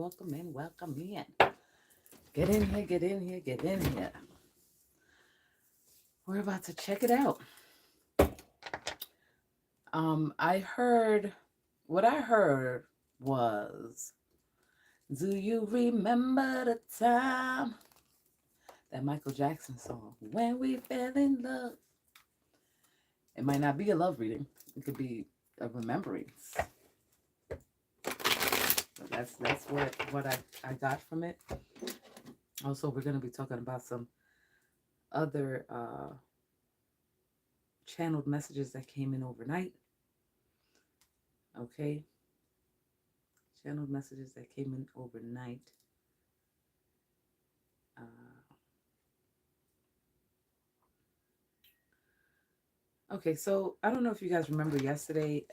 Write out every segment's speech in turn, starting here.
welcome in, welcome in. Get in here, get in here, get in here. We're about to check it out. What I heard was, do you remember the time? That Michael Jackson song, When We Fell in Love. It might not be a love reading. It could be a remembrance. So that's what I got from it. Also, we're going to be talking about some other channeled messages that came in overnight. Okay. Channeled messages that came in overnight. Okay, so I don't know if you guys remember yesterday.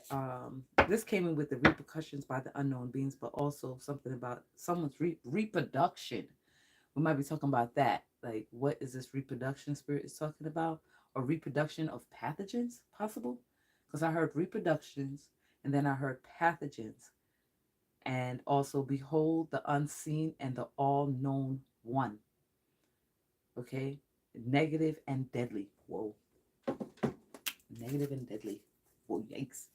This came in with the repercussions by the unknown beings, but also something about someone's reproduction. We might be talking about that. Like, what is this reproduction spirit is talking about? Or reproduction of pathogens, possible? Because I heard reproductions, and then I heard pathogens. And also, behold the unseen and the all-known one. Okay? Negative and deadly. Whoa. Negative and deadly. Whoa, yikes.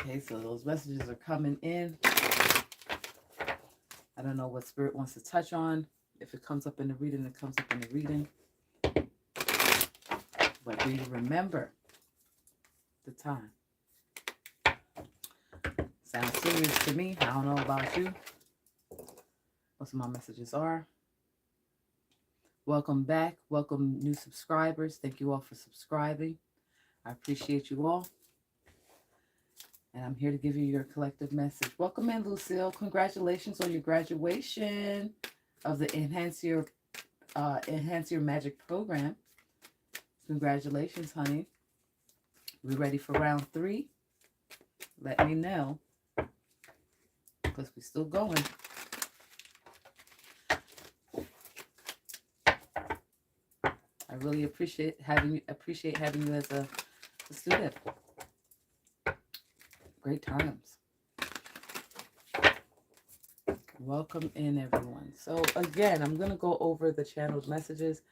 Okay, so those messages are coming in. I don't know what spirit wants to touch on. If it comes up in the reading, it comes up in the reading. But do you remember the time? Sounds serious to me. I don't know about you. Most of my messages are. Welcome back. Welcome new subscribers. Thank you all for subscribing. I appreciate you all. And I'm here to give you your collective message. Welcome in, Lucille. Congratulations on your graduation of the Enhance Your Magic program. Congratulations, honey. We ready for round 3? Let me know. Because we're still going. I really appreciate having you as a student. Great times. Welcome in, everyone. So again, I'm going to go over the channeled messages.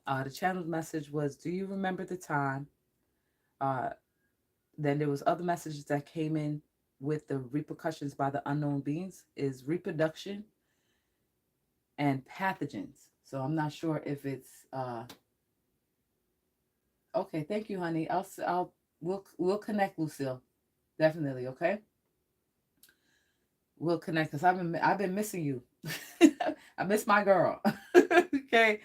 The channeled message was, do you remember the time? Then there was other messages that came in with the repercussions by the unknown beings is reproduction and pathogens. So I'm not sure if it's okay. Thank you, honey. We'll connect, Lucille. Definitely, okay. We'll connect because I've been missing you. I miss my girl. Okay,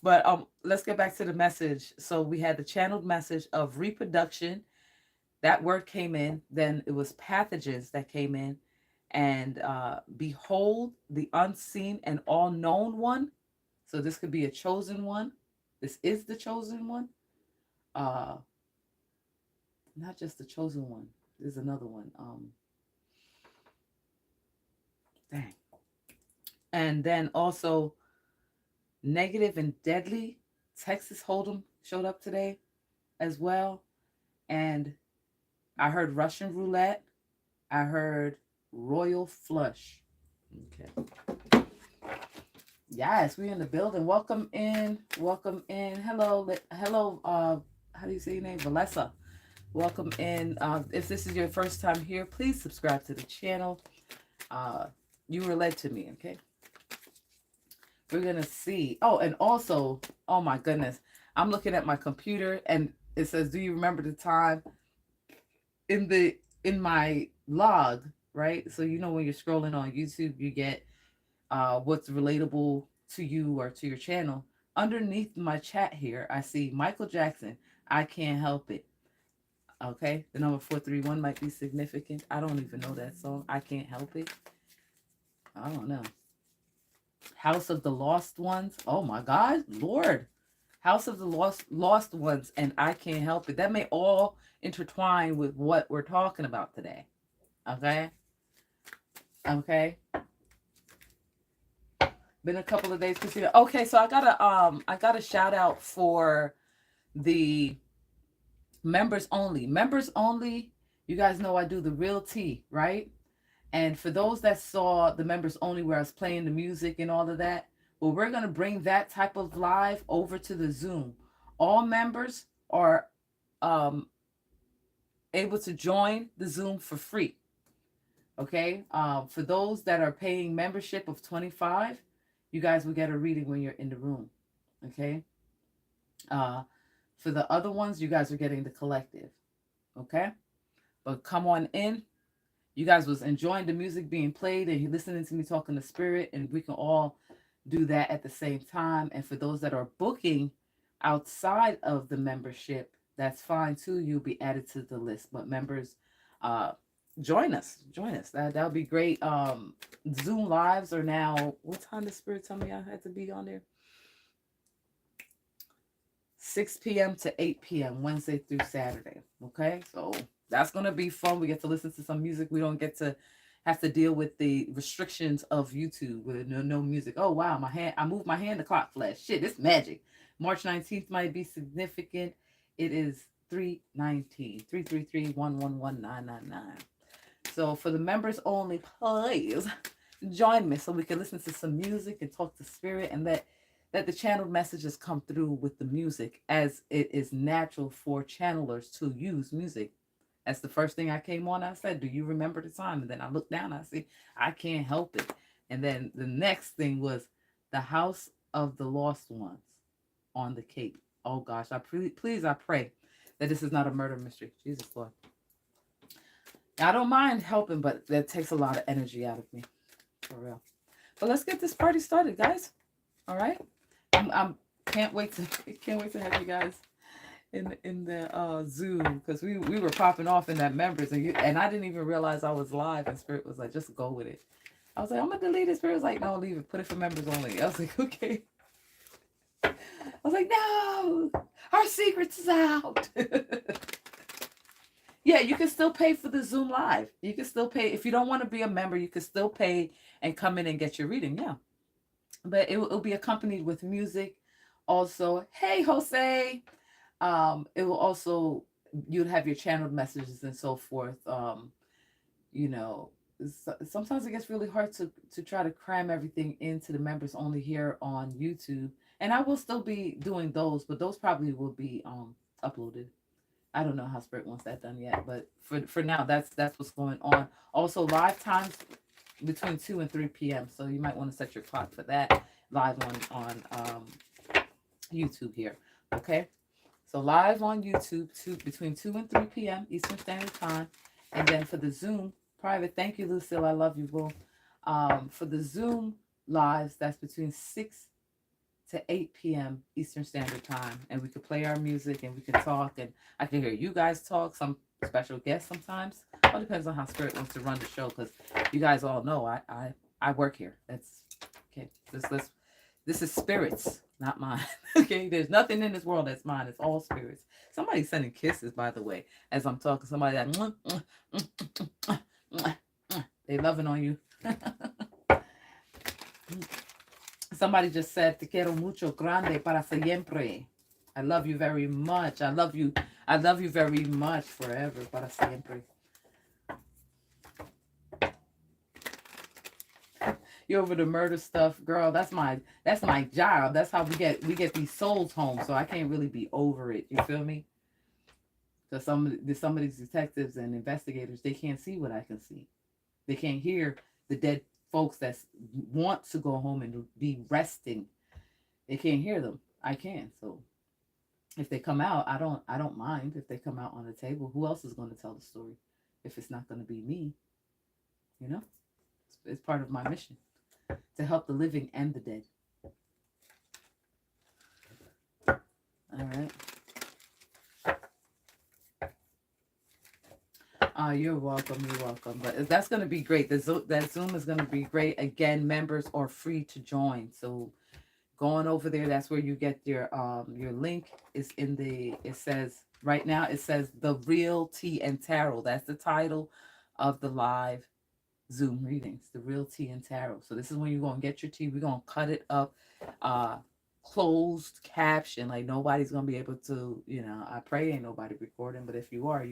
but let's get back to the message. So we had the channeled message of reproduction. That word came in. Then it was pathogens that came in, and behold the unseen and all known one. So this could be a chosen one. This is the chosen one. Not just the chosen one. There's another one. Dang. And then also negative and deadly. Texas Hold'em showed up today as well. And I heard Russian roulette. I heard royal flush. Okay. Yes, we're in the building. Welcome in. Welcome in. Hello. Hello. How do you say your name? Valessa. Welcome in. If this is your first time here, please subscribe to the channel. You were led to me, okay? We're going to see. Oh, and also, oh my goodness. I'm looking at my computer and it says, do you remember the time in my log, right? So, you know, when you're scrolling on YouTube, you get what's relatable to you or to your channel. Underneath my chat here, I see Michael Jackson, I Can't Help It. Okay, the number 431 might be significant. I don't even know that song. I Can't Help It. I don't know. House of the Lost Ones. Oh my God, Lord. House of the Lost Ones and I Can't Help It. That may all intertwine with what we're talking about today. Okay? Okay. Been a couple of days, Christina. Okay, so I got a shout out for the members only. Members only, you guys know I do the real tea, right? And for those that saw the members only where I was playing the music and all of that, well, we're going to bring that type of live over to the Zoom. All members are um, able to join the Zoom for free. Okay. For those that are paying membership of 25, you guys will get a reading when you're in the room. Okay. Uh, for the other ones, you guys are getting the collective. Okay. But come on in. You guys was enjoying the music being played and you listening to me talking to spirit, and we can all do that at the same time. And for those that are booking outside of the membership, that's fine too. You'll be added to the list. But members, uh, join us. Join us. That'll be great. Zoom lives are now. What time did spirit tell me I had to be on there? 6 p.m. to 8 p.m. Wednesday through Saturday. Okay, so that's gonna be fun. We get to listen to some music. We don't get to have to deal with the restrictions of YouTube with no music. Oh wow, my hand! I moved my hand. The clock flashed. Shit, it's magic. March 19th might be significant. It is 319 333 111 So for the members only, please join me so we can listen to some music and talk to spirit, and let the channeled messages come through with the music, as it is natural for channelers to use music. That's the first thing I came on. I said, do you remember the time? And then I looked down, I see, I can't help it. And then the next thing was the House of the Lost Ones on the Cape. Oh gosh, please, I pray that this is not a murder mystery. Jesus Lord. I don't mind helping, but that takes a lot of energy out of me. For real. But let's get this party started, guys. All right. I'm can't wait to have you guys in the Zoom, because we were popping off in that members, and I didn't even realize I was live, and spirit was like, just go with it. I was like, I'm gonna delete it. Spirit was like, no, leave it, put it for members only. I was like, okay. I was like, no, our secrets is out. Yeah, you can still pay for the Zoom live. You can still pay if you don't want to be a member. You can still pay and come in and get your reading. Yeah, but it'll be accompanied with music. Also, hey Jose, it will also, you'd have your channeled messages and so forth. You know, sometimes it gets really hard to try to cram everything into the members only here on YouTube, and I will still be doing those, but those probably will be uploaded. I don't know how Spirit wants that done yet, but for now, that's what's going on. Also, live times between 2 and 3 p.m. So you might want to set your clock for that live on YouTube here. Okay. So live on YouTube between 2 and 3 p.m. Eastern Standard Time. And then for the Zoom private, thank you, Lucille. I love you, boo. For the Zoom lives, that's between 6 to 8 p.m. Eastern Standard Time. And we could play our music and we can talk. And I can hear you guys talk, some special guests sometimes. All depends on how Spirit wants to run the show, because you guys all know I work here. That's okay. This is spirits, not mine. Okay, there's nothing in this world that's mine. It's all spirits. Somebody's sending kisses, by the way, as I'm talking. Somebody that they loving on you. Somebody just said, "Te quiero mucho, grande para siempre." I love you very much. I love you. I love you very much, forever, para siempre. You over the murder stuff, girl. That's my job. That's how we get these souls home. So I can't really be over it. You feel me? Because some of these detectives and investigators, they can't see what I can see. They can't hear the dead folks that want to go home and be resting. They can't hear them. I can. So if they come out, I don't mind if they come out on the table. Who else is going to tell the story if it's not going to be me? You know, it's part of my mission to help the living and the dead. All right. You're welcome. You're welcome. But that's going to be great. That Zoom is going to be great. Again, members are free to join. So going over there, that's where you get your link is in the, it says right now, it says The Real Tea and Tarot. That's the title of the live Zoom readings, The Real Tea and Tarot. So this is when you're going to get your tea. We're going to cut it up closed caption, like nobody's gonna be able to, I pray ain't nobody recording, but if you are,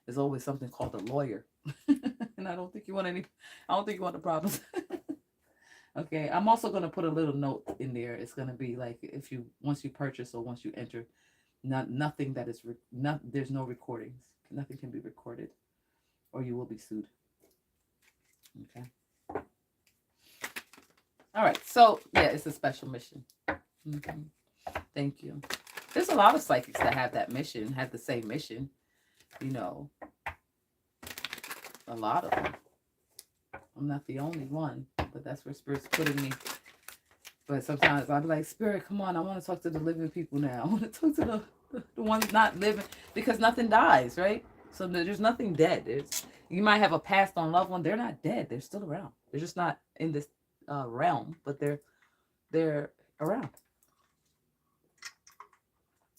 there's always something called a lawyer. And I don't think you want the problems. Okay, I'm also gonna put a little note in there. It's gonna be like, once you purchase or once you enter, nothing that is there's no recordings. Nothing can be recorded, or you will be sued. Okay. All right. So yeah, it's a special mission. Mm-hmm. Thank you. There's a lot of psychics that have that mission, have the same mission. A lot of them. I'm not the only one, but that's where Spirit's putting me. But sometimes I'll be like, Spirit, come on, I want to talk to the living people now. I want to talk to the ones not living, because nothing dies, right? So there's nothing dead. You might have a passed on loved one. They're not dead. They're still around. They're just not in this realm, but they're around.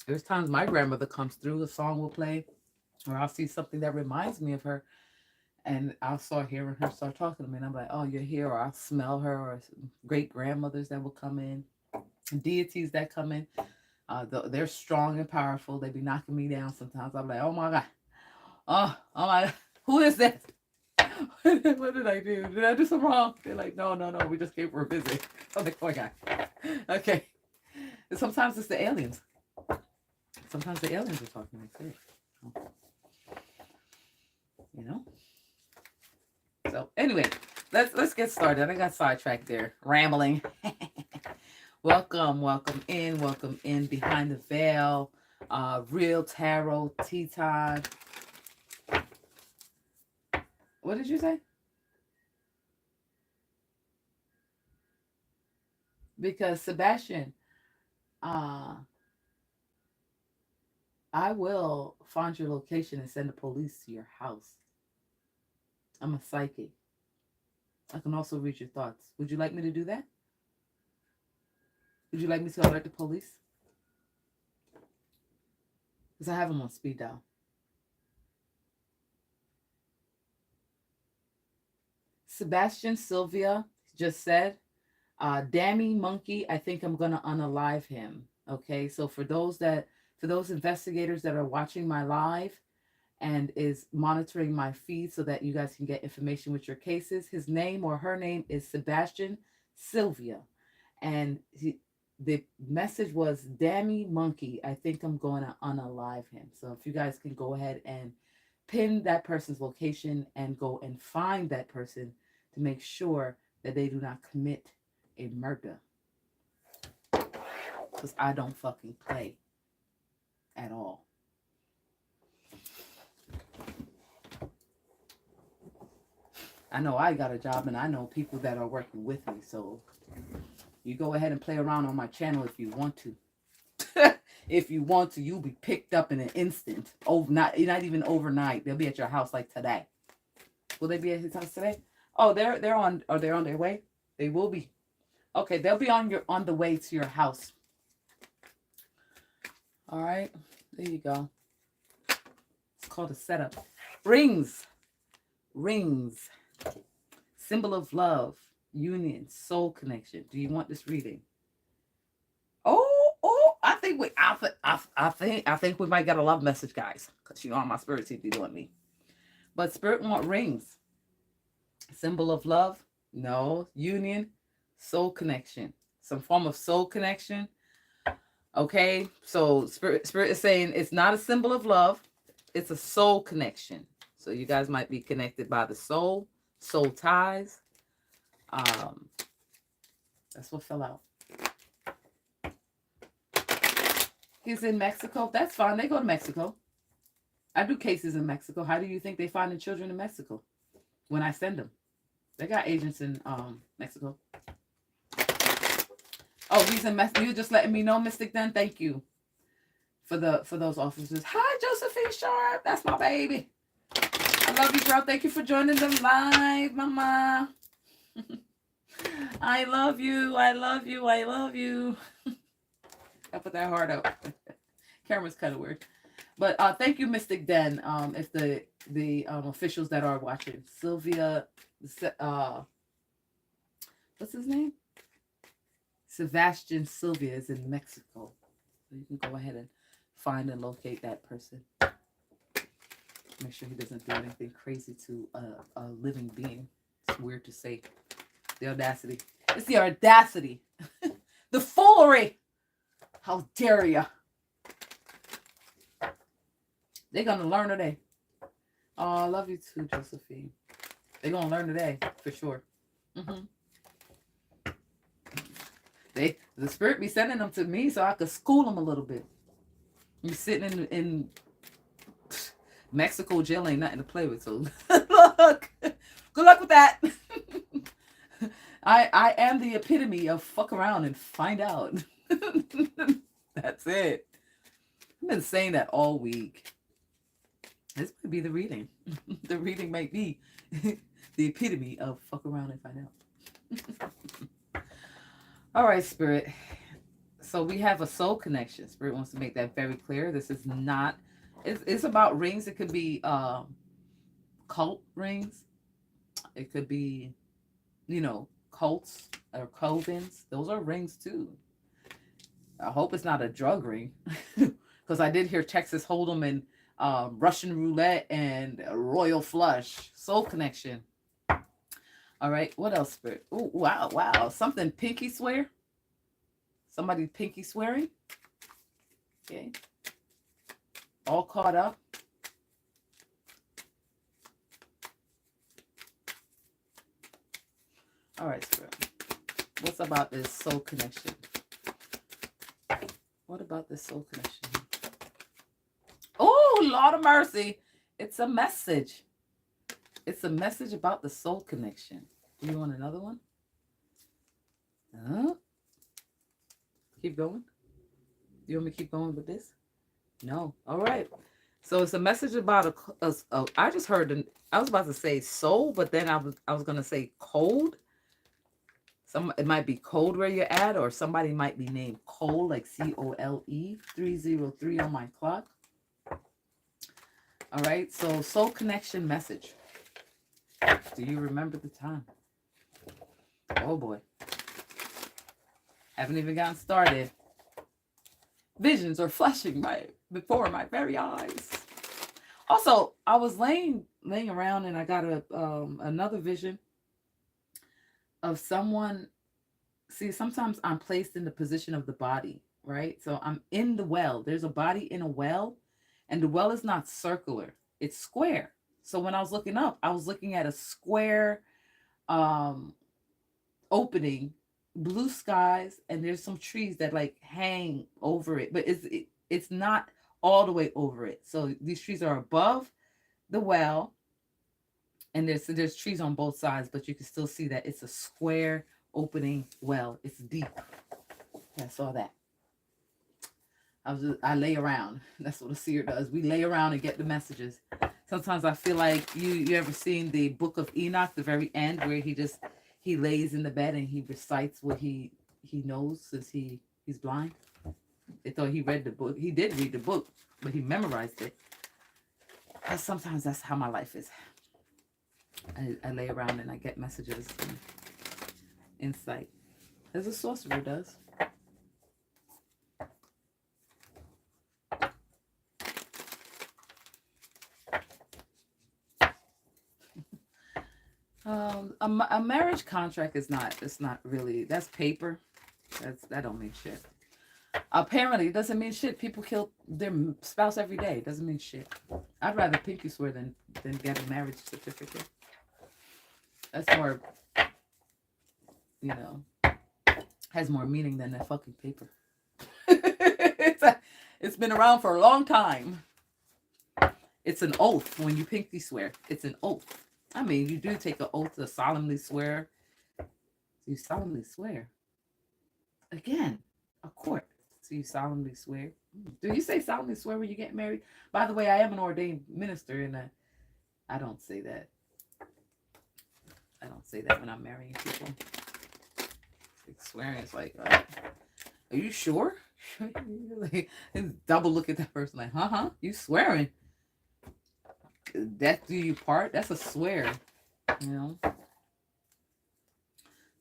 There's times my grandmother comes through, a song will play, or I'll see something that reminds me of her, and I'll start hearing her start talking to me, and I'm like, oh, you're here, or I'll smell her, or great grandmothers that will come in, deities that come in. They're strong and powerful. They be knocking me down sometimes. I'm like, oh my God. Oh my God. Who is that? What did I do? Did I do something wrong? They're like, no, we just came for a visit. I'm like, oh my God. Okay. And sometimes it's the aliens. Sometimes the aliens are talking like this. So anyway, let's get started. I got sidetracked there, rambling. Welcome in behind the veil. Real tarot tea time. What did you say? Because Sebastian, I will find your location and send the police to your house. I'm a psychic. I can also read your thoughts. Would you like me to do that? Would you like me to alert the police? Because I have them on speed dial. Sebastian Sylvia just said, Dammy Monkey, I think I'm going to unalive him. Okay, so for those investigators that are watching my live and is monitoring my feed so that you guys can get information with your cases, his name or her name is Sebastian Sylvia. And the message was, Dammy Monkey, I think I'm going to unalive him. So if you guys can go ahead and pin that person's location and go and find that person to make sure that they do not commit a murder. Because I don't fucking play at all. I know I got a job and I know people that are working with me. So you go ahead and play around on my channel if you want to. If you want to, you'll be picked up in an instant. Not even overnight. They'll be at your house like today. Will they be at his house today? Oh, they're on their way? They will be. Okay, they'll be on the way to your house. All right. There you go. It's called a setup. Rings. Symbol of love, union, soul connection. Do you want this reading? I think we might get a love message, guys, because my spirit seems to be doing me. But spirit want rings. Symbol of love, no. Union, soul connection, some form of soul connection. Okay, so spirit is saying it's not a symbol of love, it's a soul connection. So you guys might be connected by the soul ties. That's what fell out. He's in Mexico. That's fine. They go to Mexico. I do cases in Mexico. How do you think they find the children in Mexico when I send them? They got agents in Mexico. Oh, he's in Mexico. You just letting me know, Mystic. Then thank you for those officers. Hi, Josephine Sharp. That's my baby. I love you, girl. Thank you for joining the live, Mama. I love you. I put that heart up. Camera's kind of weird. But thank you, Mystic Den. If the officials that are watching. Sylvia, what's his name? Sebastian Sylvia is in Mexico. So you can go ahead and find and locate that person. Make sure he doesn't do anything crazy to a living being. It's weird to say. The audacity. It's the audacity. The foolery. How dare ya? They're going to learn today. Oh, I love you too, Josephine. They're going to learn today, for sure. The spirit be sending them to me so I could school them a little bit. You sitting in Mexico jail ain't nothing to play with, so look, good luck with that. I am the epitome of fuck around and find out. That's it. I've been saying that all week. This might be the reading. The reading might be the epitome of fuck around and find out. All right, Spirit. So we have a soul connection. Spirit wants to make that very clear. This is not, it's about rings. It could be cult rings. It could be, cults or covens. Those are rings too. I hope it's not a drug ring. Because I did hear Texas Hold'em and Russian roulette and royal flush. Soul connection. All right. What else, Spirit? Oh, wow. Something pinky swear. Somebody pinky swearing. Okay. All caught up. All right, Spirit. What's about this soul connection? What about this soul connection? Oh, Lord of mercy. It's a message. It's a message about the soul connection. Do you want another one? Keep going? You want me to keep going with this? No. All right. So it's a message about I just heard, I was about to say soul, but then I was going to say cold. It might be cold where you're at, or somebody might be named Cole, like COLE, 303 on my clock. All right. So soul connection message. Do you remember the time? Oh boy. Haven't even gotten started. Visions are flashing before my very eyes. Also, I was laying around and I got another vision of someone. See, sometimes I'm placed in the position of the body, right? So I'm in the well. There's a body in a well, and the well is not circular. It's square. So when I was looking up, I was looking at a square opening, blue skies, and there's some trees that like hang over it, but it's not all the way over it. So these trees are above the well, and there's trees on both sides, but you can still see that it's a square opening well. It's deep. I saw that. I lay around. That's what a seer does. We lay around and get the messages. Sometimes I feel like you ever seen the Book of Enoch, the very end, where he lays in the bed and he recites what he knows since he's blind. They thought he read the book. He did read the book, but he memorized it. And sometimes that's how my life is. I lay around and I get messages and insight, as a sorcerer does. A marriage contract is not. It's not really. That's paper. That don't mean shit. Apparently, it doesn't mean shit. People kill their spouse every day. It doesn't mean shit. I'd rather pinky swear than get a marriage certificate. That's more, has more meaning than that fucking paper. It's been around for a long time. It's an oath when you pinky swear. It's an oath. I mean, you do take an oath to solemnly swear. You solemnly swear. Again, a court. So you solemnly swear. Do you say solemnly swear when you get married? By the way, I am an ordained minister, and I don't say that. I don't say that when I'm marrying people. Like swearing is like, are you sure? Double look at that person like, you swearing? That do you part? That's a swear.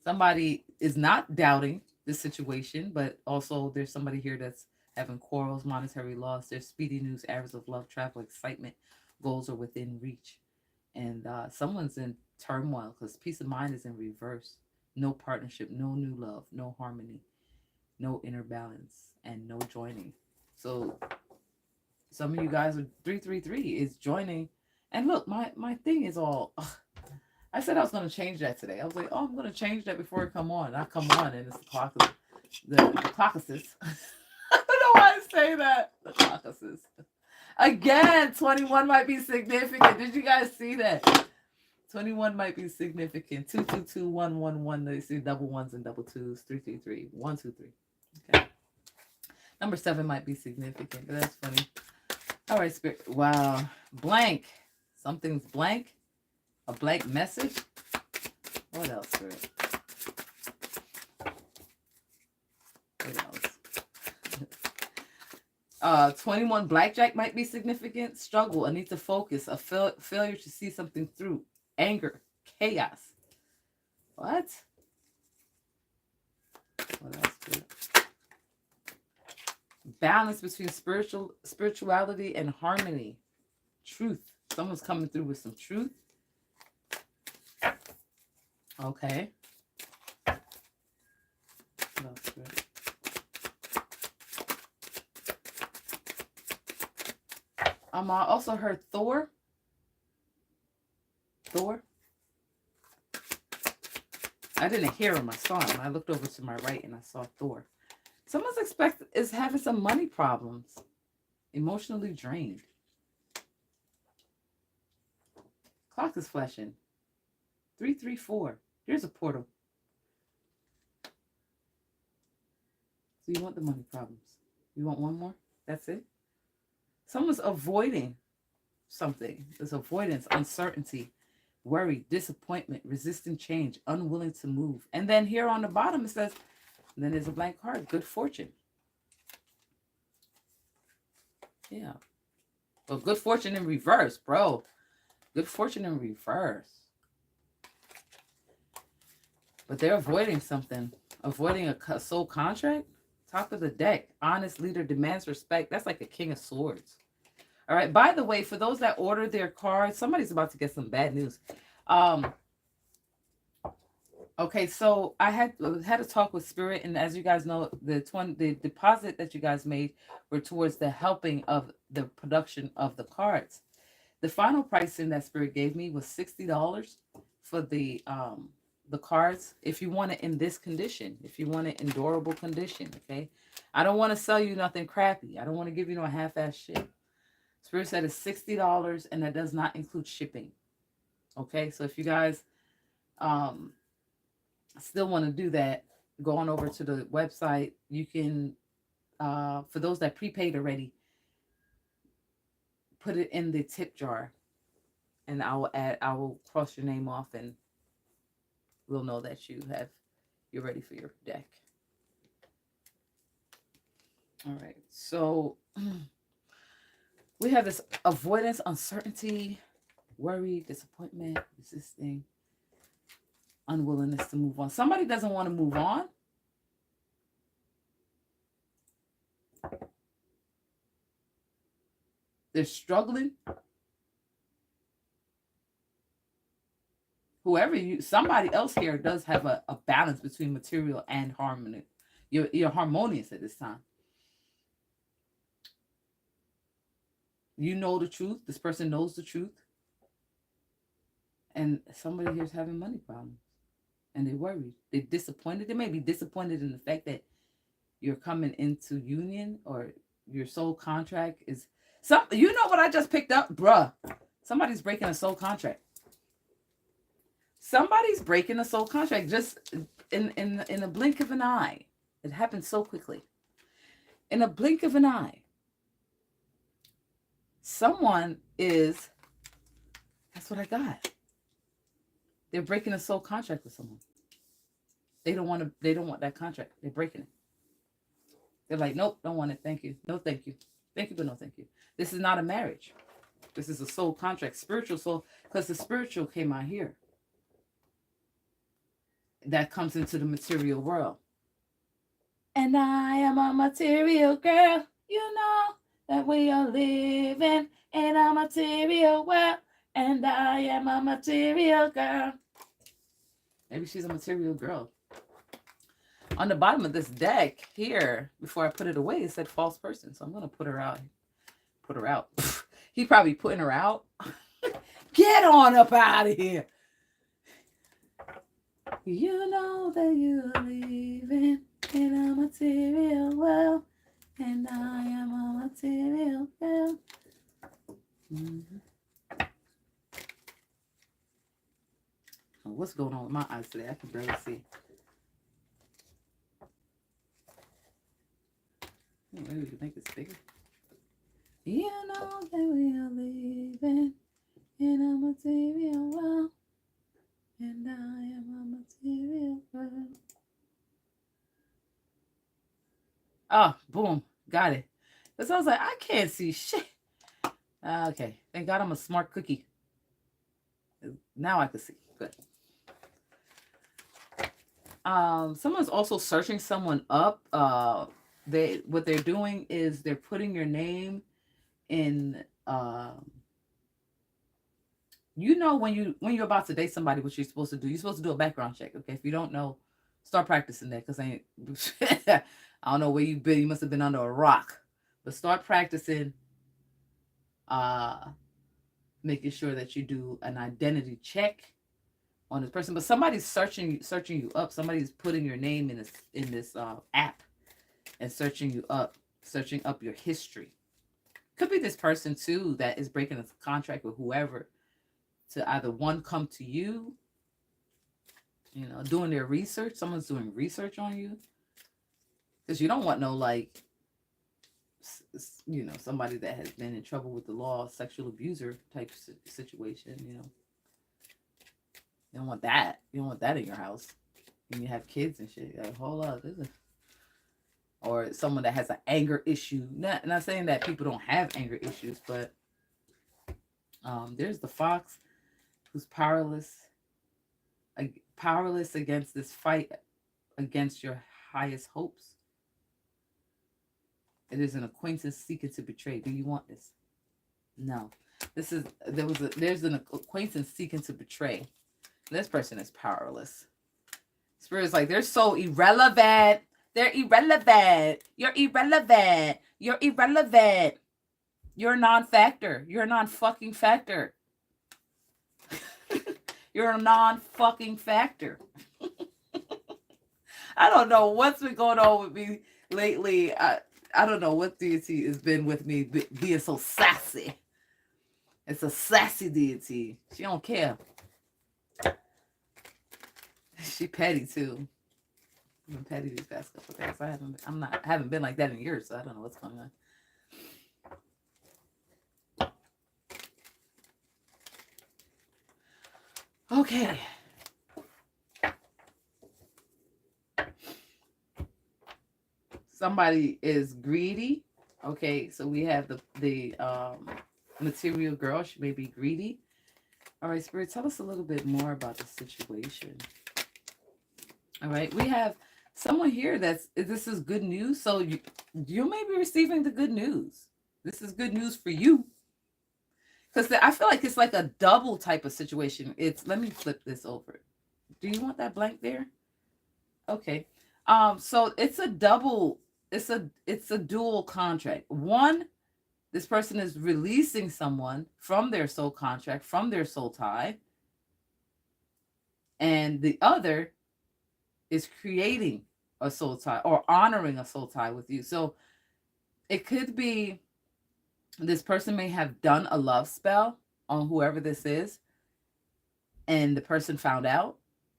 Somebody is not doubting this situation, but also there's somebody here that's having quarrels, monetary loss. There's speedy news, arrows of love, travel, excitement, goals are within reach. And someone's in turmoil because peace of mind is in reverse. No partnership, no new love, no harmony, no inner balance, and no joining. So some of you guys are 333 is joining. And look, my thing is all. I said I was going to change that today. I was like, oh, I'm going to change that before I come on. And I come on, and it's the clock, the caucuses. I don't know why I say that. The caucuses. Again, 21 might be significant. Did you guys see that? 21 might be significant. 222 111. They see double ones and double twos. 333 123. Okay. Number 7 might be significant, but that's funny. All right, Spirit. Wow. Blank. Something's blank. A blank message. What else, Spirit? What else? 21 blackjack might be significant. Struggle. I need to focus. A failure to see something through. Anger. Chaos. What? What else, Spirit? Balance between spirituality and harmony. Truth. Someone's coming through with some truth. Okay. What else, Spirit? I also heard Thor. Thor. I didn't hear him. I saw him. I looked over to my right and I saw Thor. Someone's is having some money problems. Emotionally drained. Clock is flashing. 334. Here's a portal. So you want the money problems. You want one more? That's it? Someone's avoiding something. There's avoidance, uncertainty, worry, disappointment, resisting change, unwilling to move. And then here on the bottom it says, then there's a blank card, good fortune. Yeah. Well, good fortune in reverse, bro. Good fortune in reverse. But they're avoiding something. Avoiding a soul contract. Top of the deck. Honest leader demands respect. That's like a king of swords. All right. By the way, for those that ordered their cards, somebody's about to get some bad news. Okay, so I had a talk with Spirit, and as you guys know, the deposit that you guys made were towards the helping of the production of the cards. The final pricing that Spirit gave me was $60 for the cards. If you want it in this condition, if you want it in durable condition, okay. I don't want to sell you nothing crappy. I don't want to give you no half-ass shit. Spirit said it's $60, and that does not include shipping. Okay, so if you guys still want to do that, go on over to the website. You can, for those that prepaid already, put it in the tip jar, and I will cross your name off, and we'll know that you're ready for your deck. All right, so we have this avoidance, uncertainty, worry, disappointment, resisting, unwillingness to move on. Somebody doesn't want to move on. They're struggling. Somebody else here does have a balance between material and harmony. You're harmonious at this time. You know the truth. This person knows the truth. And somebody here's having money problems. And they're worried. They're disappointed. They may be disappointed in the fact that you're coming into union, or your soul contract is you know what I just picked up, bruh. Somebody's breaking a soul contract. Somebody's breaking a soul contract just in a blink of an eye. It happens so quickly. In a blink of an eye. Someone is, that's what I got. They're breaking a soul contract with someone. They don't want that contract. They're breaking it. They're like, nope, don't want it. Thank you. No, thank you. Thank you, but no, thank you. This is not a marriage. This is a soul contract, spiritual soul, because the spiritual came out here. That comes into the material world. And I am a material girl. You know that we are living in a material world. And I am a material girl. Maybe she's a material girl. On the bottom of this deck here, before I put it away, it said false person. So I'm going to put her out. Put her out. He probably putting her out. Get on up out of here. You know that you are living in a material world, and I am a material girl. Mm-hmm. Oh, what's going on with my eyes today? I can barely see. Maybe we can make this bigger. You know that we are living in a material world, and I am a material girl. Oh, boom. Got it. Because I was like, I can't see shit. Okay. Thank God I'm a smart cookie. Now I can see. Good. Someone's also searching someone up. What they're doing is they're putting your name in you know when you're about to date somebody, what you're supposed to do. You're supposed to do a background check. Okay. If you don't know, start practicing that, because I don't know where you've been. You must have been under a rock. But start practicing making sure that you do an identity check on this person. But somebody's searching you up. Somebody's putting your name in this app and searching up your history. Could be this person too that is breaking a contract with whoever to either one, come to you, doing their research. Someone's doing research on you, because you don't want no somebody that has been in trouble with the law, sexual abuser type situation. You don't want that. You don't want that in your house. And you have kids and shit. Like, hold up, or someone that has an anger issue. Not saying that people don't have anger issues, but there's the fox who's powerless against this fight against your highest hopes. It is an acquaintance seeking to betray. Do you want this? No. There's an acquaintance seeking to betray. This person is powerless. Spirit's like, they're so irrelevant. They're irrelevant. You're irrelevant. You're irrelevant. You're a non-factor. You're a non-fucking factor. You're a non-fucking factor. I don't know what's been going on with me lately. I don't know what deity has been with me being so sassy. It's a sassy deity. She don't care. She petty too. I've been petty these past couple of days. I haven't been like that in years, so I don't know what's going on. Okay. Somebody is greedy. Okay, so we have the material girl. She may be greedy. All right, Spirit, tell us a little bit more about the situation. All right, we have someone here this is good news. So you may be receiving the good news. This is good news for you. Because I feel like it's like a double type of situation. Let me flip this over. Do you want that blank there? Okay. So it's a double, it's a dual contract. One, this person is releasing someone from their soul contract, from their soul tie. And the other is creating a soul tie or honoring a soul tie with you. So it could be this person may have done a love spell on whoever this is, and the person found out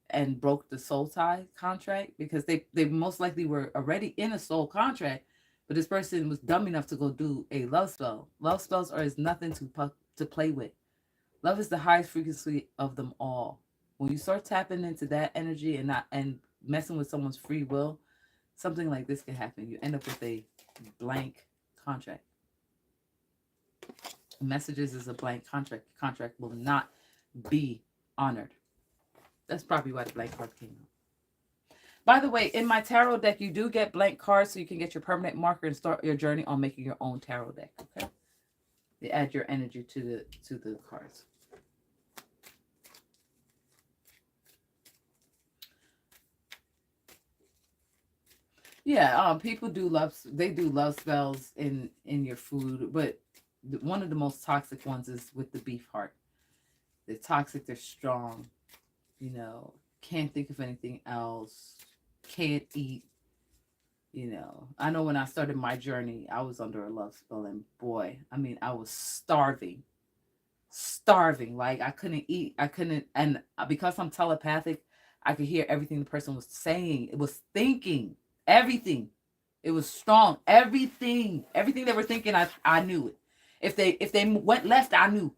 and broke the soul tie contract, because they most likely were already in a soul contract, but this person was dumb enough to go do a love spell. Love spells is nothing to play with. Love is the highest frequency of them all. When you start tapping into that energy and messing with someone's free will, something like this can happen. You end up with a blank contract. Messages is a blank contract. Contract will not be honored. That's probably why the blank card came out. By the way, in my tarot deck, you do get blank cards so you can get your permanent marker and start your journey on making your own tarot deck. Okay. You add your energy to the cards. Yeah, people do love spells in your food, but one of the most toxic ones is with the beef heart. They're toxic, they're strong, you know, can't think of anything else, can't eat, you know. I know when I started my journey, I was under a love spell, and boy, I mean, I was starving. Like I couldn't eat, I couldn't, and because I'm telepathic, I could hear everything the person was saying. It was thinking everything. It was strong. Everything they were thinking, I knew it. If they went left, I knew,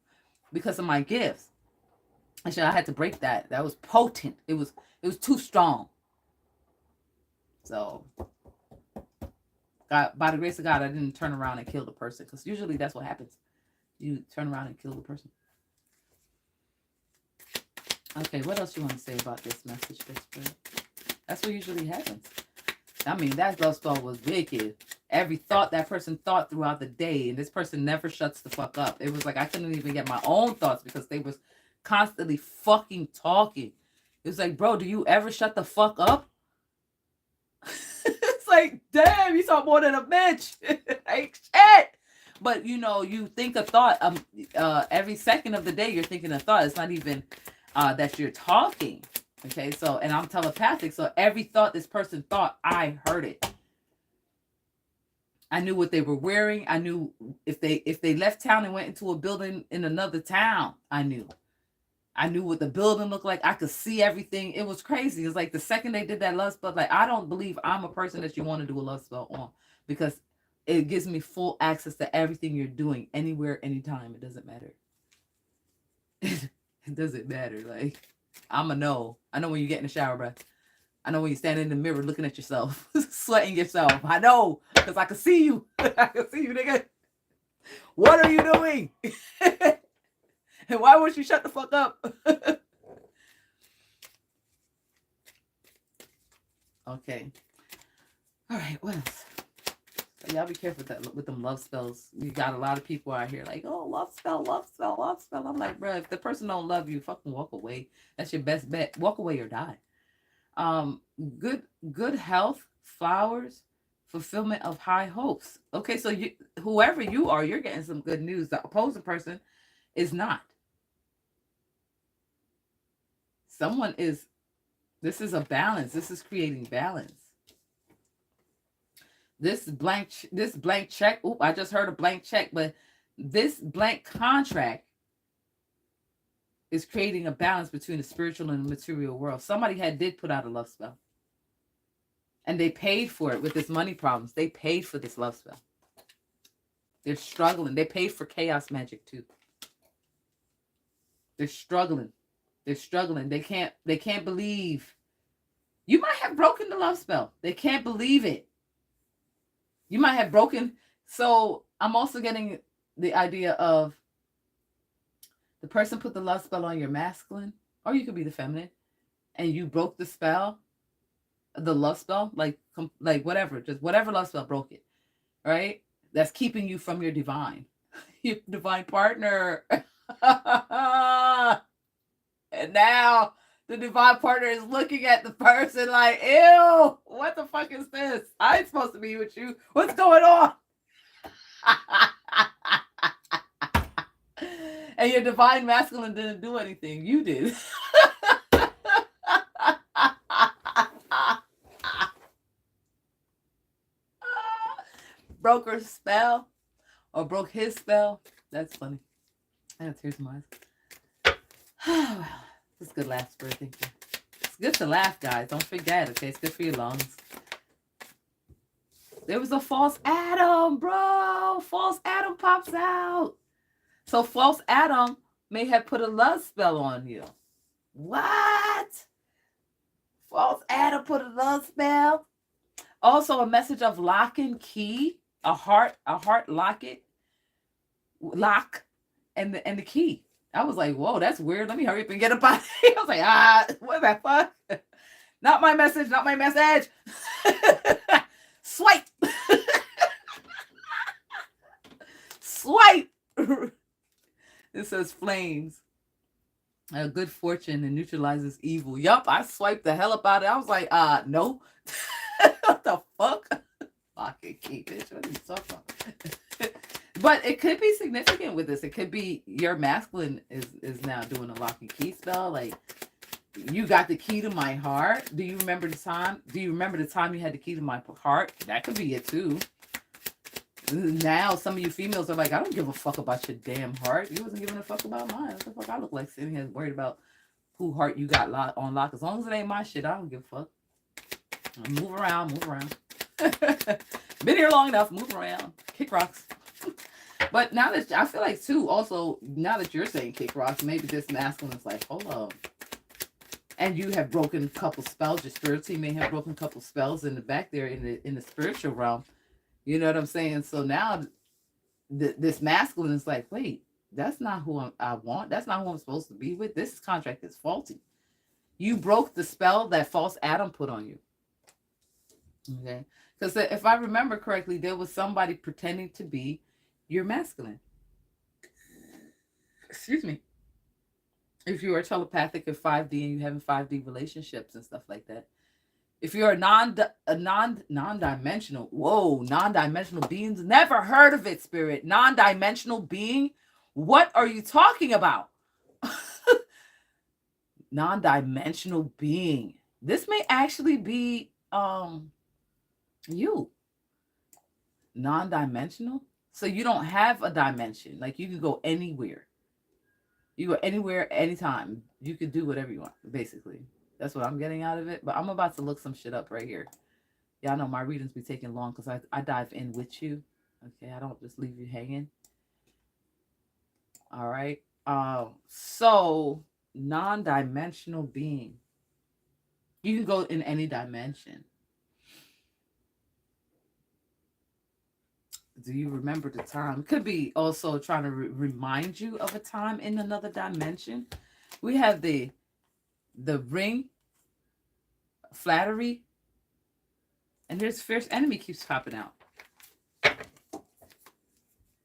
because of my gifts. And so I had to break that. That was potent. It was too strong. So, God, by the grace of God, I didn't turn around and kill the person, because usually that's what happens. You turn around and kill the person. Okay, what else you want to say about this message? That's what usually happens. I mean, that love spell was wicked. Every thought that person thought throughout the day, and this person never shuts the fuck up. It was like I couldn't even get my own thoughts because they was constantly fucking talking. It was like, bro, do you ever shut the fuck up? It's like, damn, you saw more than a bitch. Like, shit. But, you know, you think a thought, every second of the day you're thinking a thought. It's not even that you're talking. Okay, so, and I'm telepathic, so every thought this person thought, I heard it. I knew what they were wearing. I knew if they left town and went into a building in another town, I knew what the building looked like. I could see everything. It was crazy. It's like the second they did that love spell, like, I don't believe I'm a person that you want to do a love spell on, because it gives me full access to everything you're doing, anywhere, anytime. It doesn't matter. It doesn't matter. Like, I'm a know. I know when you get in the shower, bro. I know when you stand in the mirror looking at yourself, sweating yourself. I know, because I can see you. I can see you, nigga. What are you doing? And why won't you shut the fuck up? Okay. All right, what else? So y'all be careful with them love spells. You got a lot of people out here like, oh, love spell, love spell, love spell. I'm like, bro, if the person don't love you, fucking walk away. That's your best bet. Walk away or die. Good health, flowers, fulfillment of high hopes. Okay, so whoever you are, you're getting some good news. The opposing person is not. This is a balance. This is creating balance. This blank check. Oop, I just heard a blank check, but this blank contract is creating a balance between the spiritual and the material world. Somebody did put out a love spell. And they paid for it with this money problems. They paid for this love spell. They're struggling. They paid for chaos magic too. They're struggling. They're struggling. They can't believe. You might have broken the love spell. They can't believe it. You might have broken. So I'm also getting the idea of the person put the love spell on your masculine, or you could be the feminine, and you broke the spell, the love spell, like whatever, just whatever love spell broke it, right? That's keeping you from your divine partner. And now the divine partner is looking at the person like, ew, what the fuck is this? I ain't supposed to be with you. What's going on? And your divine masculine didn't do anything. You did. Broke her spell, or broke his spell. That's funny. I have tears in my eyes. It's a good laugh, Spirit. Thank you. It's good to laugh, guys. Don't forget, okay? It's good for your lungs. There was a false Adam, bro. False Adam pops out. So false Adam may have put a love spell on you. What? False Adam put a love spell? Also a message of lock and key. A heart locket. Lock and the key. I was like, whoa, that's weird. Let me hurry up and get up out of here. I was like, what the fuck? Not my message, not my message. Swipe. Swipe. It says flames. Good fortune and neutralizes evil. Yup, I swiped the hell up out of it. I was like, no. What the fuck? Fucking key, bitch. What are you talking about? But it could be significant with this. It could be your masculine is now doing a lock and key spell. Like, you got the key to my heart. Do you remember the time? Do you remember the time you had the key to my heart? That could be it too. Now some of you females are like, I don't give a fuck about your damn heart. You wasn't giving a fuck about mine. What the fuck I look like sitting here worried about who heart you got on lock? As long as it ain't my shit, I don't give a fuck. Move around, move around. Been here long enough, move around. Kick rocks. But now that I feel like too, also now that you're saying kick rocks, maybe this masculine is like, hold on. And you have broken a couple spells. Your spirit team may have broken a couple spells in the back there in the spiritual realm. You know what I'm saying? So now this masculine is like, wait, that's not who I want. That's not who I'm supposed to be with. This contract is faulty. You broke the spell that false Adam put on you. Okay? Because if I remember correctly, there was somebody pretending to be your masculine. Excuse me. If you are telepathic in 5D and you having 5D relationships and stuff like that. If you're a non-dimensional, non-dimensional beings, never heard of it, spirit. Non-dimensional being? What are you talking about? Non-dimensional being. This may actually be you. Non-dimensional? So you don't have a dimension. Like you can go anywhere. You go anywhere, anytime. You could do whatever you want, basically. That's what I'm getting out of it. But I'm about to look some shit up right here. Y'all know my readings be taking long because I dive in with you. Okay, I don't just leave you hanging. All right. So non-dimensional being. You can go in any dimension. Do you remember the time? Could be also trying to remind you of a time in another dimension. We have the ring, flattery, and here's fierce enemy keeps popping out.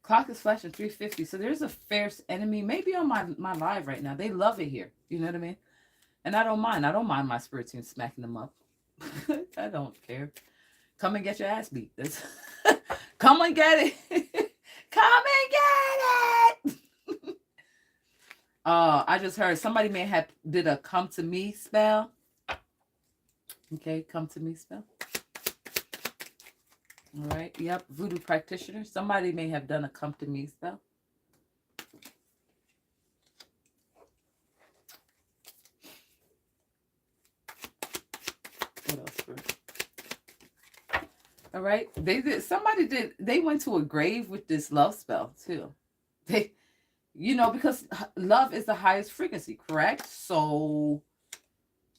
Clock is flashing 350. So there's a fierce enemy, maybe on my live right now. They love it here. You know what I mean? And I don't mind. I don't mind my spirit team smacking them up. I don't care. Come and get your ass beat. Come and get it. Come and get it. I just heard somebody may have did a come to me spell. Okay, come to me spell. All right. Yep. Voodoo practitioner. Somebody may have done a come to me spell. What else? All right. They went to a grave with this love spell too. Because love is the highest frequency, correct? So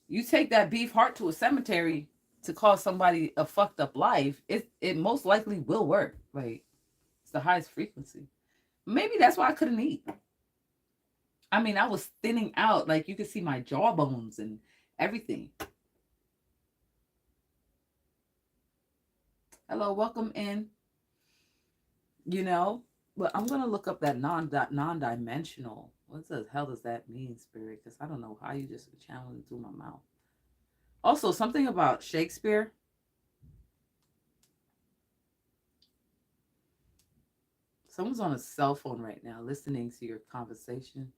you take that beef heart to a cemetery to cause somebody a fucked up life, it most likely will work. Like, it's the highest frequency. Maybe that's why I couldn't eat. I mean, I was thinning out. Like, you could see my jawbones and everything. Hello, welcome in. But I'm going to look up that non-dimensional. What the hell does that mean, spirit? Because I don't know how you just channeled it through my mouth. Also, something about Shakespeare. Someone's on a cell phone right now listening to your conversation.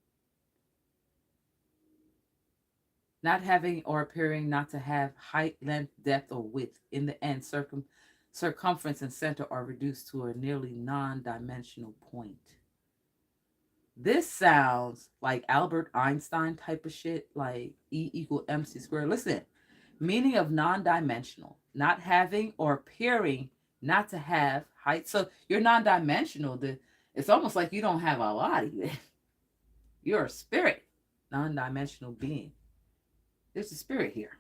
Not having or appearing not to have height, length, depth, or width. In the end, circumference and center are reduced to a nearly non-dimensional point. This sounds like Albert Einstein type of shit, like E equal MC squared. Listen, meaning of non-dimensional, not having or appearing not to have height. So you're non-dimensional. It's almost like you don't have a body. You're a spirit, non-dimensional being. There's a spirit here.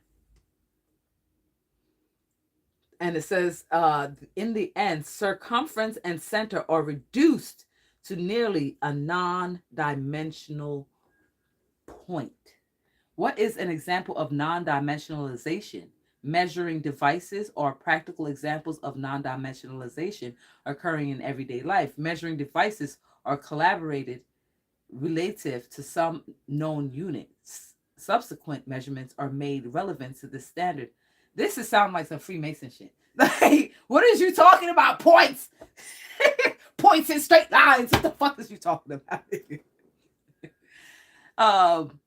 And it says, in the end, circumference and center are reduced to nearly a non-dimensional point. What is an example of non-dimensionalization? Measuring devices are practical examples of non-dimensionalization occurring in everyday life. Measuring devices are collaborated relative to some known units. Subsequent measurements are made relevant to the standard. This is sound like some Freemason shit. Like, what is you talking about? Points, points in straight lines. What the fuck is you talking about? um,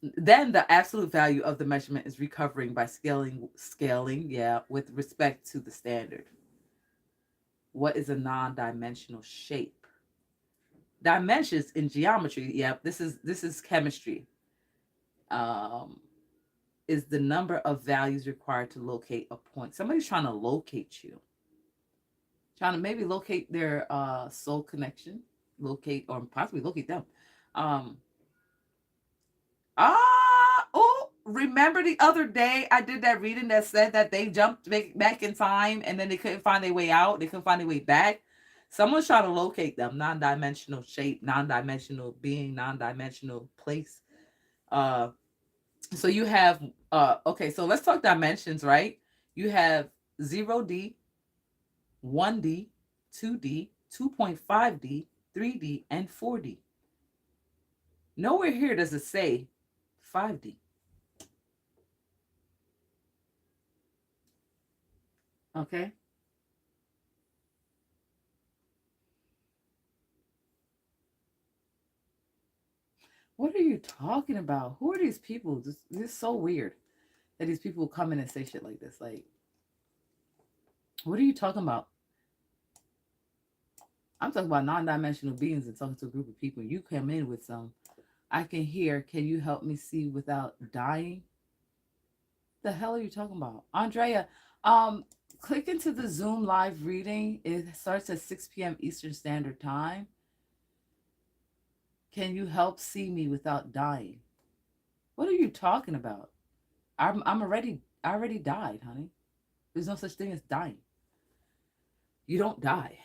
then the absolute value of the measurement is recovering by scaling, yeah, with respect to the standard. What is a non-dimensional shape? Dimensions in geometry, yeah, this is chemistry. Um, is the number of values required to locate a point. Somebody's trying to locate you, trying to maybe locate their soul connection, locate or possibly locate them. Um, oh, remember the other day I did that reading that said that they jumped back in time and then they couldn't find their way out. They couldn't find their way back. Someone's trying to locate them. Non-dimensional shape, non-dimensional being, non-dimensional place. Uh, so you have okay. So let's talk dimensions, right? You have 0D, 1D, 2D, 2.5D, 3D, and 4D. Nowhere here does it say 5D. Okay. What are you talking about? Who are these people? This is so weird that these people come in and say shit like this. Like, what are you talking about? I'm talking about non-dimensional beings and talking to a group of people. You come in with some. I can hear. Can you help me see without dying? The hell are you talking about, Andrea? Click into the Zoom live reading. It starts at 6 p.m. Eastern Standard Time. Can you help see me without dying? What are you talking about? I already died, honey. There's no such thing as dying. You don't die.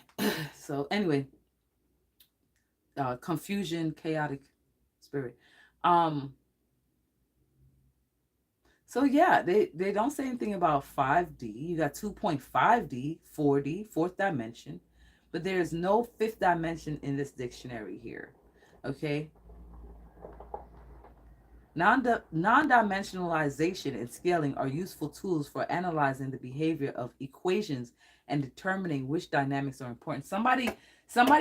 So anyway, confusion, chaotic spirit. Um, so yeah, they don't say anything about 5D. You got 2.5D, 4D, fourth dimension, but there is no fifth dimension in this dictionary here. Okay. Non-dimensionalization and scaling are useful tools for analyzing the behavior of equations and determining which dynamics are important. Somebody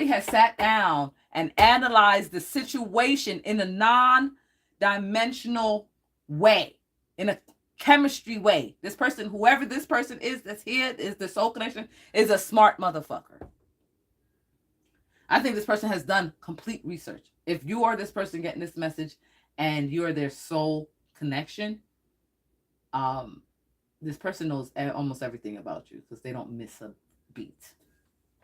has sat down and analyzed the situation in a non-dimensional way, in a chemistry way. This person, whoever this person is that's here, is the soul connection, is a smart motherfucker. I think this person has done complete research. If you are this person getting this message and you're their soul connection, this person knows almost everything about you because they don't miss a beat.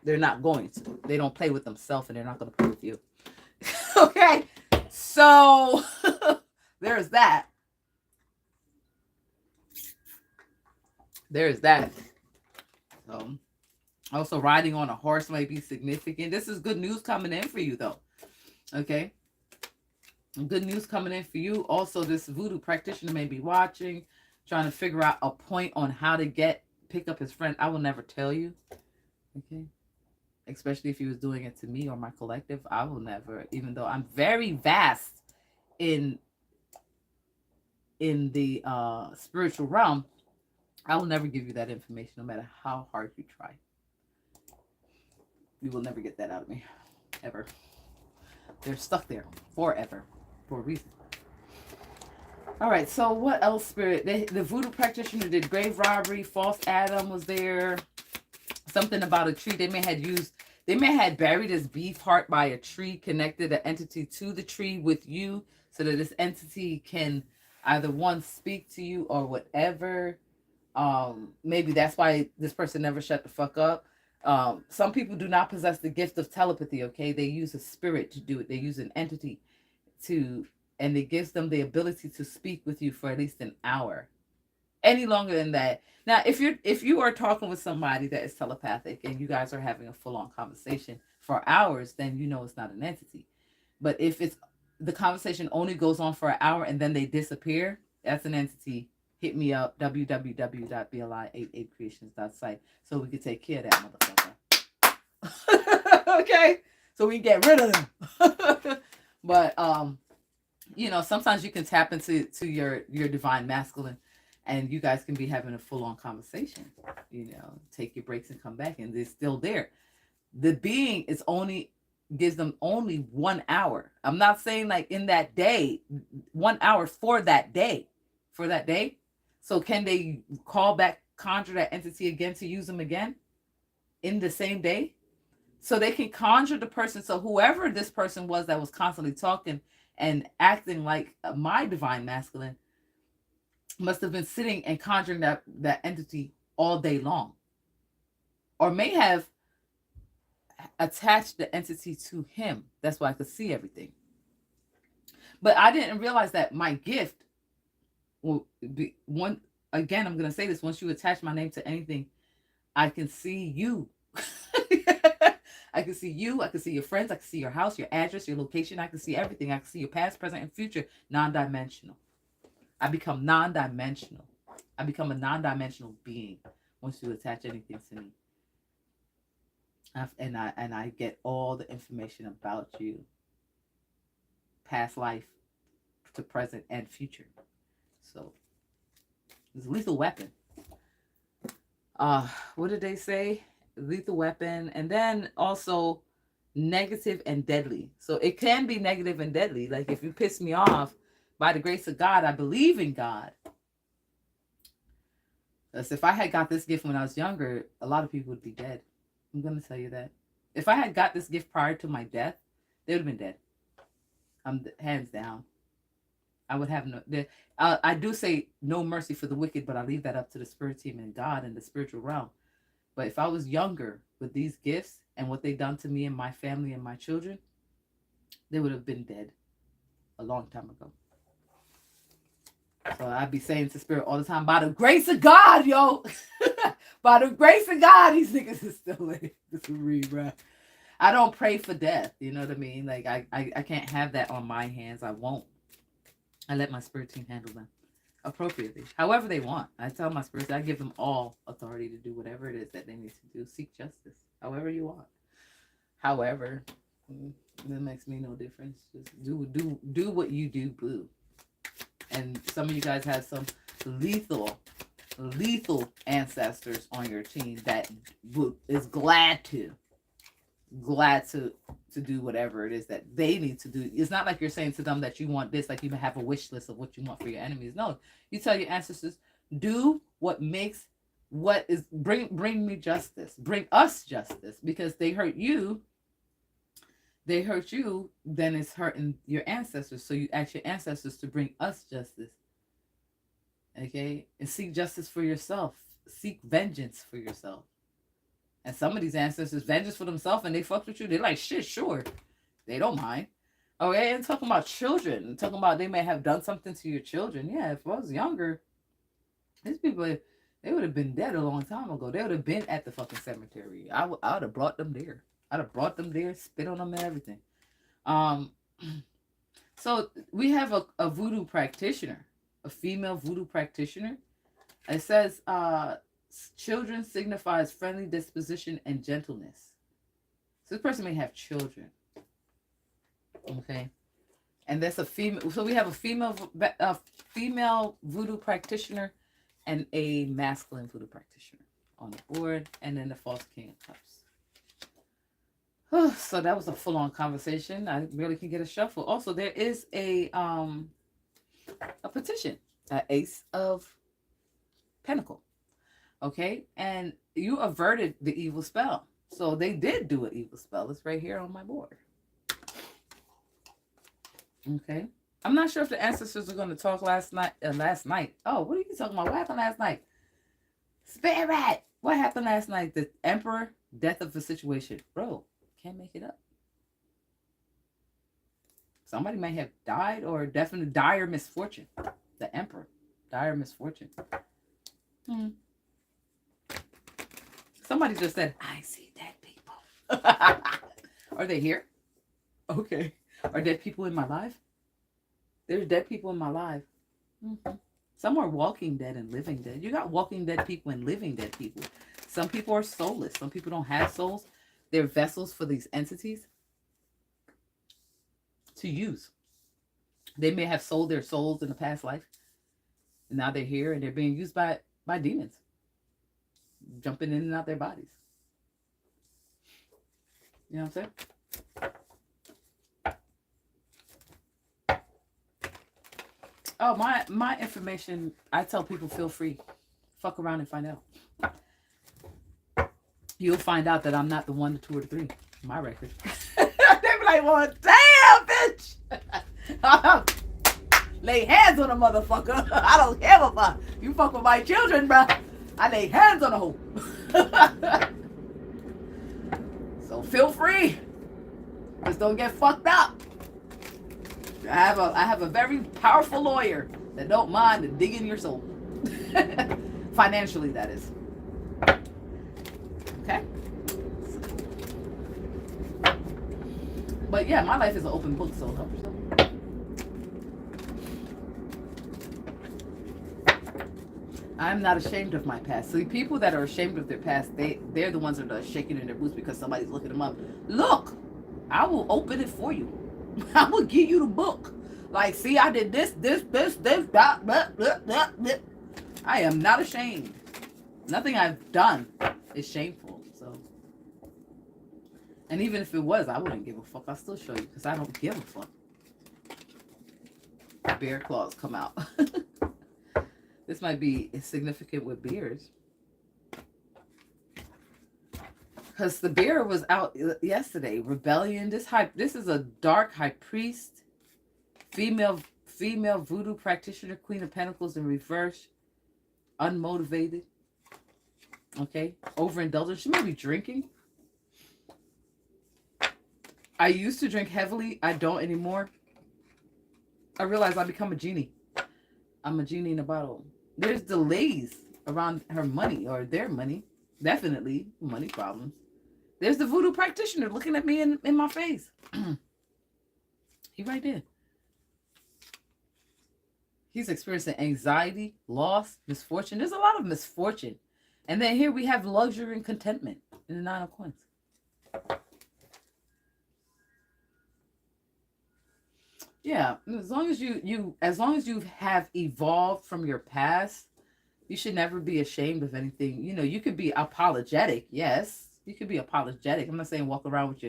They're not going to. They don't play with themselves and they're not going to play with you. Okay? So there's that. There's that. Also, riding on a horse might be significant. This is good news coming in for you, though. Okay? Good news coming in for you. Also, this voodoo practitioner may be watching, trying to figure out a point on how to pick up his friend. I will never tell you. Okay? Especially if he was doing it to me or my collective. I will never, even though I'm very vast in the spiritual realm, I will never give you that information no matter how hard you try. You will never get that out of me. Ever. They're stuck there forever. For a reason. All right, so what else, Spirit? The voodoo practitioner did grave robbery. False Adam was there. Something about a tree. They may have buried his beef heart by a tree, connected an entity to the tree with you so that this entity can either one speak to you or whatever. Maybe that's why this person never shut the fuck up. Some people do not possess the gift of telepathy, okay? They use a spirit to do it. They use an entity and it gives them the ability to speak with you for at least an hour. Any longer than that. Now, if you are talking with somebody that is telepathic and you guys are having a full-on conversation for hours, then you know it's not an entity. But if it's the conversation only goes on for an hour and then they disappear, that's an entity. Hit me up, www.bli88creations.site, so we can take care of that motherfucker. Okay? So we can get rid of them. But sometimes you can tap into your divine masculine, and you guys can be having a full-on conversation. Take your breaks and come back, and they're still there. The being gives them only 1 hour. I'm not saying like in that day, 1 hour for that day. So can they call back, conjure that entity again to use them again in the same day? So they can conjure the person. So whoever this person was that was constantly talking and acting like my divine masculine must have been sitting and conjuring that entity all day long, or may have attached the entity to him. That's why I could see everything. But I didn't realize that my gift will be one. Again, I'm going to say this: once you attach my name to anything, I can see you. I can see you. I can see your friends. I can see your house, your address, your location. I can see everything. I can see your past, present, and future. Non-dimensional. I become non-dimensional. I become a non-dimensional being once you attach anything to me. And I get all the information about you, past life to present and future. So it's a lethal weapon. What did they say? Lethal weapon. And then also negative and deadly. So it can be negative and deadly. Like if you piss me off, by the grace of God, I believe in God. Because if I had got this gift when I was younger, a lot of people would be dead. I'm going to tell you that. If I had got this gift prior to my death, they would have been dead. Hands down. I would have no... I do say no mercy for the wicked, but I leave that up to the spirit team and God and the spiritual realm. But if I was younger with these gifts and what they've done to me and my family and my children, they would have been dead a long time ago. So I'd be saying to spirit all the time, by the grace of God, yo. By the grace of God, these niggas is still like this is real, bro. I don't pray for death. You know what I mean? Like I can't have that on my hands. I won't. I let my spirit team handle them appropriately, however they want. I tell my spirits, I give them all authority to do whatever it is that they need to do. Seek justice, however you want. However, that makes me no difference. Just do what you do, boo. And some of you guys have some lethal ancestors on your team that is glad to do whatever it is that they need to do. It's not like you're saying to them that you want this, like you have a wish list of what you want for your enemies. No, you tell your ancestors, do bring me justice, bring us justice, because they hurt you, then it's hurting your ancestors. So you ask your ancestors to bring us justice. Okay? And seek justice for yourself. Seek vengeance for yourself. And some of these ancestors, vengeance for themselves, and they fuck with you. They're like, shit, sure. They don't mind. Okay? And talking about children. Talking about they may have done something to your children. Yeah, if I was younger, these people, they would have been dead a long time ago. They would have been at the fucking cemetery. I would have brought them there. I'd have brought them there, spit on them and everything. So we have a voodoo practitioner, a female voodoo practitioner. It says children signifies friendly disposition and gentleness. So this person may have children. Okay. And that's a female. So we have a female voodoo practitioner and a masculine voodoo practitioner on the board, and then the false king of cups. So that was a full-on conversation. I really can get a shuffle. Also, there is a petition, an Ace of Pentacle. Okay, and you averted the evil spell. So they did do an evil spell. It's right here on my board. Okay, I'm not sure if the ancestors are going to talk last night. Oh, what are you talking about? What happened last night? Spirit, what happened last night? The Emperor, death of the situation, bro. Can't make it up. Somebody may have died, or definitely dire misfortune. The Emperor, dire misfortune. Somebody just said, I see dead people. Are they here? Okay. Are dead people in my life? There's dead people in my life. Mm-hmm. Some are walking dead and living dead. You got walking dead people and living dead people. Some people are soulless. Some people don't have souls. They're vessels for these entities to use. They may have sold their souls in a past life. And now they're here and they're being used by demons, jumping in and out their bodies. You know what I'm saying? Oh, my information, I tell people feel free. Fuck around and find out. You'll find out that I'm not the 1, the 2, or the 3. My record. They be like, well, damn, bitch. Lay hands on a motherfucker. I don't give a fuck. You fuck with my children, bruh. I lay hands on a hoe. So feel free. Just don't get fucked up. I have a very powerful lawyer that don't mind digging your soul. Financially, that is. Okay? But yeah, my life is an open book, so help yourself. I'm not ashamed of my past. So the people that are ashamed of their past, they're the ones that are shaking in their boots because somebody's looking them up. Look, I will open it for you. I will give you the book. Like, see, I did this, that, that. I am not ashamed. Nothing I've done is shameful. So, and even if it was, I wouldn't give a fuck. I'll still show you because I don't give a fuck. Bear claws come out. This might be significant with bears. Because the bear was out yesterday. Rebellion. This is a dark high priest. Female voodoo practitioner. Queen of Pentacles in reverse. Unmotivated. Okay. Overindulgent. She may be drinking. I used to drink heavily. I don't anymore. I realized I become a genie. I'm a genie in a bottle. There's delays around her money or their money. Definitely money problems. There's the voodoo practitioner looking at me in my face. He right there. He's experiencing anxiety, loss, misfortune. There's a lot of misfortune. And then here we have luxury and contentment in the 9 of Coins. Yeah, as long as you have evolved from your past, you should never be ashamed of anything. You know, you could be apologetic. Yes, you could be apologetic. I'm not saying walk around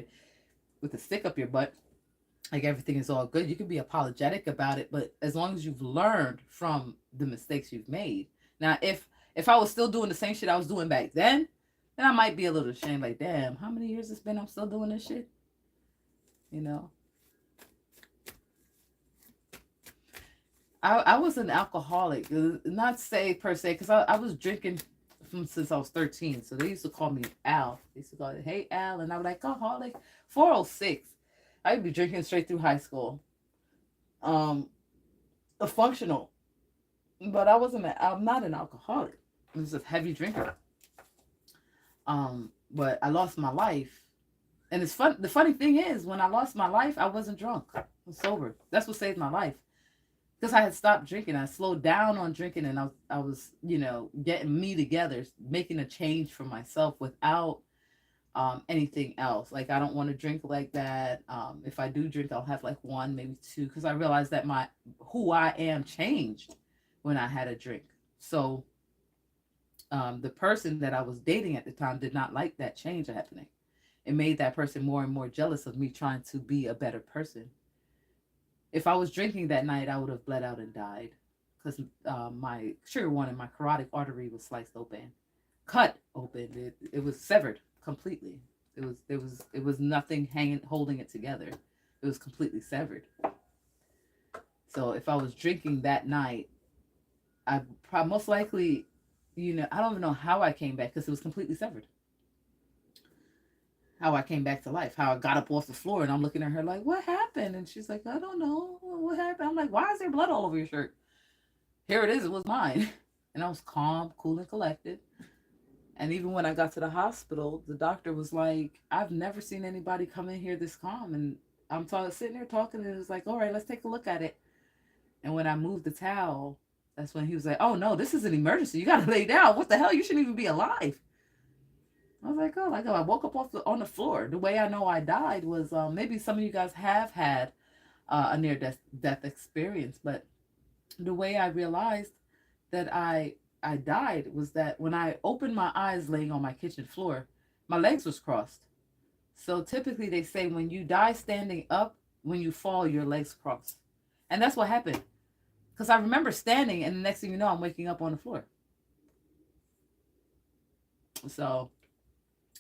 with a stick up your butt, like everything is all good. You could be apologetic about it, but as long as you've learned from the mistakes you've made. Now, if I was still doing the same shit I was doing back then I might be a little ashamed. Like, damn, how many years it's been I'm still doing this shit? You know. I was an alcoholic, not say per se, because I was drinking since I was 13. So they used to call me Al. They used to call it, hey, Al. And I was like, alcoholic. 406. I would be drinking straight through high school. A functional. But I'm not an alcoholic. I was a heavy drinker. But I lost my life. And it's fun. The funny thing is, when I lost my life, I wasn't drunk. I was sober. That's what saved my life. Because I had stopped drinking. I slowed down on drinking, and I was, getting me together, making a change for myself without anything else. Like, I don't want to drink like that. If I do drink, I'll have like 1, maybe 2, because I realized that who I am changed when I had a drink. So the person that I was dating at the time did not like that change happening. It made that person more and more jealous of me trying to be a better person. If I was drinking that night, I would have bled out and died because my sugar one and my carotid artery was sliced open, cut open. It was severed completely. It was nothing holding it together. It was completely severed. So if I was drinking that night, I most likely, I don't even know how I came back because it was completely severed. How I came back to life, how I got up off the floor, and I'm looking at her like, what happened? And she's like, I don't know. What happened? I'm like, why is there blood all over your shirt? Here it is. It was mine. And I was calm, cool, and collected. And even when I got to the hospital, the doctor was like, I've never seen anybody come in here this calm. And I'm sitting there talking, and it was like, all right, let's take a look at it. And when I moved the towel, that's when he was like, "Oh no, this is an emergency. You gotta lay down. What the hell? You shouldn't even be alive." I was like, "Oh, like I woke up on the floor. The way I know I died was maybe some of you guys have had a near death experience, but the way I realized that I died was that when I opened my eyes laying on my kitchen floor, my legs was crossed. So typically they say when you die standing up, when you fall, your legs cross. And that's what happened. Because I remember standing, and the next thing you know, I'm waking up on the floor. So,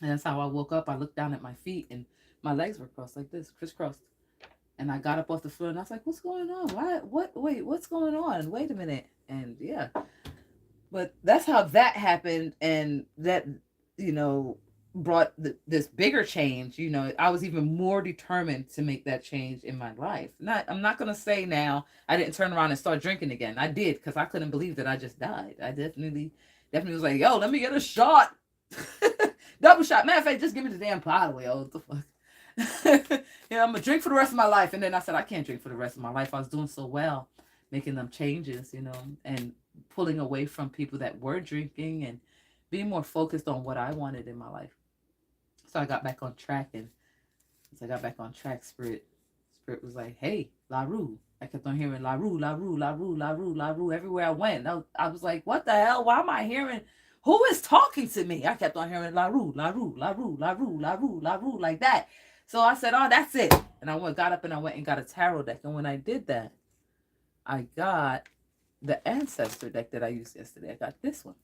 and that's how I woke up. I looked down at my feet, and my legs were crossed like this, crisscrossed. And I got up off the floor, and I was like, "What's going on? Why? What? Wait, what's going on? Wait a minute!" And yeah, but that's how that happened, and that, you know, brought this bigger change. You know, I was even more determined to make that change in my life. Not, I'm not gonna say now I didn't turn around and start drinking again. I did, because I couldn't believe that I just died. I definitely was like, "Yo, let me get a shot." Double shot. Matter of fact, just give me the damn bottle, yo. What the fuck? Yeah, I'm gonna drink for the rest of my life. And then I said, I can't drink for the rest of my life. I was doing so well, making them changes, you know, and pulling away from people that were drinking and being more focused on what I wanted in my life. So I got back on track, and as I got back on track, Spirit was like, "Hey, LaRoue." I kept on hearing LaRoue, LaRoue, LaRoue, LaRoue, LaRoue everywhere I went. I was like, "What the hell? Why am I hearing? Who is talking to me?" I kept on hearing LaRoue, LaRoue, LaRoue, LaRoue, LaRoue, LaRoue, like that. So I said, "Oh, that's it." And got up and I went and got a tarot deck. And when I did that, I got the ancestor deck that I used yesterday. I got this one.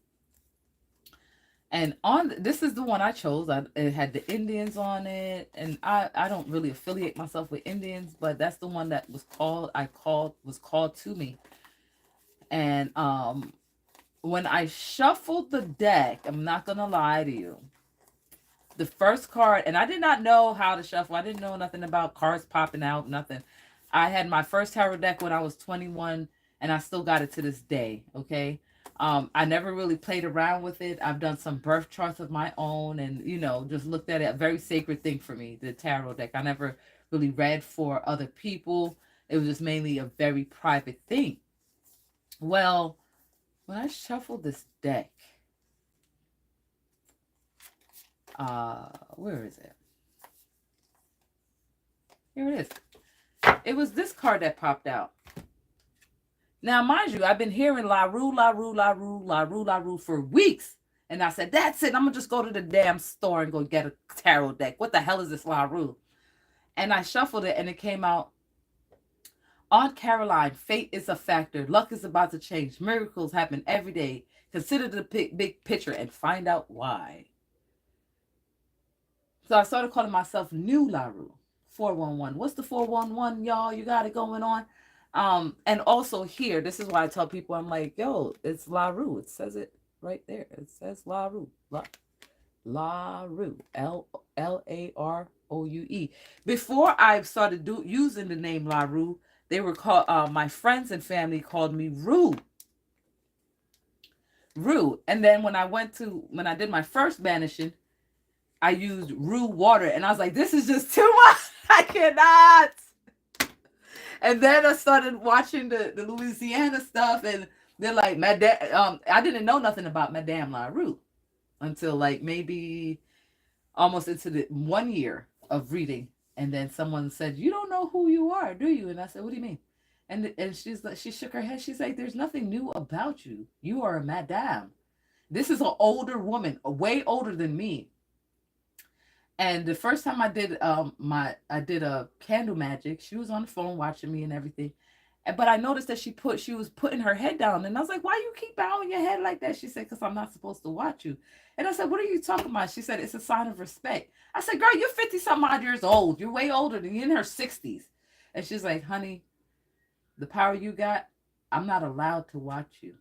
And this is the one I chose. It had the Indians on it, and I don't really affiliate myself with Indians, but that's the one that was called to me. And when I shuffled the deck, I'm not gonna lie to you, the first card, and I did not know how to shuffle. I didn't know nothing about cards popping out, nothing. I had my first tarot deck when I was 21, and I still got it to this day. Okay. I never really played around with it. I've done some birth charts of my own, and just looked at it. A very sacred thing for me, the tarot deck. I never really read for other people. It was just mainly a very private thing. Well, when I shuffled this deck, where is it? Here it is. It was this card that popped out. Now, mind you, I've been hearing LaRoue, LaRoue, LaRoue, LaRoue, LaRoue for weeks. And I said, that's it. I'm going to just go to the damn store and go get a tarot deck. What the hell is this LaRoue? And I shuffled it, and it came out. Aunt Caroline, fate is a factor. Luck is about to change. Miracles happen every day. Consider the big picture and find out why. So I started calling myself New LaRoue. 411. What's the 411, y'all? You got it going on. And also here, this is why I tell people, I'm like, yo, it's LaRoue. It says it right there. It says LaRoue. LaRoue. LaRoue. Before I started using the name LaRoue, they were called, my friends and family called me Rue. And then when I did my first banishing, I used Rue water, and I was like, this is just too much. I cannot. And then I started watching the Louisiana stuff, and they're like, I didn't know nothing about Madame LaRoue until like maybe almost into the 1 year of reading. And then someone said, "You don't know who you are, do you?" And I said, "What do you mean?" And she shook her head. She's like, "There's nothing new about you. You are a madame. This is an older woman, way older than me." And the first time I did I did a candle magic, she was on the phone watching me and everything. But I noticed that she was putting her head down, and I was like, "Why you keep bowing your head like that?" She said, "Because I'm not supposed to watch you." And I said, "What are you talking about?" She said, "It's a sign of respect." I said, "Girl, you're 50 some odd years old. You're way older than you, in her 60s. And she's like, "Honey, the power you got, I'm not allowed to watch you.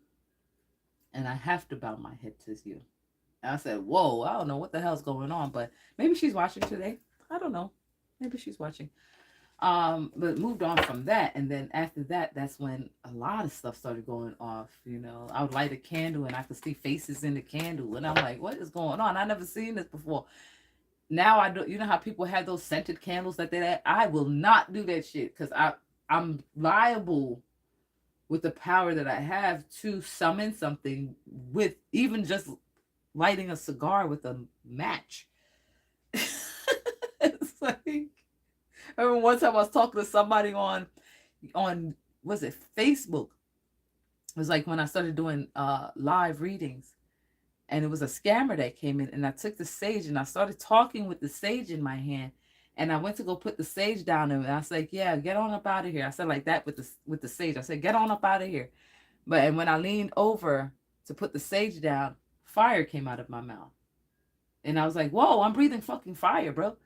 And I have to bow my head to you." And I said, "Whoa, I don't know what the hell's going on, but maybe she's watching today. I don't know. Maybe she's watching." But moved on from that, and then after that, that's when a lot of stuff started going off. I would light a candle, and I could see faces in the candle, and I'm like, "What is going on? I never seen this before." Now I do. You know how people have those scented candles that I will not do that shit, because I'm liable with the power that I have to summon something with even just lighting a cigar with a match. It's like, I remember one time I was talking to somebody on was it Facebook? It was like when I started doing live readings, and it was a scammer that came in, and I took the sage and I started talking with the sage in my hand, and I went to go put the sage down, and I was like, yeah, get on up out of here. I said like that with the sage. I said, get on up out of here. And when I leaned over to put the sage down, fire came out of my mouth. And I was like, whoa, I'm breathing fucking fire, bro.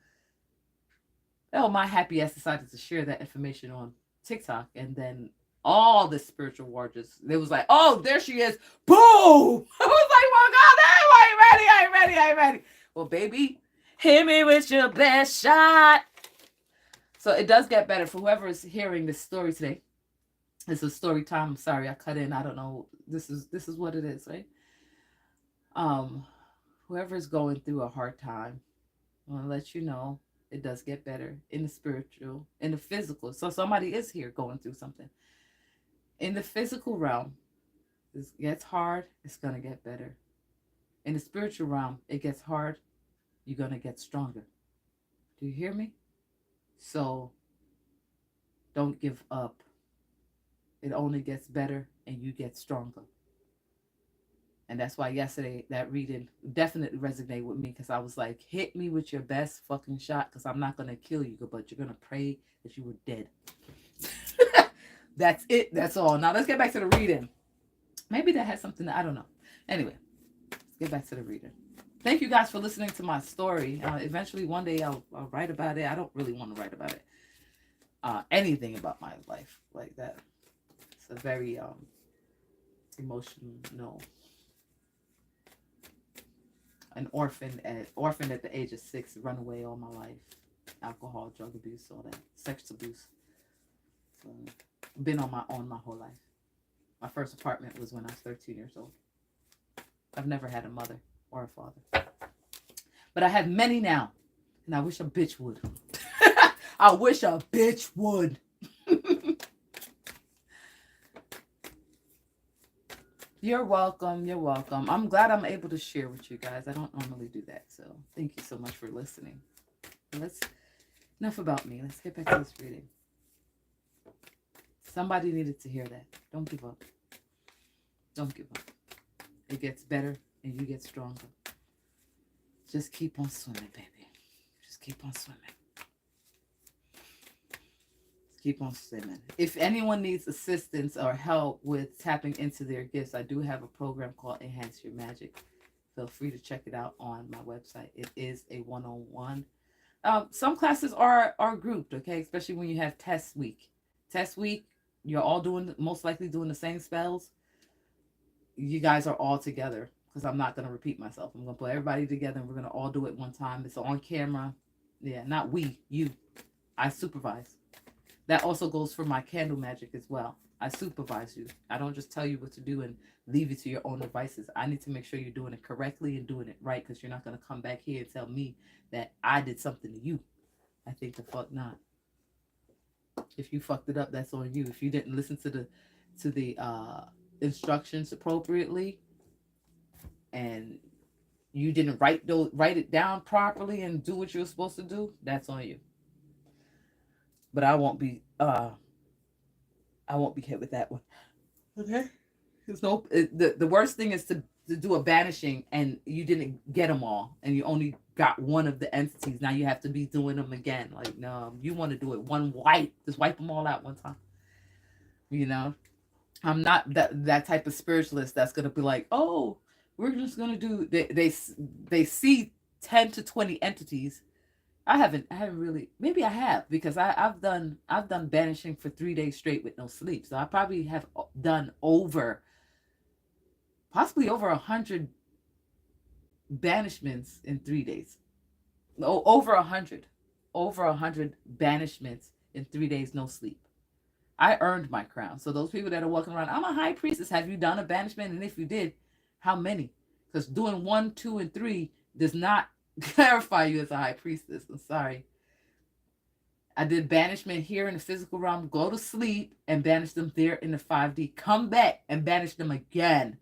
Oh, my happy ass decided to share that information on TikTok. And then all the spiritual warriors, they was like, oh, there she is. Boom! I was like, well, God, I ain't ready. Well, baby, hit me with your best shot. So it does get better for whoever is hearing this story today. This is story time. I'm sorry, I cut in. I don't know. This is what it is, right? Whoever is going through a hard time, I want to let you know it does get better in the spiritual, in the physical. So somebody is here going through something. In the physical realm, it gets hard, it's going to get better. In the spiritual realm, it gets hard, you're going to get stronger. Do you hear me? So don't give up. It only gets better and you get stronger. And that's why yesterday that reading definitely resonated with me, because I was like, hit me with your best fucking shot, because I'm not going to kill you, but you're going to pray that you were dead. That's it. That's all. Now let's get back to the reading. Maybe that has something I don't know. Anyway, let's get back to the reading. Thank you guys for listening to my story. Eventually one day I'll write about it. I don't really want to write about it. Anything about my life like that. It's a very emotional. An orphan at the age of 6, runaway all my life, alcohol, drug abuse, all that, sex abuse. So, been on my own my whole life. My first apartment was when I was 13 years old. I've never had a mother or a father, but I have many now, and I wish a bitch would. I wish a bitch would. You're welcome. You're welcome. I'm glad I'm able to share with you guys. I don't normally do that. So thank you so much for listening. Enough about me. Let's get back to this reading. Somebody needed to hear that. Don't give up. Don't give up. It gets better and you get stronger. Just keep on swimming, baby. Just keep on swimming. Keep on swimming. If anyone needs assistance or help with tapping into their gifts, I do have a program called Enhance Your Magic. Feel free to check it out on my website. It is a one-on-one. Some classes are grouped, okay? Especially when you have test week. Test week, you're all most likely doing the same spells. You guys are all together, because I'm not going to repeat myself. I'm going to put everybody together and we're going to all do it one time. It's on camera. Yeah, not we, you. I supervise. That also goes for my candle magic as well. I supervise you. I don't just tell you what to do and leave you to your own devices. I need to make sure you're doing it correctly and doing it right, because you're not going to come back here and tell me that I did something to you. I think the fuck not. If you fucked it up, that's on you. If you didn't listen to the instructions appropriately, and you didn't write it down properly and do what you were supposed to do, that's on you. But I won't be hit with that one. Okay? The worst thing is to do a banishing and you didn't get them all, and you only got one of the entities. Now you have to be doing them again. Like, no, you want to do it one wipe. Just wipe them all out one time. You know? I'm not that type of spiritualist that's going to be like, oh, we're just going to do... They see 10 to 20 entities. I haven't really, maybe I have, because I've done banishing for 3 days straight with no sleep. So I probably have done possibly over 100 banishments in 3 days. Over 100 banishments in 3 days, no sleep. I earned my crown. So those people that are walking around, I'm a high priestess. Have you done a banishment? And if you did, how many? Because doing 1, 2, and 3 does not clarify you as a high priestess. I'm sorry. I did banishment here in the physical realm. Go to sleep and banish them there in the 5D. Come back and banish them again.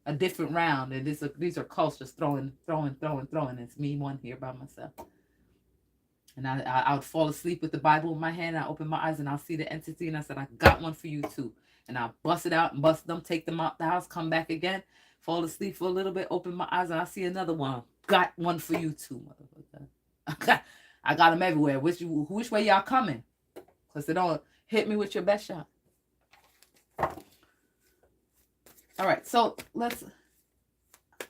A different round. And these are cults just throwing. It's me one here by myself. And I would fall asleep with the Bible in my hand. I open my eyes and I'll see the entity. And I said, I got one for you too. And I'll bust it out and bust them, take them out the house, come back again, fall asleep for a little bit, open my eyes and I'll see another one. Got one for you too, motherfucker. I got them everywhere. Which way y'all coming? Because they don't hit me with your best shot. All right, so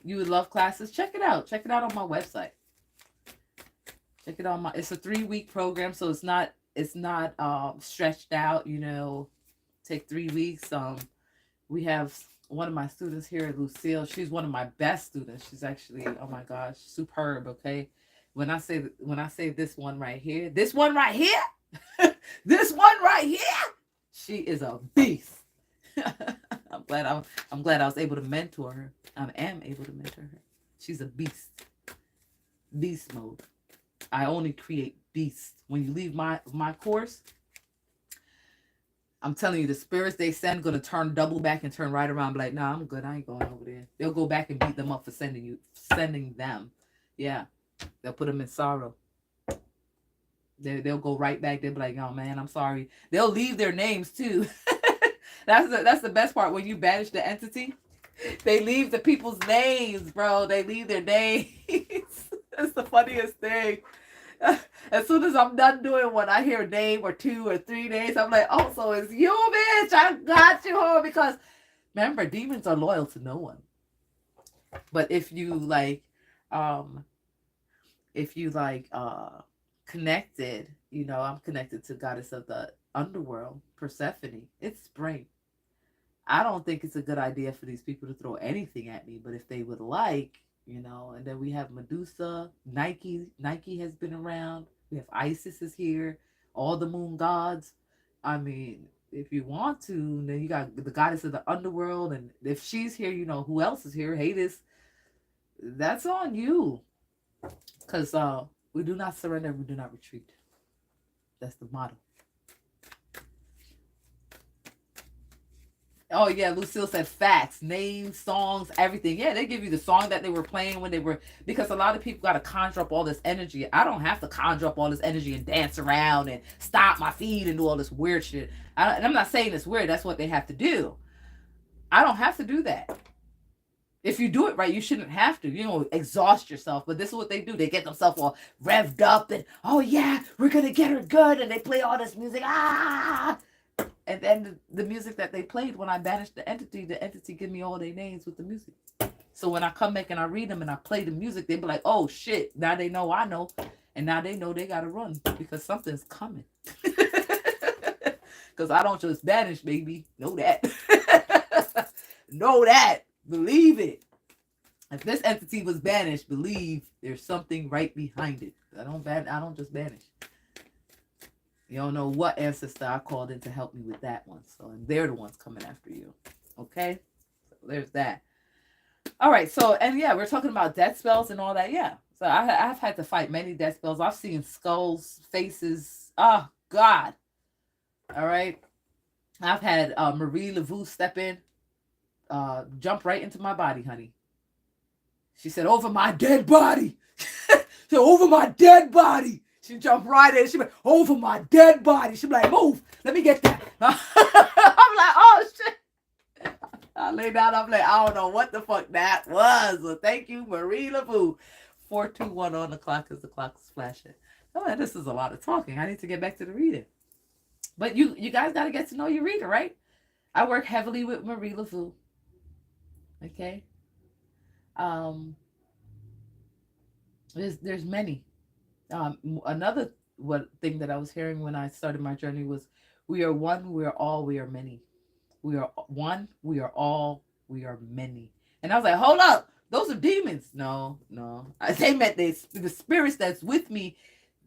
you would love classes? Check it out. Check it out on my website. Check it out it's a 3-week program, so it's not stretched out, take 3 weeks. We have one of my students here, Lucille. She's one of my best students. She's actually, oh my gosh, superb, okay? When I say this one right here, this one right here, she is a beast. I'm glad I was able to mentor her. I am able to mentor her. She's a beast. Beast mode. I only create beasts. When you leave my course, I'm telling you, the spirits they send gonna turn double back and turn right around. Be like, nah, I'm good. I ain't going over there. They'll go back and beat them up for sending them. Yeah. They'll put them in sorrow. They'll go right back. They'll be like, oh man, I'm sorry. They'll leave their names too. That's the best part. When you banish the entity, they leave the people's names, bro. They leave their names. That's the funniest thing. As soon as I'm done doing one, I hear a name or 2 or 3 names. I'm like, oh, so it's you, bitch. I got you home. Because remember, demons are loyal to no one. But if you connected, I'm connected to goddess of the underworld, Persephone. It's spring. I don't think it's a good idea for these people to throw anything at me, but if they would like, and then we have Medusa, Nike has been around. We have Isis is here, all the moon gods. I mean, if you want to, then you got the goddess of the underworld, and if she's here, who else is here? Hades. That's on you. Because we do not surrender, we do not retreat. That's the motto. Oh, yeah, Lucille said facts, names, songs, everything. Yeah, they give you the song that they were playing when they were... Because a lot of people got to conjure up all this energy. I don't have to conjure up all this energy and dance around and stop my feet and do all this weird shit. And I'm not saying it's weird. That's what they have to do. I don't have to do that. If you do it right, you shouldn't have to, exhaust yourself. But this is what they do. They get themselves all revved up and, oh yeah, we're going to get her good. And they play all this music. Ah! And then the music that they played when I banished the entity give me all their names with the music. So when I come back and I read them and I play the music, they be like, oh shit, now they know I know. And now they know they got to run because something's coming. Because I don't just banish, baby. Know that. Know that. Believe it. If this entity was banished, believe there's something right behind it. I don't just banish. You don't know what ancestor I called in to help me with that one. So they're the ones coming after you. Okay? So there's that. All right. So, and yeah, we're talking about death spells and all that. Yeah. So I've had to fight many death spells. I've seen skulls, faces. Oh, God. All right. I've had Marie LaRoue step in, jump right into my body, honey. She said, over my dead body. She said, over my dead body. She jumped right in. She went, over my dead body. She be like, move. Let me get that. I'm like, oh, shit. I lay down. I'm like, I don't know what the fuck that was. Well, thank you, Marie LaRoue. 421 on the clock as the clock is flashing. Oh, this is a lot of talking. I need to get back to the reading. But you guys got to get to know your reader, right? I work heavily with Marie LaRoue. Okay. There's many. Another thing that I was hearing when I started my journey was, we are one, we are all, we are many. We are one, we are all, we are many. And I was like, hold up, those are demons. No. They meant the spirits that's with me,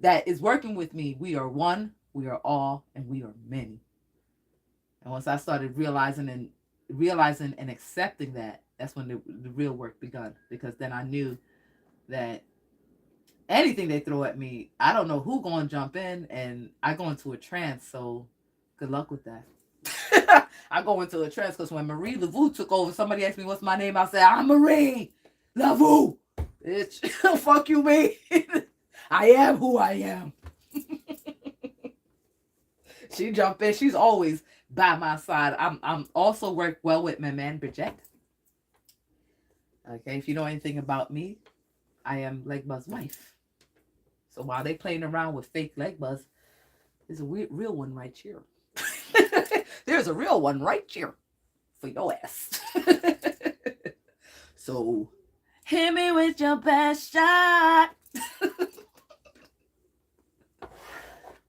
that is working with me. We are one, we are all, and we are many. And once I started realizing and accepting that, that's when the real work begun. Because then I knew that anything they throw at me, I don't know who gonna jump in, and I go into a trance. So good luck with that. I go into a trance because when Marie LaRoue took over, somebody asked me what's my name. I said, I'm Marie LaRoue. Bitch, fuck you, me. I am who I am. She jumped in. She's always by my side. I'm also work well with my man Bridget. Okay, if you know anything about me, I am Legbuz's wife. So while they playing around with fake Legbuzz, there's a real one right here. There's a real one right here for your ass. So hit me with your best shot.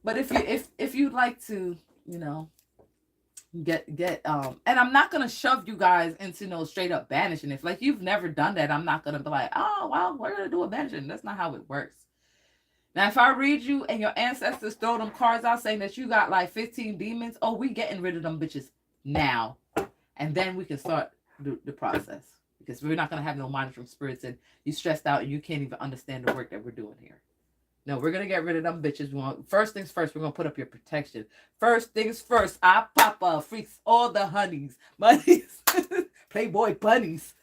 But if you'd like to, you know, get and I'm not gonna shove you guys into no straight up banishing. If like you've never done that, I'm not gonna be like, oh well, we're gonna do a banishing. That's not how it works. Now, if I read you and your ancestors throw them cards out saying that you got like 15 demons, oh, we getting rid of them bitches now. And then we can start the process. Because we're not going to have no monitoring spirits and you stressed out and you can't even understand the work that we're doing here. No, we're going to get rid of them bitches. First things first, we're going to put up your protection. First things first, I papa freaks all the honeys, bunnies, Playboy bunnies.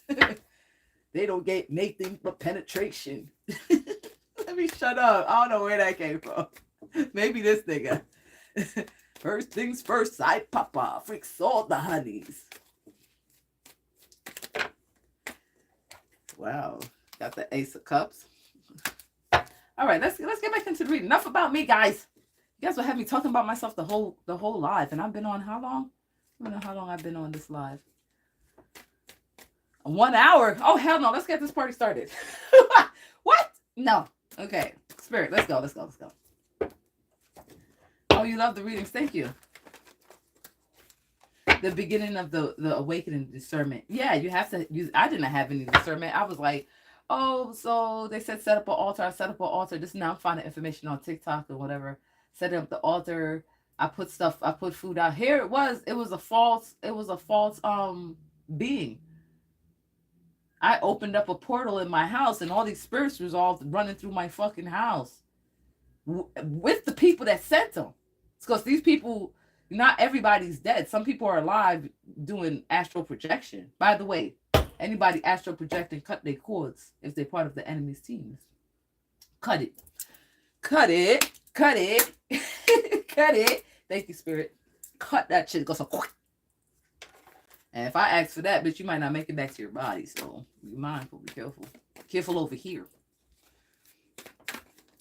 They don't get anything but penetration. Let me shut up. I don't know where that came from. Maybe this nigga. First things first, I papa freaks all the honeys. Wow. Got the Ace of Cups. All right, let's get back into the reading. Enough about me, guys. You guys will have me talking about myself the whole live. And I've been on how long? I don't know how long I've been on this live. 1 hour. Oh, hell no. Let's get this party started. What? No. Okay. Spirit, let's go. Oh, you love the readings. Thank you. The beginning of the awakening discernment. Yeah, you have to use. I didn't have any discernment. I was like, oh, so they said set up an altar. I set up an altar. This now I'm finding information on TikTok or whatever. Set up the altar. I put food out. Here it was a false being. I opened up a portal in my house and all these spirits was all running through my fucking house with the people that sent them. It's because these people, not everybody's dead. Some people are alive doing astral projection. By the way, anybody astral projecting, cut their cords if they're part of the enemy's teams. Cut it. Cut it. Thank you, Spirit. Cut that shit. Go so quick. And if I ask for that, bitch, you might not make it back to your body. So be mindful, be careful. Careful over here.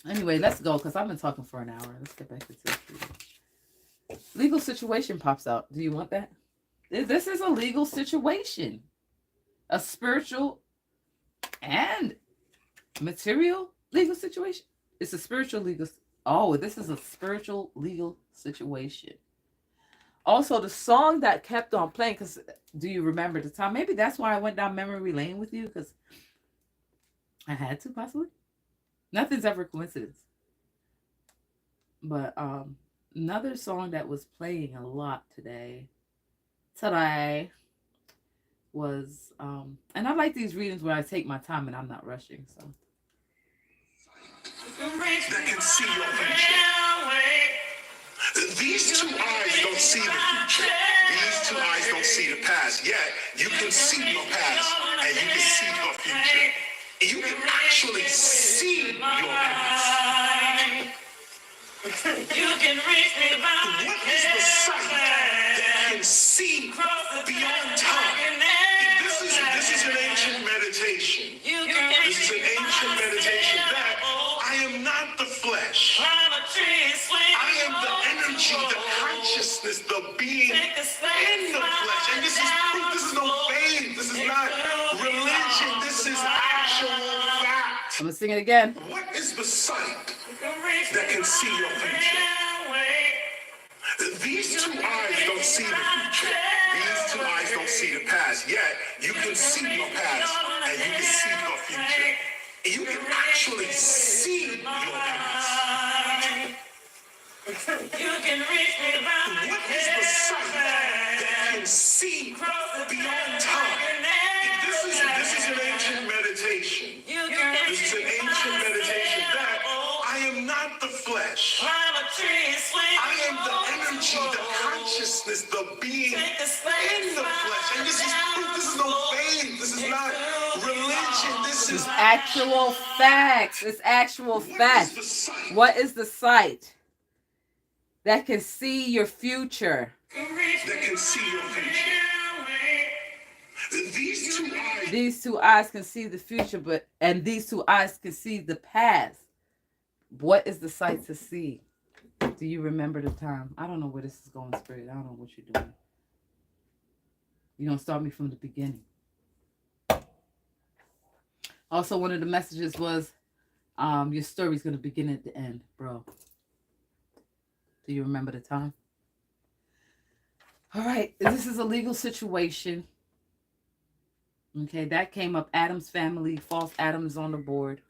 Anyway, let's go because I've been talking for an hour. Let's get back to this. Legal situation pops out. Do you want that? This is a legal situation. A spiritual and material legal situation. It's a spiritual legal. Oh, this is a spiritual legal situation. Also, the song that kept on playing, because do you remember the time? Maybe that's why I went down memory lane with you, because I had to, possibly. Nothing's ever coincidence. But another song that was playing a lot today was, and I like these readings where I take my time and I'm not rushing, so. That can see your future. These two eyes don't see the future. These two eyes don't see the past. Yet you can see your past and you can see your future. And you can actually see your past. You can reach me by what is the sight that can see beyond time? This is an ancient meditation. This is an ancient meditation that I am not the flesh. I am the energy, the consciousness, the being in the flesh. And this is proof. This is no faith. This is not religion. This is actual fact. I'm going to sing it again. What is the sight that can see your future? These two eyes don't see the future. These two eyes don't see the past. Yet you can see your past and you can see your future. And you can actually see your past. You can reach me by what is the sight that can see beyond time? This is an ancient meditation. This is an ancient meditation that This It's is actual facts. It's actual what is facts. the sight What is the sight that can see your future? that can see your future? These two eyes can see the future, and these two eyes can see the past. What is the sight to see? Do you remember the time? I don't know where this is going, Spirit. I don't know what you're doing. You're going to start me from the beginning. Also, one of the messages was, your story's going to begin at the end, bro. Do you remember the time? All right. This is a legal situation. Okay, that came up. Adam's family, false Adams on the board.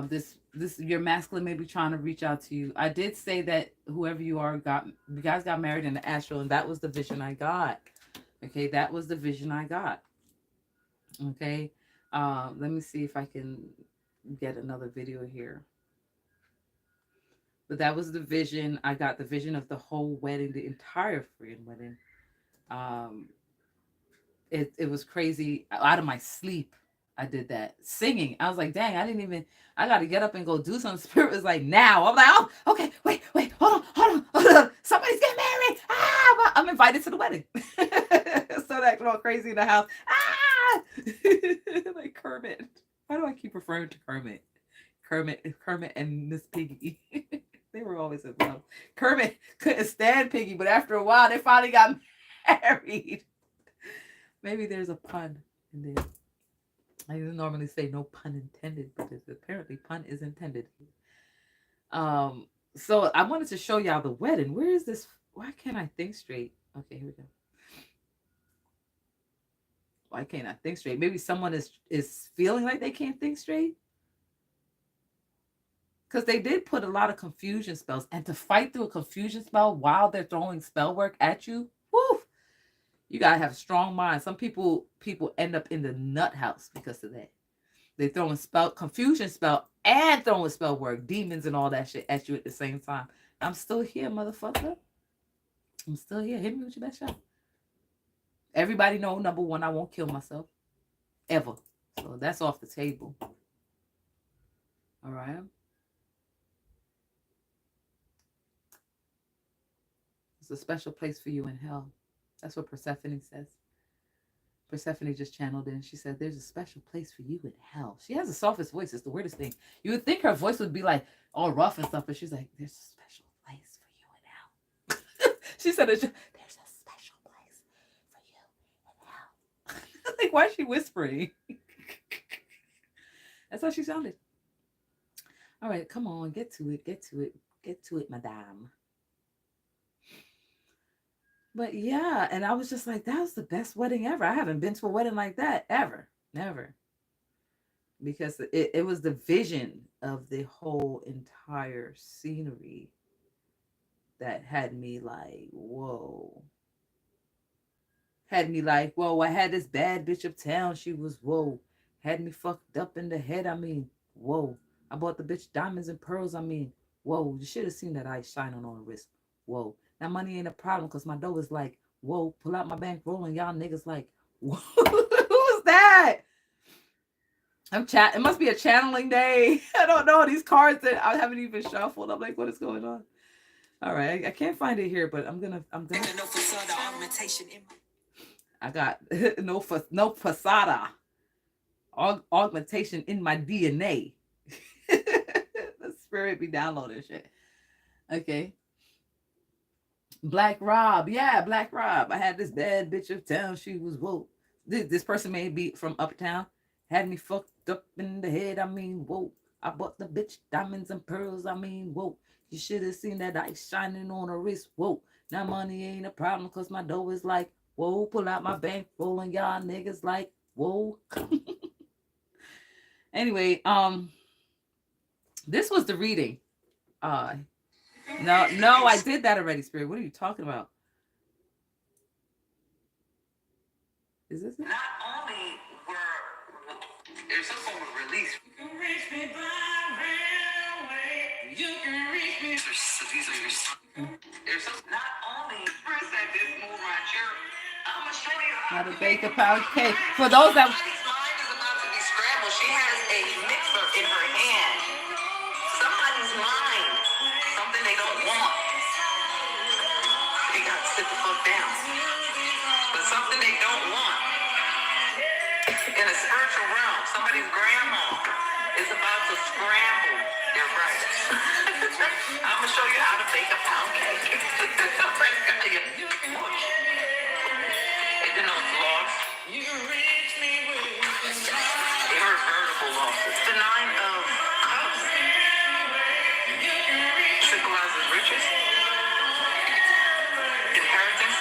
This your masculine may be trying to reach out to you. I did say that whoever you are you guys got married in the astral, and that was the vision I got. Okay, that was the vision I got. Okay, let me see if I can get another video here. But that was the vision. I got the vision of the whole wedding, the entire freaking wedding. It was crazy. Out of my sleep, I did that. Singing. I was like, dang, I got to get up and go do something. Spirit was like, now. I'm like, oh, okay, wait, hold on. Somebody's getting married. Ah, I'm invited to the wedding. So that going crazy in the house. Ah, like Kermit. Why do I keep referring to Kermit? Kermit and Miss Piggy. They were always in love. Kermit couldn't stand Piggy, but after a while, they finally got married. Maybe there's a pun in there. I normally say no pun intended, but apparently pun is intended. So I wanted to show y'all the wedding. Where is this? Why can't I think straight? Okay, here we go. Why can't I think straight? Maybe someone is feeling like they can't think straight. Because they did put a lot of confusion spells. And to fight through a confusion spell while they're throwing spell work at you, whoo, you gotta have a strong mind. Some people end up in the nut house because of that. They throwing confusion spell and throwing spell work, demons and all that shit at you at the same time. I'm still here, motherfucker. I'm still here. Hit me with your best shot. Everybody know, number one, I won't kill myself. Ever. So that's off the table. All right. It's a special place for you in hell. That's what Persephone says. Persephone just channeled in. She said, there's a special place for you in hell. She has the softest voice. It's the weirdest thing. You would think her voice would be like all rough and stuff, but she's like, there's a special place for you in hell. She said, there's a special place for you in hell. Like, why is she whispering? That's how she sounded. All right, come on. Get to it, madame. But yeah, and I was just like, that was the best wedding ever. I haven't been to a wedding like that ever. Never. Because it was the vision of the whole entire scenery that had me like, whoa. Had me like, whoa, I had this bad bitch uptown. She was, whoa. Had me fucked up in the head. I mean, whoa. I bought the bitch diamonds and pearls. I mean, whoa. You should have seen that ice shining on her wrist. Whoa. Now money ain't a problem because my dough is like, whoa, pull out my bankroll and y'all niggas like, whoa. Who's that? It must be a channeling day. I don't know. These cards that I haven't even shuffled. I'm like, what is going on? All right. I can't find it here, but I'm gonna I got no facada. Augmentation in my DNA. The spirit be downloading shit. Okay. Black Rob. Yeah, Black Rob. I had this bad bitch of town. She was whoa. This person may be from uptown. Had me fucked up in the head. I mean, whoa. I bought the bitch diamonds and pearls. I mean, whoa. You should have seen that ice shining on her wrist. Whoa. Now money ain't a problem because my dough is like, whoa. Pull out my bankroll and y'all niggas like, whoa. Anyway, this was the reading. No, I did that already, Spirit. What are you talking about? Is this it? Not only were there's some form of release. You can reach me by railway. You can reach me. These are your sons. There's not only first that this move right here. I'm gonna show you How to bake a pound cake. For those that LaRoue, somebody's grandma is about to scramble your rice. I'm gonna show you how to bake a pound cake. It denotes loss. Irreversible losses. The 9 of Cups symbolizes riches, inheritance,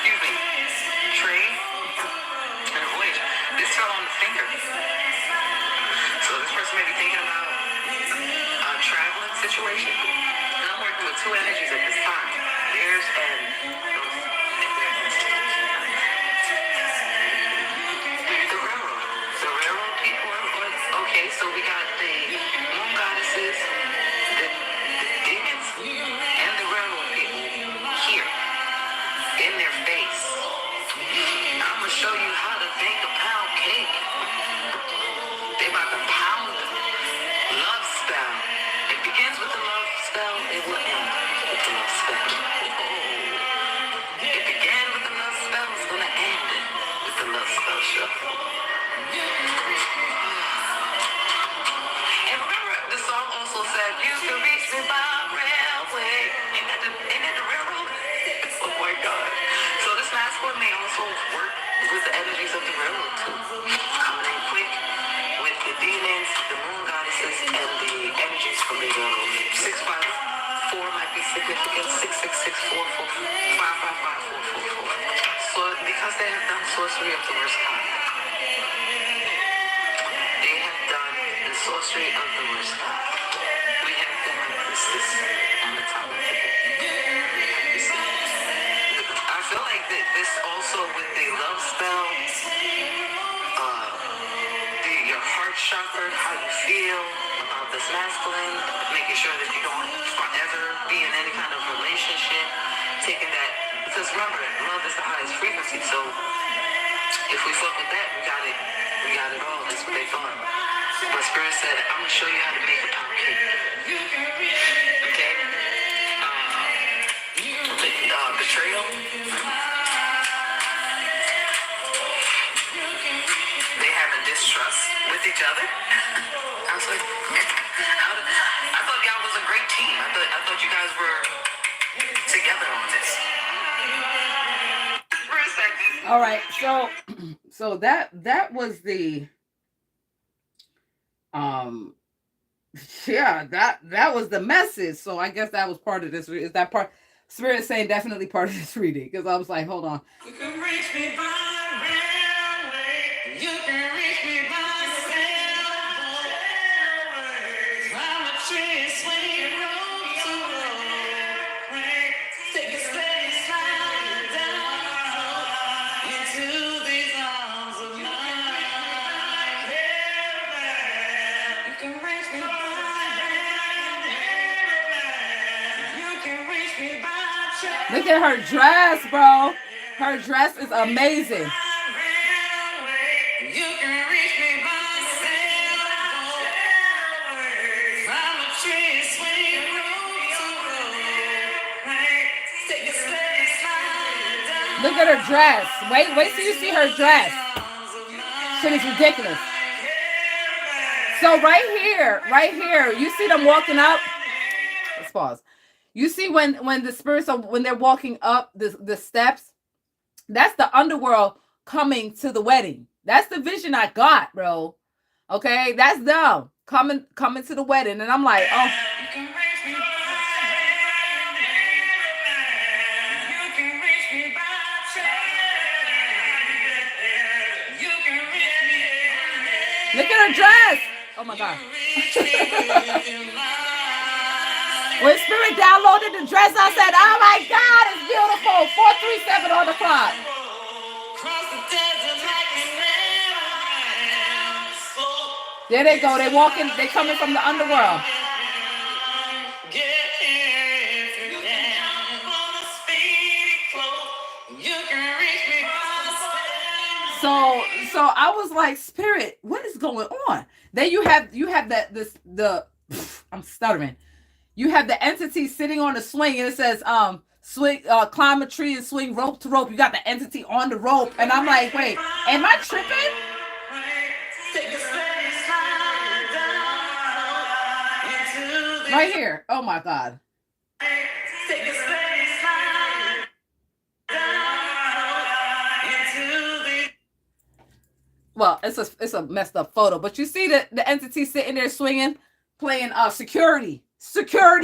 trade, and a voyage. This fell on the finger. So this person may be thinking about a traveling situation. And I'm working with 2 energies at this time. Theirs and those. The railroad people. Okay, so we got the moon goddesses, the demons, and the railroad people here in their face. I'm gonna show you how to bake a pound cake. They about to pound it. Love spell. It begins with the love spell. It will end with the love spell. It began with the love spell. It's gonna end with the love spell show. And remember, the song also said, "You can reach me by railway." Ain't that the railroad? Oh my God. So this masculine may also work with the energies of the railroad too. Coming in quick with the demons, the moon goddesses, and the energies from the railroad. 654 might be significant. 66644555444. So because they have done sorcery of the worst kind. They have done the sorcery of the worst kind. We have the high priestess on the top of the head. I feel like that this also with the love spell, your heart chakra, how you feel about this masculine, making sure that you don't forever be in any kind of relationship, taking that, because remember, love is the highest frequency, so if we fuck with that, we got it all. That's what they thought. But Spirit said, I'm gonna show you how to make a pound cake. Okay? Betrayal. They have a distrust with each other. I was like, I thought y'all was a great team. I thought you guys were together on this. For a second. All right, so that was the yeah, that was the message. So I guess that was part of this. Is that part? Spirit saying definitely part of this reading, because I was like, hold on. You can reach me by railway. You can reach me by sailboat. Climb a tree, swing road to road. Take a steady slide down into these arms of mine. You can reach me by railway. You can reach me by. Look at her dress, bro. Her dress is amazing. You can reach me by sailboat. Climb a tree, swing road to road. Take a steady slide down. Look at her dress. Wait till you see her dress. Shit is ridiculous. So right here, you see them walking up. Let's pause. You see when the spirits are, when they're walking up the steps, that's the underworld coming to the wedding. That's the vision I got, bro. Okay, that's them coming to the wedding, and I'm like, oh. Look at her dress. Oh my God. When Spirit downloaded the dress, I said, oh my God, it's beautiful. 437 on the clock. There they go. They walking. They coming from the underworld. So I was like, Spirit, what is going on? Then you have that I'm stuttering. You have the entity sitting on a swing, and it says swing, climb a tree and swing rope to rope. You got the entity on the rope, and I'm like, wait, am I tripping? Right here. Oh my God. Well, it's a messed up photo, but you see the entity sitting there swinging, playing security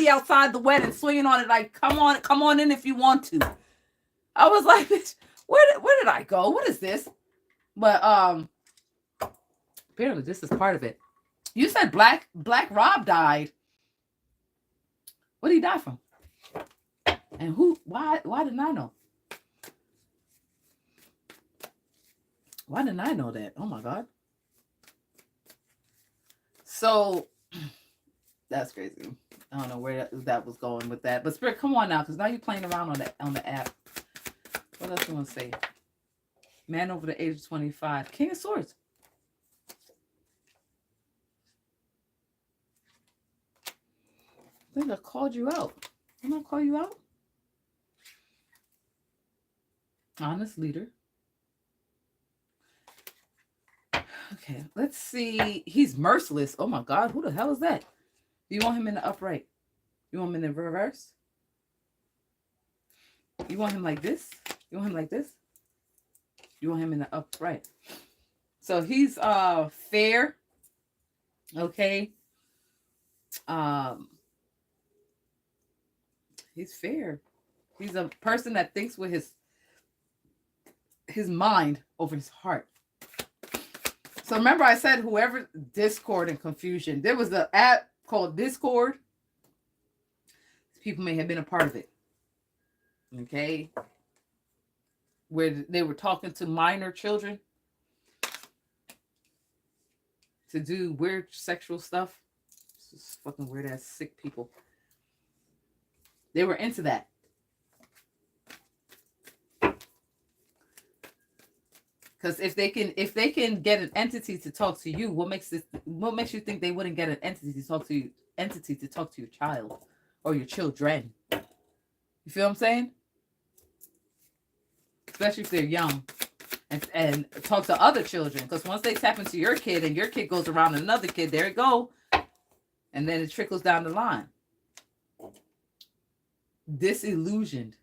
outside the wedding, swinging on it like, come on in if you want to. I was like, bitch, where did I go? What is this? But apparently this is part of it. You said Black Rob died. What did he die from? And who? Why didn't I know? Why didn't I know that? Oh my God. So that's crazy. I don't know where that was going with that. But Spirit, come on now, because now you're playing around on the app. What else do you want to say? Man over the age of 25. King of Swords. I think I called you out. Didn't I call you out? Honest leader. Okay, let's see. He's merciless. Oh my God, who the hell is that? Do you want him in the upright? You want him in the reverse? You want him like this? You want him like this? You want him in the upright? So he's fair. Okay. He's fair. He's a person that thinks with his mind over his heart. So remember I said whoever Discord and confusion. There was an app called Discord. People may have been a part of it. Okay. Where they were talking to minor children to do weird sexual stuff. This is fucking weird ass sick people. They were into that. Because if they can get an entity to talk to you, what makes you think they wouldn't get an entity to talk to your child or your children? You feel what I'm saying? Especially if they're young, and talk to other children. Because once they tap into your kid and your kid goes around another kid, there you go, and then it trickles down the line. Disillusioned,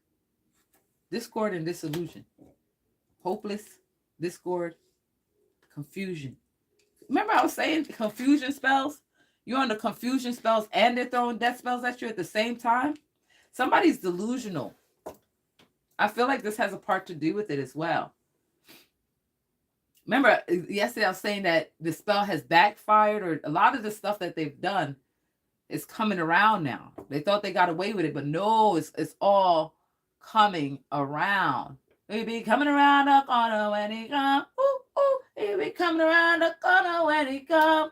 discord and disillusion, hopeless. Discord, confusion. Remember I was saying confusion spells? You're under confusion spells and they're throwing death spells at you at the same time? Somebody's delusional. I feel like this has a part to do with it as well. Remember, yesterday I was saying that the spell has backfired, or a lot of the stuff that they've done is coming around now. They thought they got away with it, but no, it's all coming around. He be coming around the corner when he come. Ooh, ooh. He be coming around the corner when he come.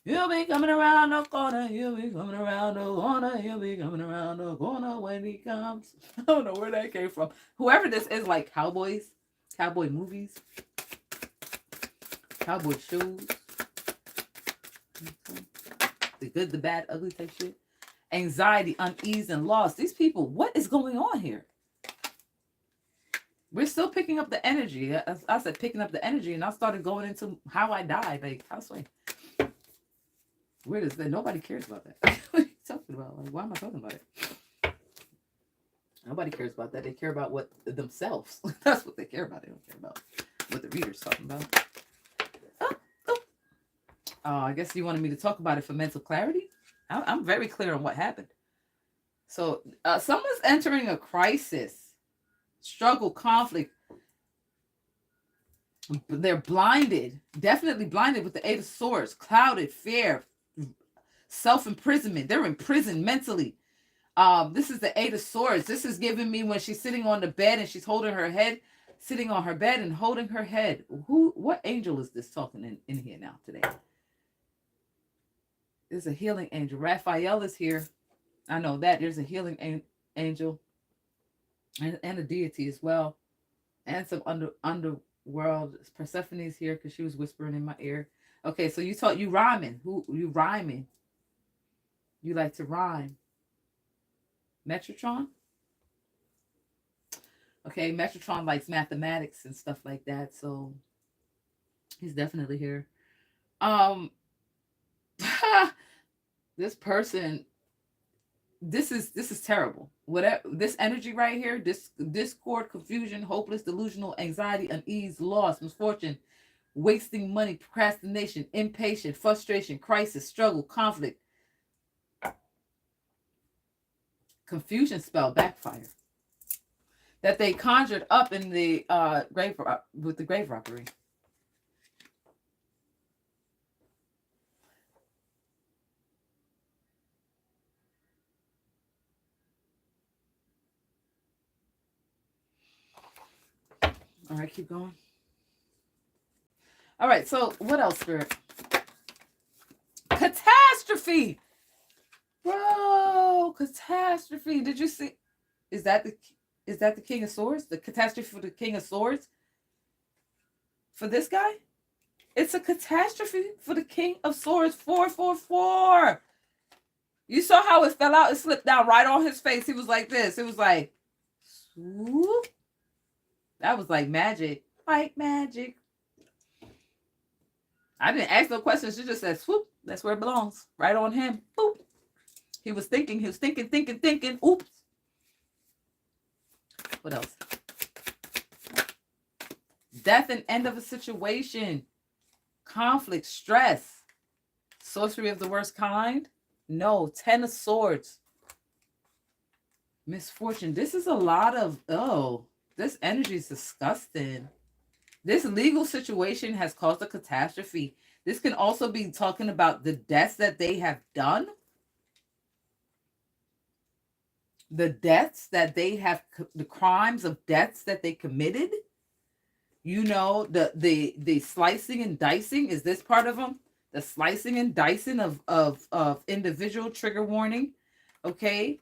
You'll be coming around the corner. You'll be coming around the corner. You'll be coming around the corner when he comes. I don't know where that came from. Whoever this is, like cowboys, cowboy movies, cowboy shows. The good, the bad, ugly type shit. Anxiety, unease, and loss. These people, what is going on here? We're still picking up the energy. I said picking up the energy, and I started going into how I died. Like, how swing. Where is that? Nobody cares about that. What are you talking about? Like, why am I talking about it? Nobody cares about that. They care about what themselves. That's what they care about. They don't care about what the reader's talking about. I guess you wanted me to talk about it for mental clarity. I'm very clear on what happened. So someone's entering a crisis. Struggle, conflict. They're blinded, definitely blinded with the Eight of Swords, clouded, fear, self-imprisonment. They're imprisoned mentally. This is the Eight of Swords. This is giving me when she's sitting on the bed and she's holding her head, sitting on her bed and holding her head. What angel is this talking in here now today? There's a healing angel. Raphael is here. I know that. There's a healing angel. And a deity as well, and some underworld. Persephone's here because she was whispering in my ear. Okay, so you rhyming. You rhyming? You like to rhyme? Metatron. Okay, Metatron likes mathematics and stuff like that, so he's definitely here. This person this is terrible. Whatever this energy right here, this discord, confusion, hopeless, delusional, anxiety, unease, loss, misfortune, wasting money, procrastination, impatient, frustration, crisis, struggle, conflict, confusion spell backfire that they conjured up in the grave with the grave robbery. All right, keep going. All right, so what else, Spirit? Catastrophe, bro. Catastrophe. Did you see? Is that the King of Swords? The catastrophe for the King of Swords for this guy? It's a catastrophe for the King of Swords. 444. You saw how it fell out. It slipped down right on his face. He was like this. It was like, swoop. That was like magic. White magic. I didn't ask no questions. She just said, swoop. That's where it belongs. Right on him. Boop. He was thinking. Oops. What else? Death and end of a situation. Conflict, stress. Sorcery of the worst kind. No. 10 of Swords. Misfortune. This is a lot of, this energy is disgusting. This legal situation has caused a catastrophe. This can also be talking about the deaths that they have done. The deaths that they have, the crimes of deaths that they committed. You know, the slicing and dicing. Is this part of them? The slicing and dicing of individual, trigger warning. Okay.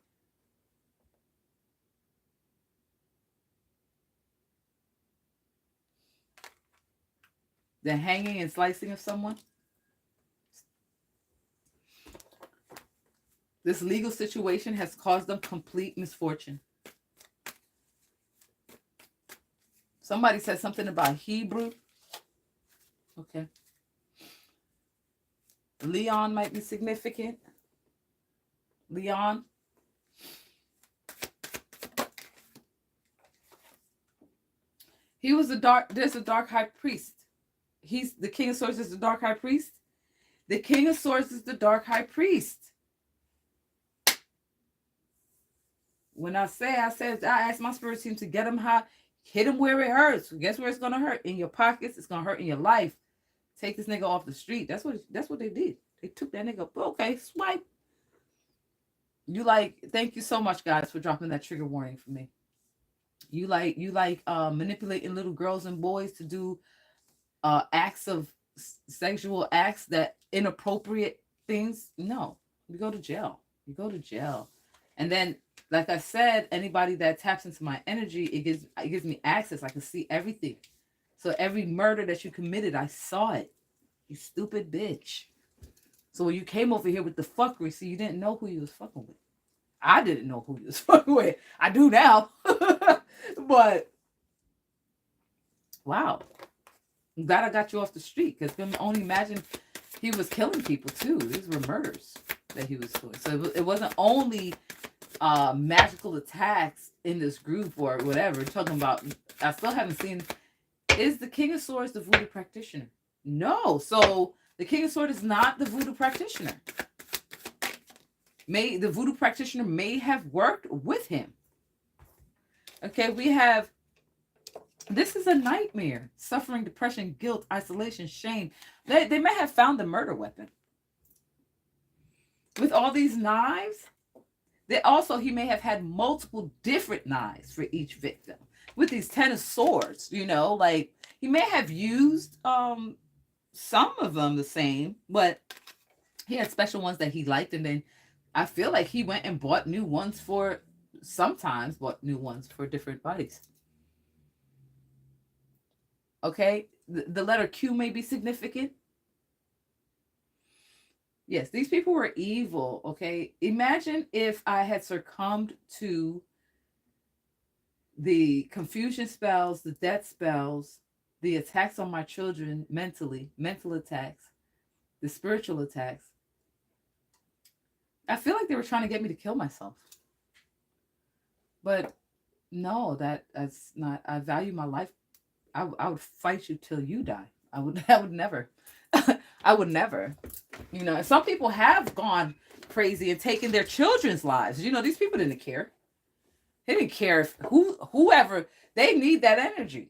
The hanging and slicing of someone. This legal situation has caused them complete misfortune. Somebody said something about Hebrew. Okay. Leon might be significant. Leon. He was there's a dark high priest. He's the King of Swords is the dark high priest. The King of Swords is the dark high priest. When I asked my spirit team to get him high, hit him where it hurts. Guess where it's gonna hurt? In your pockets. It's gonna hurt in your life. Take this nigga off the street. That's what they did. They took that nigga. Okay, swipe. Thank you so much, guys, for dropping that trigger warning for me. You like manipulating little girls and boys to do acts of sexual acts, that inappropriate things. No, you go to jail. You go to jail. And then, like I said, anybody that taps into my energy, it gives me access. I can see everything. So every murder that you committed, I saw it. You stupid bitch. So when you came over here with the fuckery, see, you didn't know who you was fucking with. I didn't know who you was fucking with. I do now. But wow. I'm glad I got you off the street, because can only imagine he was killing people too. These were murders that he was doing. So it wasn't only magical attacks in this group or whatever. We're talking about, I still haven't seen, is the King of Swords the voodoo practitioner? No. So the King of Swords is not the voodoo practitioner. The voodoo practitioner may have worked with him. Okay, we have, this is a nightmare. Suffering, depression, guilt, isolation, shame. They may have found the murder weapon. With all these knives, he may have had multiple different knives for each victim. With these 10 of Swords, he may have used some of them the same, but he had special ones that he liked, and then I feel like he went and bought new ones for different bodies. Okay, the letter Q may be significant. Yes, these people were evil, okay? Imagine if I had succumbed to the confusion spells, the death spells, the attacks on my children mentally, mental attacks, the spiritual attacks. I feel like they were trying to get me to kill myself. But no, that's not. I value my life. I would fight you till you die. I would never. I would never. You know, and some people have gone crazy and taken their children's lives. You know, these people didn't care. They didn't care if whoever, they need that energy.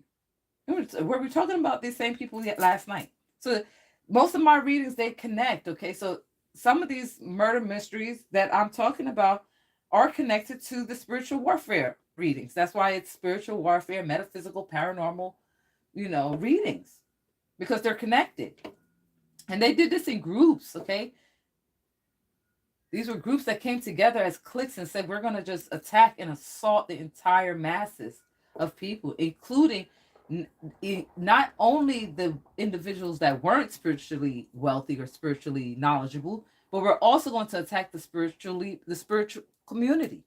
Were we talking about these same people last night? So most of my readings, they connect. Okay, so some of these murder mysteries that I'm talking about are connected to the spiritual warfare readings. That's why it's spiritual warfare, metaphysical, paranormal, readings, because they're connected. And they did this in groups, okay? These were groups that came together as cliques and said, we're going to just attack and assault the entire masses of people, including not only the individuals that weren't spiritually wealthy or spiritually knowledgeable, but we're also going to attack the spiritual community,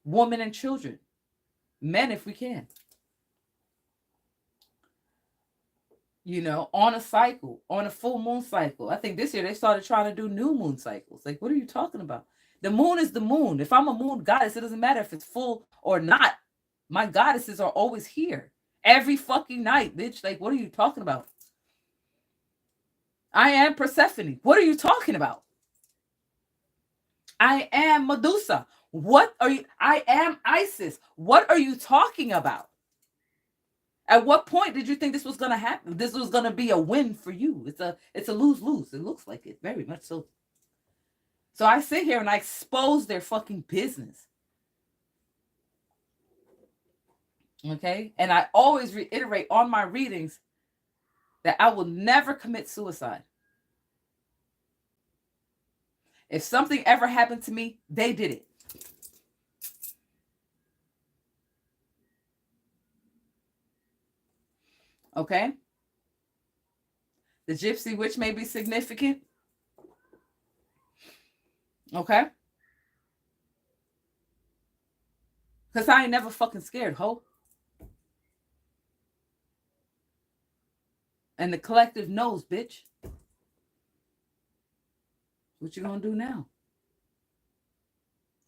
women and children, men if we can. On a cycle, on a full moon cycle. I think this year they started trying to do new moon cycles. Like, what are you talking about? The moon is the moon. If I'm a moon goddess, it doesn't matter if it's full or not. My goddesses are always here every fucking night, bitch. Like, what are you talking about? I am Persephone. What are you talking about? I am Medusa. What are you? I am Isis. What are you talking about? At what point did you think this was going to happen? This was going to be a win for you. It's a lose-lose. It looks like it, very much so. So I sit here and I expose their fucking business. Okay? And I always reiterate on my readings that I will never commit suicide. If something ever happened to me, they did it. Okay? The gypsy witch may be significant. Okay? Because I ain't never fucking scared, ho. And the collective knows, bitch. What you gonna do now?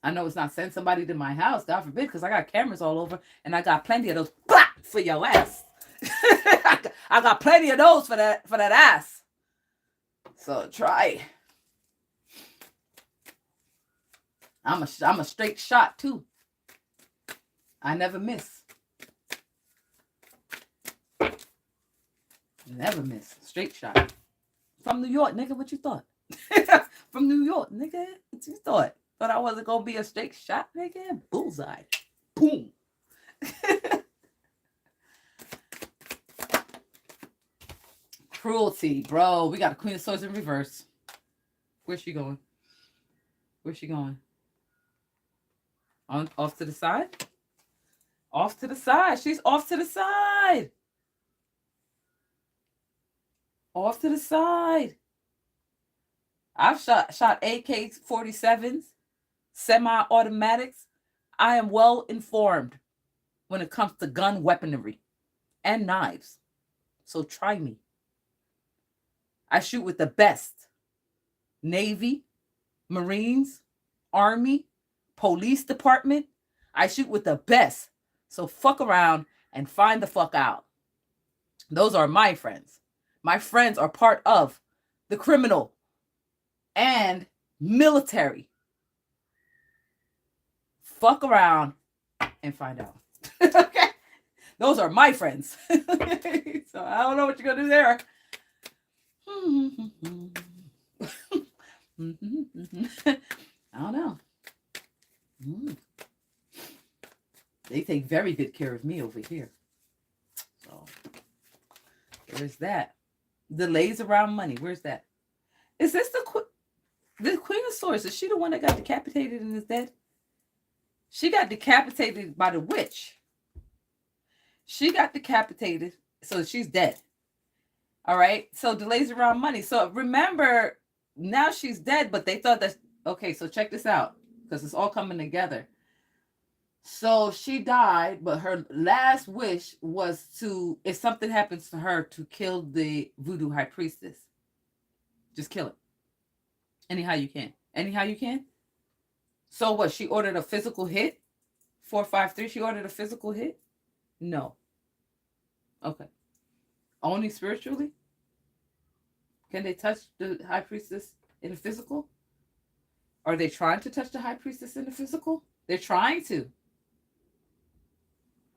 I know it's not send somebody to my house, God forbid, because I got cameras all over and I got plenty of those for your ass. I got plenty of those for that ass. So try. I'm a straight shot too. I never miss. Never miss. Straight shot. From New York, nigga, what you thought? From New York, nigga, what you thought? Thought I wasn't gonna be a straight shot, nigga? Bullseye. Boom. Cruelty, bro. We got a Queen of Swords in reverse. Where's she going? Where's she going? Off to the side? Off to the side. She's off to the side. Off to the side. I've shot AK-47s, semi-automatics. I am well informed when it comes to gun weaponry and knives. So try me. I shoot with the best. Navy, Marines, Army, Police Department. I shoot with the best. So fuck around and find the fuck out. Those are my friends. My friends are part of the criminal and military. Fuck around and find out. Okay? Those are my friends. So I don't know what you're going to do there. I don't know. They take very good care of me over here. So there's that. Delays around money. Where's that? Is this the Queen of Swords? Is she the one that got decapitated and is dead? She got decapitated by the witch. She got decapitated, so she's dead. All right. So delays around money. So remember, now she's dead, but they thought that, okay, so check this out, because it's all coming together. So she died, but her last wish was to, if something happens to her, to kill the voodoo high priestess. Just kill it. Anyhow you can. Anyhow you can. So what? She ordered a physical hit? 453, she ordered a physical hit? No. Okay. Only spiritually? Can they touch the high priestess in the physical? Are they trying to touch the high priestess in the physical? They're trying to.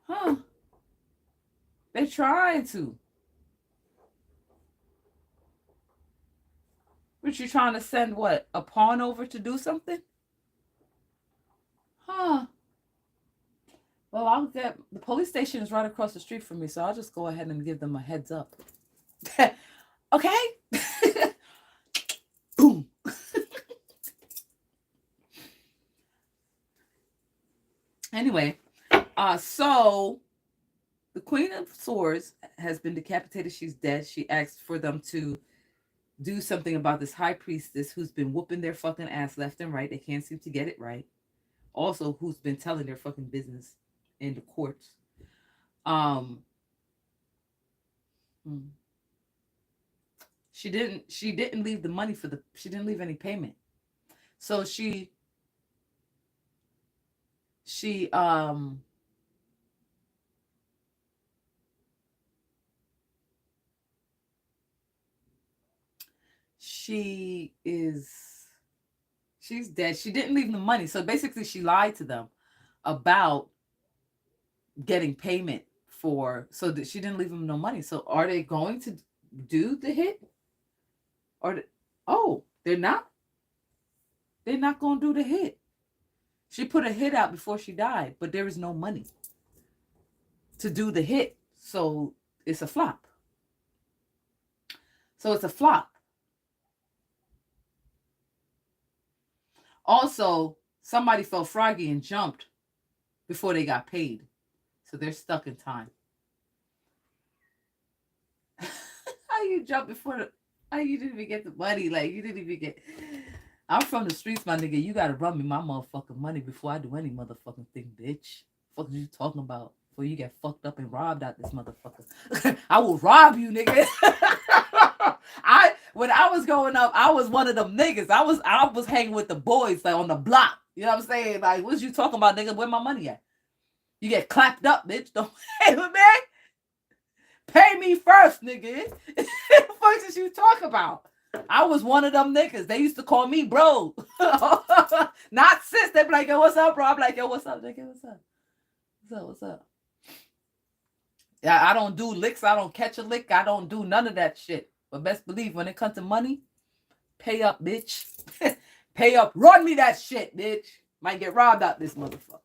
Huh. They're trying to. But you trying to send what? A pawn over to do something? Huh. Well, I'll get the police station is right across the street from me, so I'll just go ahead and give them a heads up. Okay? Boom. Anyway, so the Queen of Swords has been decapitated. She's dead. She asked for them to do something about this high priestess who's been whooping their fucking ass left and right. They can't seem to get it right. Also, who's been telling their fucking business in the courts. She didn't leave the money she didn't leave any payment. So she she's dead. She didn't leave the money. So basically she lied to them about getting payment so that she didn't leave them no money. So are they going to do the hit? They're not? They're not going to do the hit. She put a hit out before she died, but there is no money to do the hit. So it's a flop. Also, somebody felt froggy and jumped before they got paid. So they're stuck in time. How you jump how you didn't even get the money? Like, you didn't even get... I'm from the streets, my nigga. You gotta run me my motherfucking money before I do any motherfucking thing, bitch. What are you talking about? Before you get fucked up and robbed out this motherfucker. I will rob you, nigga. When I was growing up, I was one of them niggas. I was hanging with the boys, like, on the block. You know what I'm saying? Like, what you talking about, nigga? Where my money at? You get clapped up, bitch. Don't pay me, man. Pay me first, nigga. What the fuck did you talk about? I was one of them niggas. They used to call me bro. Not sis. They be like, yo, what's up, bro? I'm like, yo, what's up, nigga? What's up? Yeah, I don't do licks. I don't catch a lick. I don't do none of that shit. But best believe when it comes to money, pay up, bitch. Pay up. Run me that shit, bitch. Might get robbed out this motherfucker.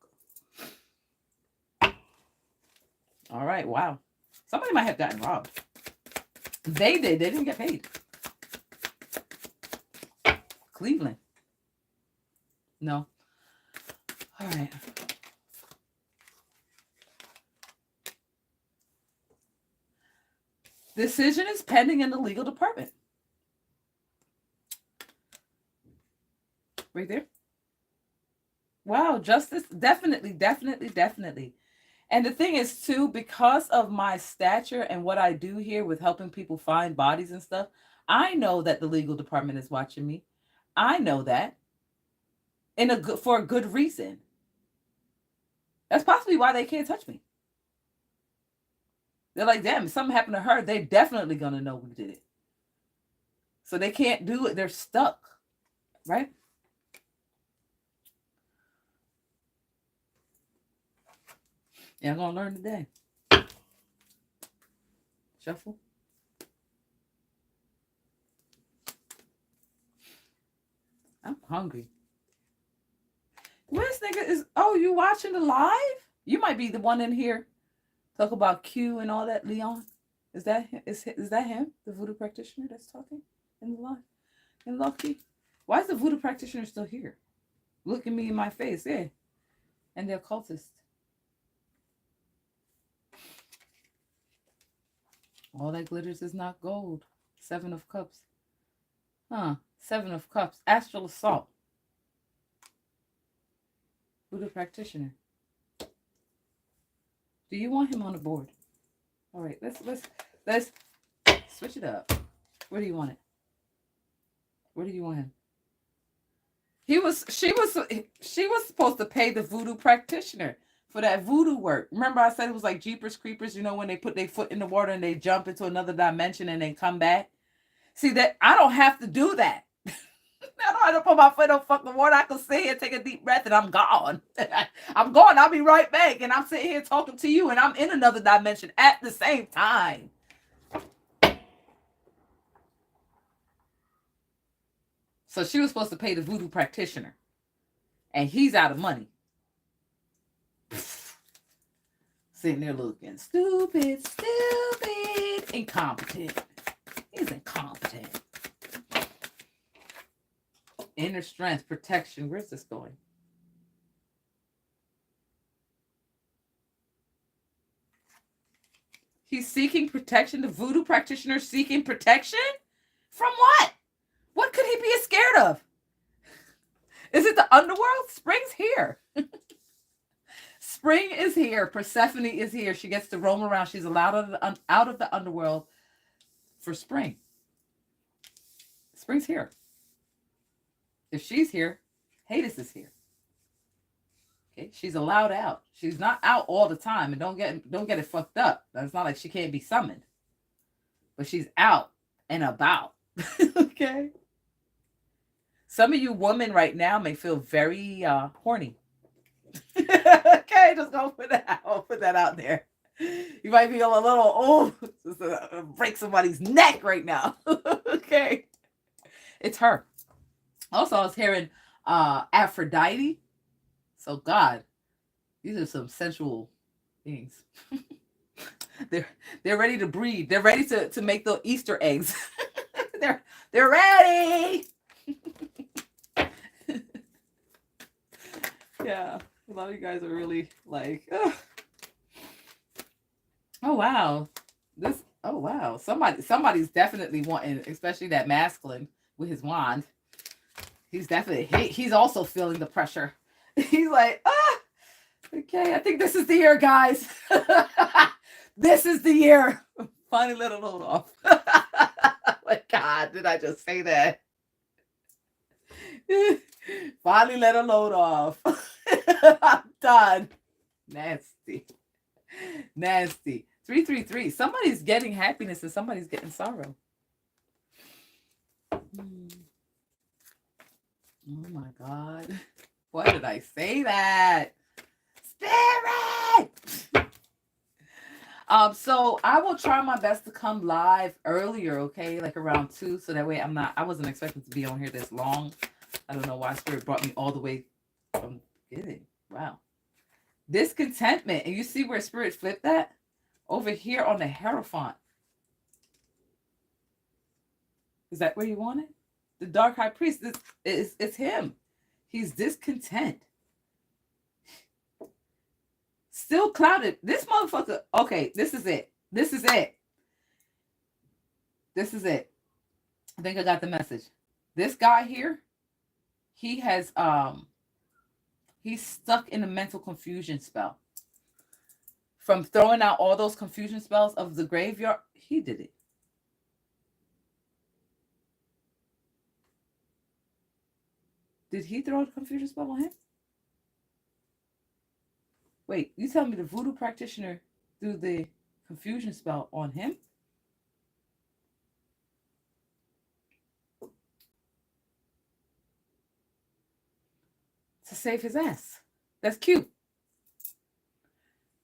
All right, wow. Somebody might have gotten robbed. They did. They didn't get paid. Cleveland. No. All right. Decision is pending in the legal department. Right there. Wow, justice. Definitely. And the thing is, too, because of my stature and what I do here with helping people find bodies and stuff, I know that the legal department is watching me. I know that. For a good reason. That's possibly why they can't touch me. They're like, damn, if something happened to her, they're definitely going to know who did it. So they can't do it. They're stuck. Right? Yeah, I'm going to learn today. Shuffle. I'm hungry. Where's nigga is... Oh, you watching the live? You might be the one in here. Talk about Q and all that, Leon. Is that him, the voodoo practitioner that's talking in the live? In Loki? Why is the voodoo practitioner still here? Looking me in my face, yeah. And the occultist. All that glitters is not gold. 7 of Cups. Huh. 7 of Cups. Astral assault. Voodoo practitioner. Do you want him on the board? All right, let's switch it up. Where do you want it? Where do you want him? She was supposed to pay the voodoo practitioner for that voodoo work. Remember I said it was like Jeepers Creepers, when they put their foot in the water and they jump into another dimension and then come back. See that I don't have to do that. I don't have to put my foot in fucking water. I can sit here, take a deep breath, and I'm gone. I'm gone. I'll be right back. And I'm sitting here talking to you, and I'm in another dimension at the same time. So she was supposed to pay the voodoo practitioner. And he's out of money. Sitting there looking stupid, incompetent. He's incompetent. Inner strength, protection. Where's this going? He's seeking protection. The voodoo practitioner seeking protection? From what? What could he be scared of? Is it the underworld? Spring's here. Spring is here. Persephone is here. She gets to roam around. She's allowed out of the underworld for spring. Spring's here. If she's here, Hades is here. Okay, she's allowed out. She's not out all the time, and don't get it fucked up. It's not like she can't be summoned, but she's out and about. Okay. Some of you women right now may feel very horny. Okay, just gonna put that out there. You might feel a little break somebody's neck right now. Okay, it's her. Also, I was hearing Aphrodite. So God, these are some sensual beings. They're ready to breed. They're ready to make the Easter eggs. they're ready. Yeah, a lot of you guys are really like, ugh. Oh wow, somebody's definitely wanting, especially that masculine with his wand. He's also feeling the pressure. He's like, okay, I think this is the year, guys. This is the year. Finally let a load off. My God, did I just say that? Finally let a load off. I'm done. Nasty. 333. Somebody's getting happiness and somebody's getting sorrow. Oh my God. Why did I say that? Spirit! So I will try my best to come live earlier, okay? Like around 2, so that way I wasn't expecting to be on here this long. I don't know why Spirit brought me all the way from beginning. Wow. Discontentment. And you see where Spirit flipped that? Over here on the Hierophant. Is that where you want it? The Dark High Priest. It's him. He's discontent. Still clouded. This motherfucker. Okay, this is it. I think I got the message. This guy here, he has he's stuck in a mental confusion spell. From throwing out all those confusion spells of the graveyard, he did it. Did he throw a confusion spell on him? Wait, you tell me the voodoo practitioner threw the confusion spell on him? To save his ass. That's cute.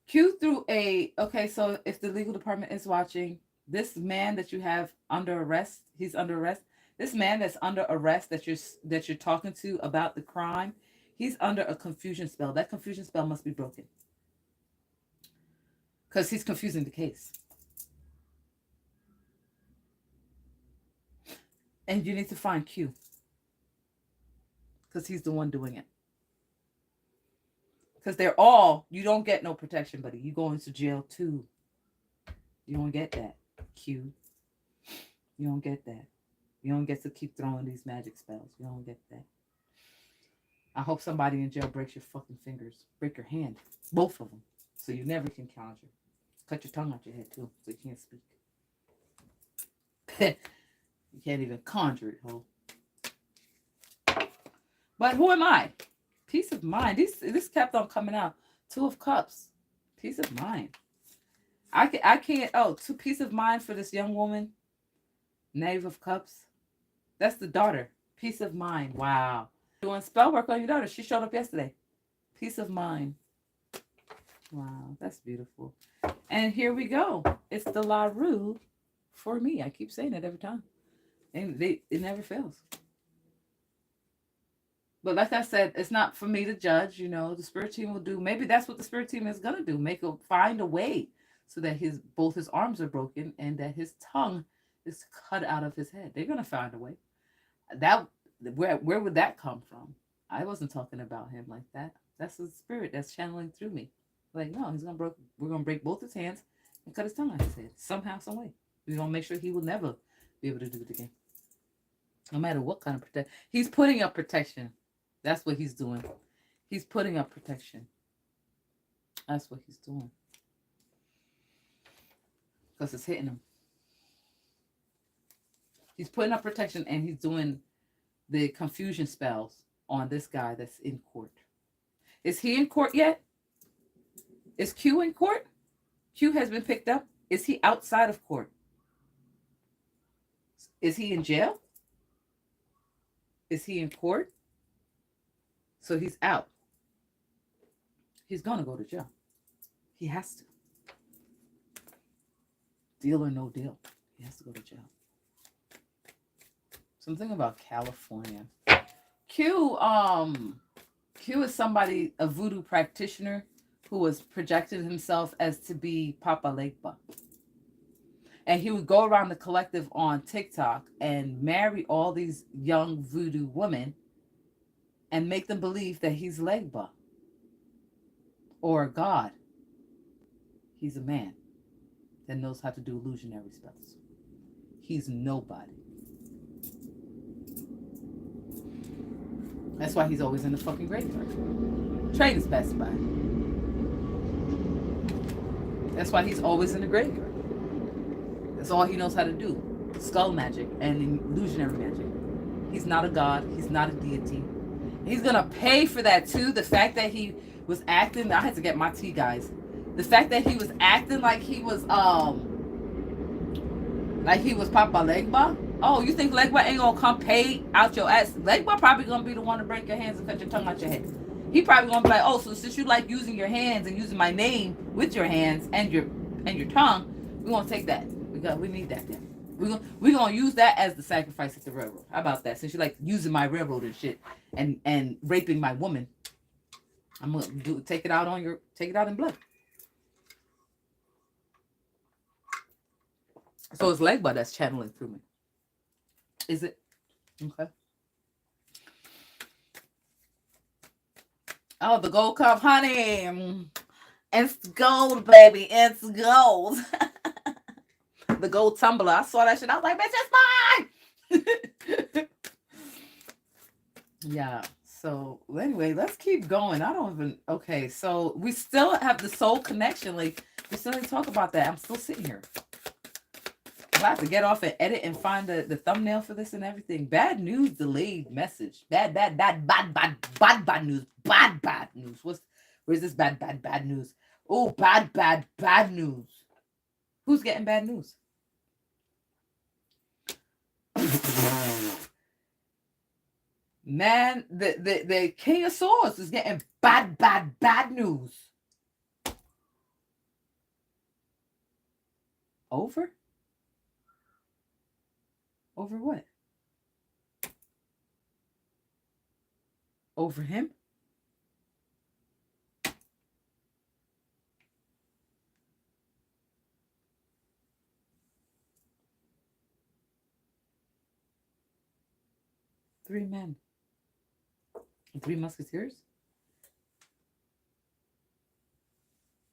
Q threw okay, so if the legal department is watching, this man that you have under arrest, he's under arrest. This man that's under arrest that you're talking to about the crime, he's under a confusion spell. That confusion spell must be broken. Because he's confusing the case. And you need to find Q. Because he's the one doing it. Because you don't get no protection, buddy. You go into jail too. You don't get that, Q. You don't get that. You don't get to keep throwing these magic spells. You don't get that. I hope somebody in jail breaks your fucking fingers. Break your hand. Both of them. So you never can conjure. Cut your tongue out your head too, so you can't speak. You can't even conjure it, ho. But who am I? Peace of mind. This kept on coming out. 2 of Cups. Peace of mind. I can't. Oh, 2 peace of mind for this young woman. Knave of Cups. That's the daughter. Peace of mind. Wow. Doing spell work on your daughter. She showed up yesterday. Peace of mind. Wow, that's beautiful. And here we go. It's the LaRoue for me. I keep saying it every time. And it never fails. But like I said, it's not for me to judge. The spirit team will do. Maybe that's what the spirit team is gonna do. Find a way so that both his arms are broken and that his tongue is cut out of his head. They're gonna find a way. Where would that come from? I wasn't talking about him like that. That's the spirit that's channeling through me. Like, no, we're gonna break both his hands and cut his tongue out of his head. Somehow, some way. We're gonna make sure he will never be able to do it again. No matter what kind of protection. He's putting up protection. That's what he's doing. He's putting up protection. That's what he's doing. Because it's hitting him. He's putting up protection and he's doing the confusion spells on this guy that's in court. Is he in court yet? Is Q in court? Q has been picked up. Is he outside of court? Is he in jail? Is he in court? So he's out. He's going to go to jail. He has to. Deal or no deal. He has to go to jail. Something about California. Q is somebody, a voodoo practitioner who was projecting himself as to be Papa Legba. And he would go around the collective on TikTok and marry all these young voodoo women and make them believe that he's Legba or a god. He's a man that knows how to do illusionary spells. He's nobody. That's why he's always in the fucking graveyard. Train is passing by. That's why he's always in the graveyard. That's all he knows how to do. Skull magic and illusionary magic. He's not a god. He's not a deity. He's gonna pay for that too. The fact that he was acting, I had to get my tea, guys. The fact that he was acting like he was Papa Legba. Oh, you think Legba ain't gonna come pay out your ass? Legba probably gonna be the one to break your hands and cut your tongue out your head. He probably gonna be like, oh, so since you like using your hands and using my name with your hands and your tongue, we're gonna take that. We need that then. We're gonna use that as the sacrifice at the railroad. How about that? Since you like using my railroad and shit and raping my woman, I'm gonna take it out in blood. So it's Legba that's channeling through me. Is it? Okay. Oh, the gold cup, honey. It's gold, baby. It's gold. The gold tumbler. I saw that shit. I was like, bitch, it's mine. Yeah. So anyway, let's keep going. Okay. So we still have the soul connection. Like, we still need to talk about that. I'm still sitting here. I have to get off and edit and find the thumbnail for this and everything. Bad news, delayed message. Bad news. Bad news. Where's this bad news? Oh, bad news. Who's getting bad news? Man, the King of Swords is getting bad news. Over? Over what? Over him? Three men. 3 musketeers?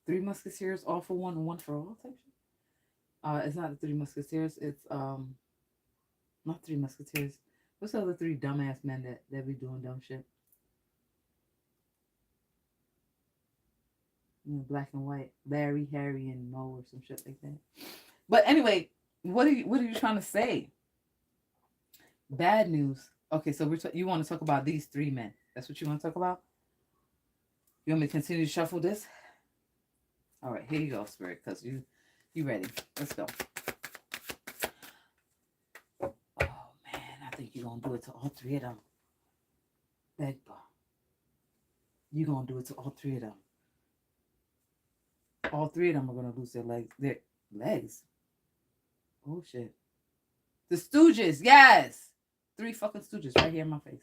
3 musketeers, all for one and one for all type shit? It's not the 3 musketeers, it's not 3 musketeers. What's the other 3 dumbass men that be doing dumb shit? Black and white. Larry, Harry, and Mo or some shit like that. But anyway, what are you trying to say? Bad news. Okay, so you want to talk about these three men. That's what you want to talk about? You want me to continue to shuffle this? All right, here you go, Spirit, because you ready. Let's go. Oh, man, I think you're going to do it to all three of them. Legba. You're going to do it to all three of them. All three of them are going to lose their legs. Their legs? Oh, shit. The Stooges, yes! 3 fucking Stooges right here in my face.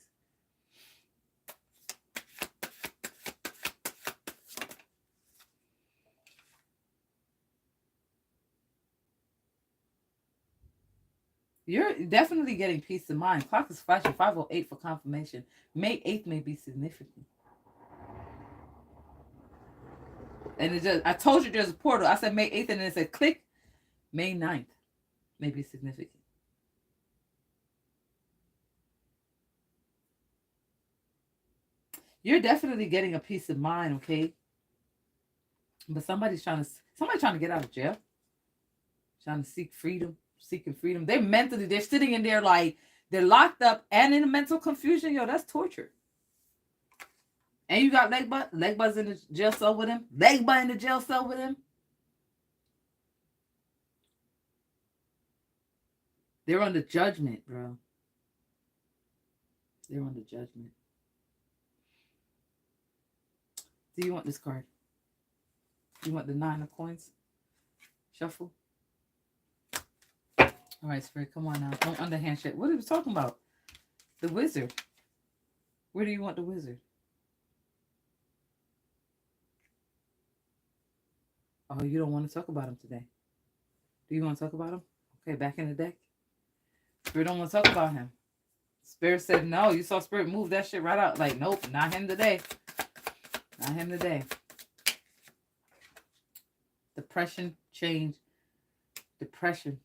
You're definitely getting peace of mind. Clock is flashing 5:08 for confirmation. May 8th may be significant. And it just, I told you there's a portal. I said May 8th and then it said click. May 9th may be significant. You're definitely getting a peace of mind, okay? But somebody's trying to get out of jail. Trying to seek freedom. Seeking freedom. They're sitting in there like they're locked up and in mental confusion. Yo, that's torture. And you got Legbuzz in the jail cell with him. Legba in the jail cell with him. They're under judgment, bro. They're under judgment. Do you want this card? Do you want the 9 of coins? Shuffle. All right, Spirit, come on now. Don't underhand shit. What are we talking about? The wizard. Where do you want the wizard? Oh, you don't want to talk about him today. Do you want to talk about him? Okay, back in the deck. Spirit don't want to talk about him. Spirit said no. You saw Spirit move that shit right out. Like, nope, not him today. Not him today. Depression, change. Depression.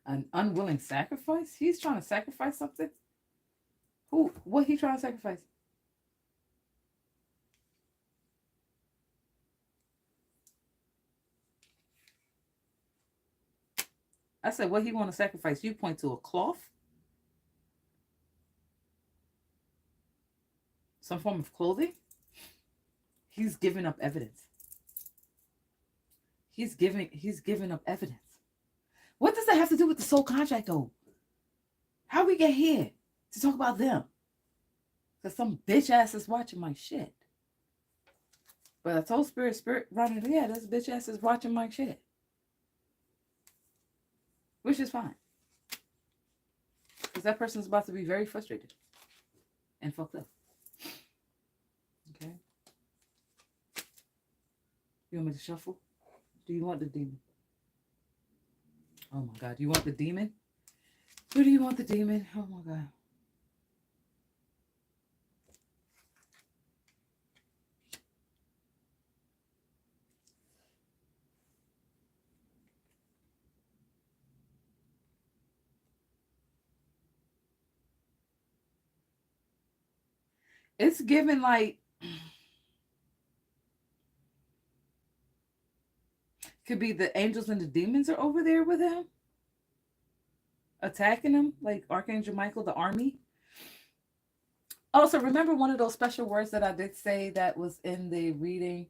An unwilling sacrifice? He's trying to sacrifice something? Who? What he trying to sacrifice? I said, what he want to sacrifice? You point to a cloth? Some form of clothing? He's giving up evidence. He's giving up evidence. What does that have to do with the soul contract, though? How we get here to talk about them? Because some bitch ass is watching my shit. But I told Spirit running, yeah, this bitch ass is watching my shit. Which is fine. Because that person's about to be very frustrated. And fucked up. Okay? You want me to shuffle? Do you want the demon? Oh my God. You want the demon? Who do you want the demon? Oh my God. It's given like, could be the angels and the demons are over there with him, attacking him, like Archangel Michael, the army. Also, remember one of those special words that I did say that was in the reading,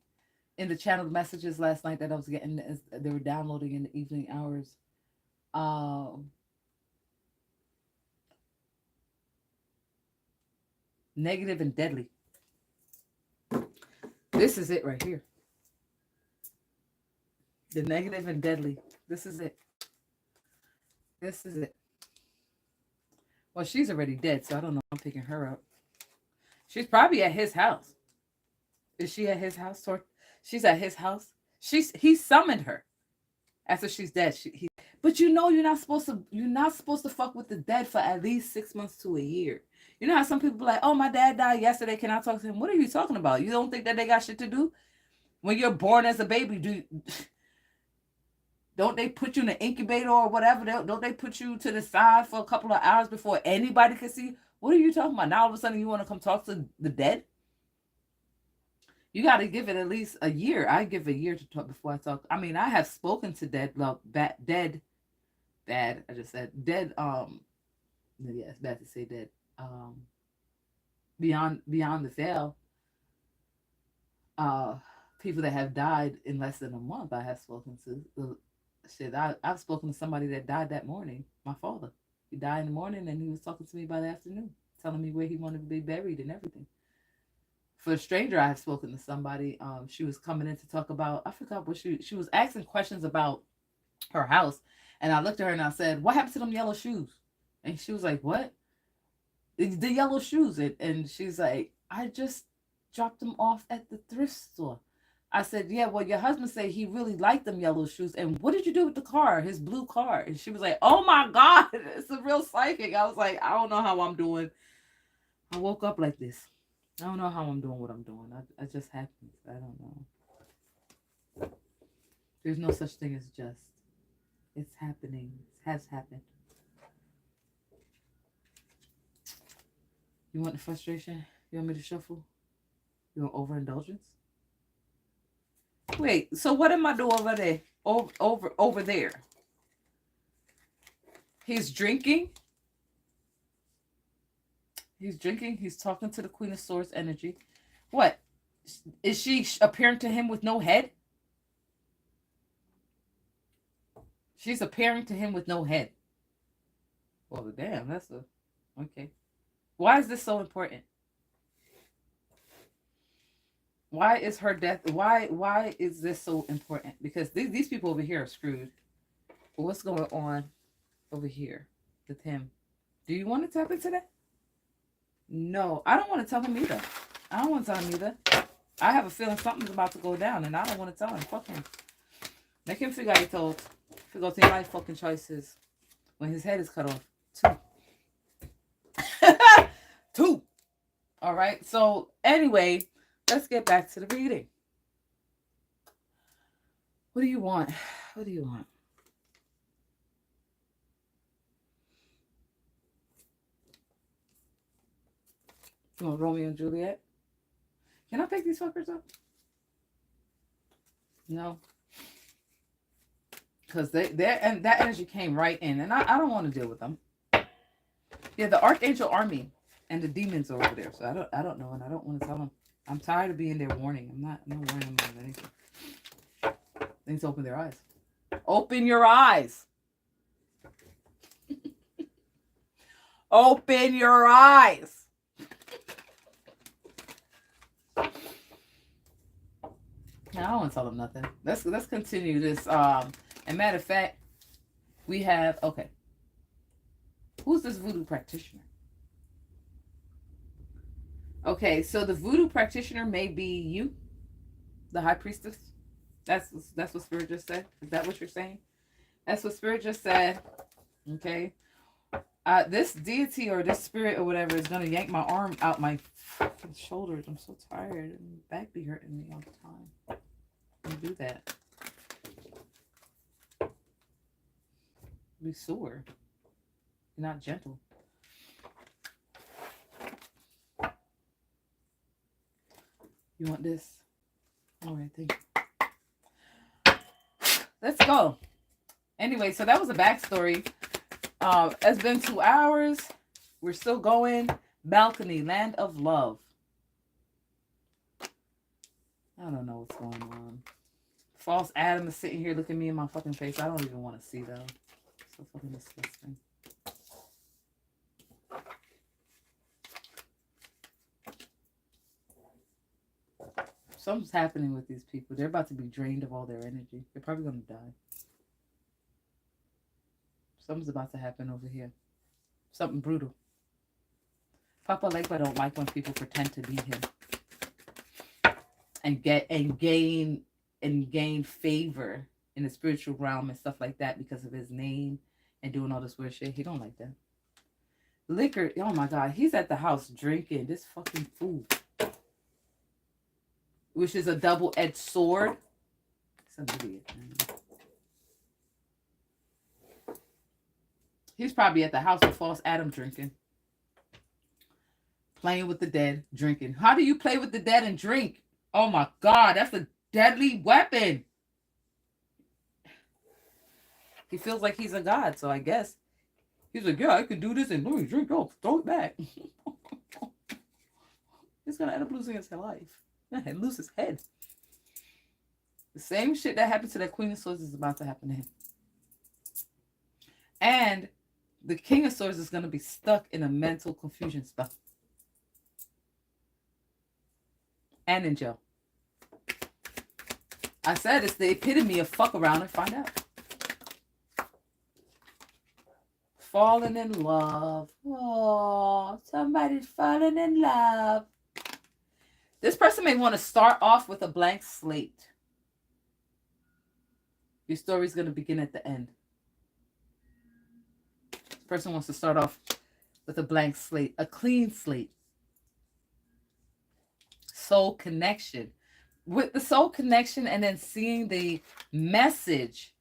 in the channeled messages last night that I was getting, they were downloading in the evening hours. Negative and deadly. This is it right here. The negative and deadly. This is it. This is it. Well, she's already dead, so I don't know. I'm picking her up. She's probably at his house. Is she at his house? She's at his house. He summoned her after she's dead. But you know you're not supposed to fuck with the dead for at least 6 months to a year. You know how some people be like, oh, my dad died yesterday. Can I talk to him? What are you talking about? You don't think that they got shit to do? When you're born as a baby, don't they put you in an incubator or whatever? Don't they put you to the side for a couple of hours before anybody can see you? What are you talking about? Now all of a sudden you want to come talk to the dead? You got to give it at least a year. I give a year to talk before I talk. I mean, I have spoken to dead Bad. I just said dead. Yeah, it's bad to say dead. Beyond the veil. Uh, People that have died in less than a month. I have spoken to. Shit, I've spoken to somebody that died that morning. My father. He died in the morning, and he was talking to me by the afternoon, telling me where he wanted to be buried and everything. For a stranger, I have spoken to somebody. She was coming in to talk about. I forgot what she was asking questions about her house, and I looked at her and I said, "What happened to them yellow shoes?" And she was like, "What? The yellow shoes?" And she's like, "I just dropped them off at the thrift store." I said, "Yeah, well, your husband said he really liked them yellow shoes. And what did you do with the car, his blue car?" And she was like, "Oh my God, it's a real psychic." I was like, "I don't know how I'm doing. I woke up like this. I don't know how I'm doing what I'm doing. I just happened. I don't know. There's no such thing as just. It's happening. It has happened." You want the frustration? You want me to shuffle? You want overindulgence? Wait, so what am I doing over there? Over there. He's drinking. He's drinking. He's talking to the Queen of Swords energy. What? Is she appearing to him with no head? She's appearing to him with no head. Well, damn, that's a... Okay. Why is this so important? Why is her death... Why is this so important? Because these people over here are screwed. But what's going on over here with him? Do you want to tap into that? No, I don't want to tell him either. I don't want to tell him either. I have a feeling something's about to go down, and I don't want to tell him. Fuck him. Make him figure out he told. Figure out my fucking choices when his head is cut off. 2. 2. All right. So anyway, let's get back to the reading. What do you want? What do you want? You want Romeo and Juliet? Can I pick these fuckers up? No. Because and that energy came right in, and I don't want to deal with them. Yeah, the Archangel Army and the demons are over there, so I don't know, and I don't want to tell them. I'm tired of being their warning. I'm not warning them of anything. They need to open their eyes. Open your eyes. Open your eyes. I don't want to tell them nothing. Let's continue this. And matter of fact, we have, okay. Who's this voodoo practitioner? Okay, so the voodoo practitioner may be you, the high priestess. That's what Spirit just said. Is that what you're saying? That's what Spirit just said. Okay. This deity or this spirit or whatever is gonna yank my arm out my fucking shoulders. I'm so tired, and my back be hurting me all the time. Don't do that. Be sore. You're not gentle. You want this? All right, thank you. Let's go. Anyway, so that was a backstory. It's been 2 hours. We're still going. Balcony, land of love. I don't know what's going on. False Adam is sitting here looking me in my fucking face. I don't even want to see though. So fucking disgusting. Something's happening with these people. They're about to be drained of all their energy. They're probably going to die. Something's about to happen over here. Something brutal. Papa Legba don't like when people pretend to be him. And gain favor in the spiritual realm and stuff like that because of his name and doing all this weird shit. He don't like that. Liquor, oh my God, he's at the house drinking this fucking food. Which is a double-edged sword. He's an idiot, man. He's probably at the house with false Adam drinking. Playing with the dead, drinking. How do you play with the dead and drink? Oh my God, that's a deadly weapon. He feels like he's a god, so I guess he's like, yeah, I could do this and let me drink off, throw it back. He's gonna end up losing his life and lose his head. The same shit that happened to that Queen of Swords is about to happen to him. And the King of Swords is gonna be stuck in a mental confusion spell. And in jail. I said it's the epitome of fuck around and find out. Falling in love. Oh, somebody's falling in love. This person may want to start off with a blank slate. Your story's going to begin at the end. This person wants to start off with a blank slate, a clean slate. Soul connection. With the soul connection and then seeing the message,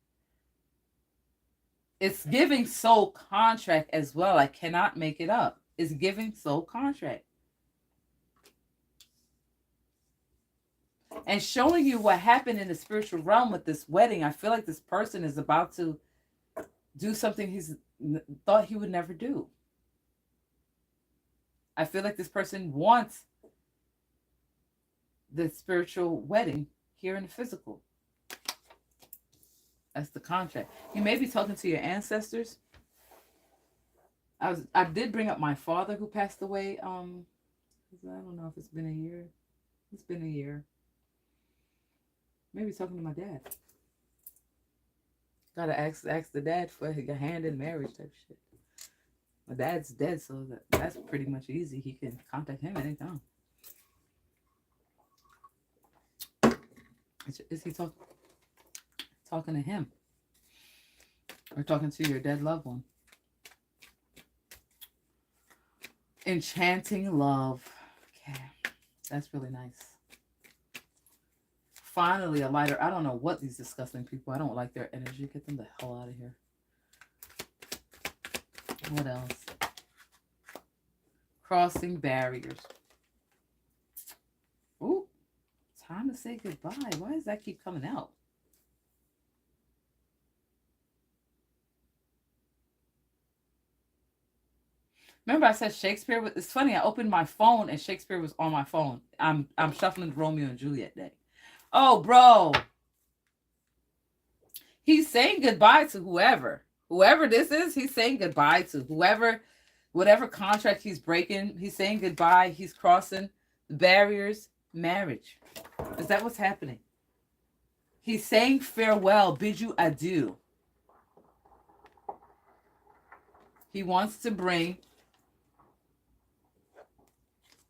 it's giving soul contract as well. I cannot make it up. It's giving soul contract. And showing you what happened in the spiritual realm with this wedding. I feel like this person is about to do something he's thought he would never do. I feel like this person wants the spiritual wedding here in the physical. That's the contract. You may be talking to your ancestors. I did bring up my father who passed away. I don't know if it's been a year. It's been a year. Maybe talking to my dad. Gotta ask the dad for a hand in marriage type shit. My dad's dead, so that's pretty much easy. He can contact him anytime. Is he talking to him? Or talking to your dead loved one? Enchanting love. Okay. That's really nice. Finally, a lighter. I don't know what these disgusting people. I don't like their energy. Get them the hell out of here. What else? Crossing barriers. Ooh. Time to say goodbye. Why does that keep coming out? Remember I said Shakespeare? It's funny. I opened my phone and Shakespeare was on my phone. I'm shuffling Romeo and Juliet Day. Oh, bro. He's saying goodbye to whoever. Whoever this is, he's saying goodbye to. Whatever contract he's breaking, he's saying goodbye. He's crossing the barriers. Marriage. Is that what's happening? He's saying farewell, bid you adieu. He wants to bring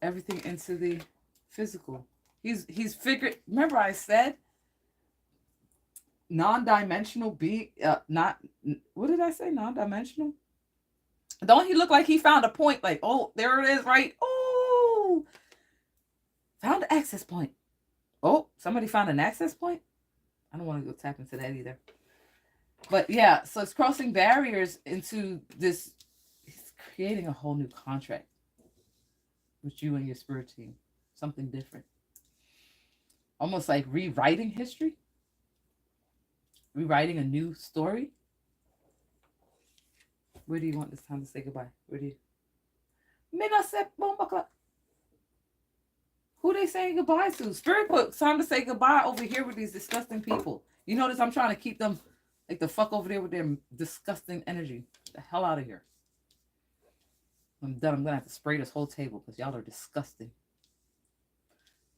everything into the physical. He's figured. Remember I said non-dimensional being. Not what did I say? Non-dimensional. Don't he look like he found a point? Like, oh, there it is, right? Oh, found an access point. Oh, somebody found an access point. I don't want to go tap into that either. But yeah, so it's crossing barriers into this. It's creating a whole new contract with you and your spirit team. Something different. Almost like rewriting history. Rewriting a new story. Where do you want this time to say goodbye? Where do you? Who they saying goodbye to? Spirit put time to say goodbye over here with these disgusting people. You notice I'm trying to keep them like the fuck over there with their disgusting energy. Get the hell out of here. I'm done. I'm gonna have to spray this whole table because y'all are disgusting.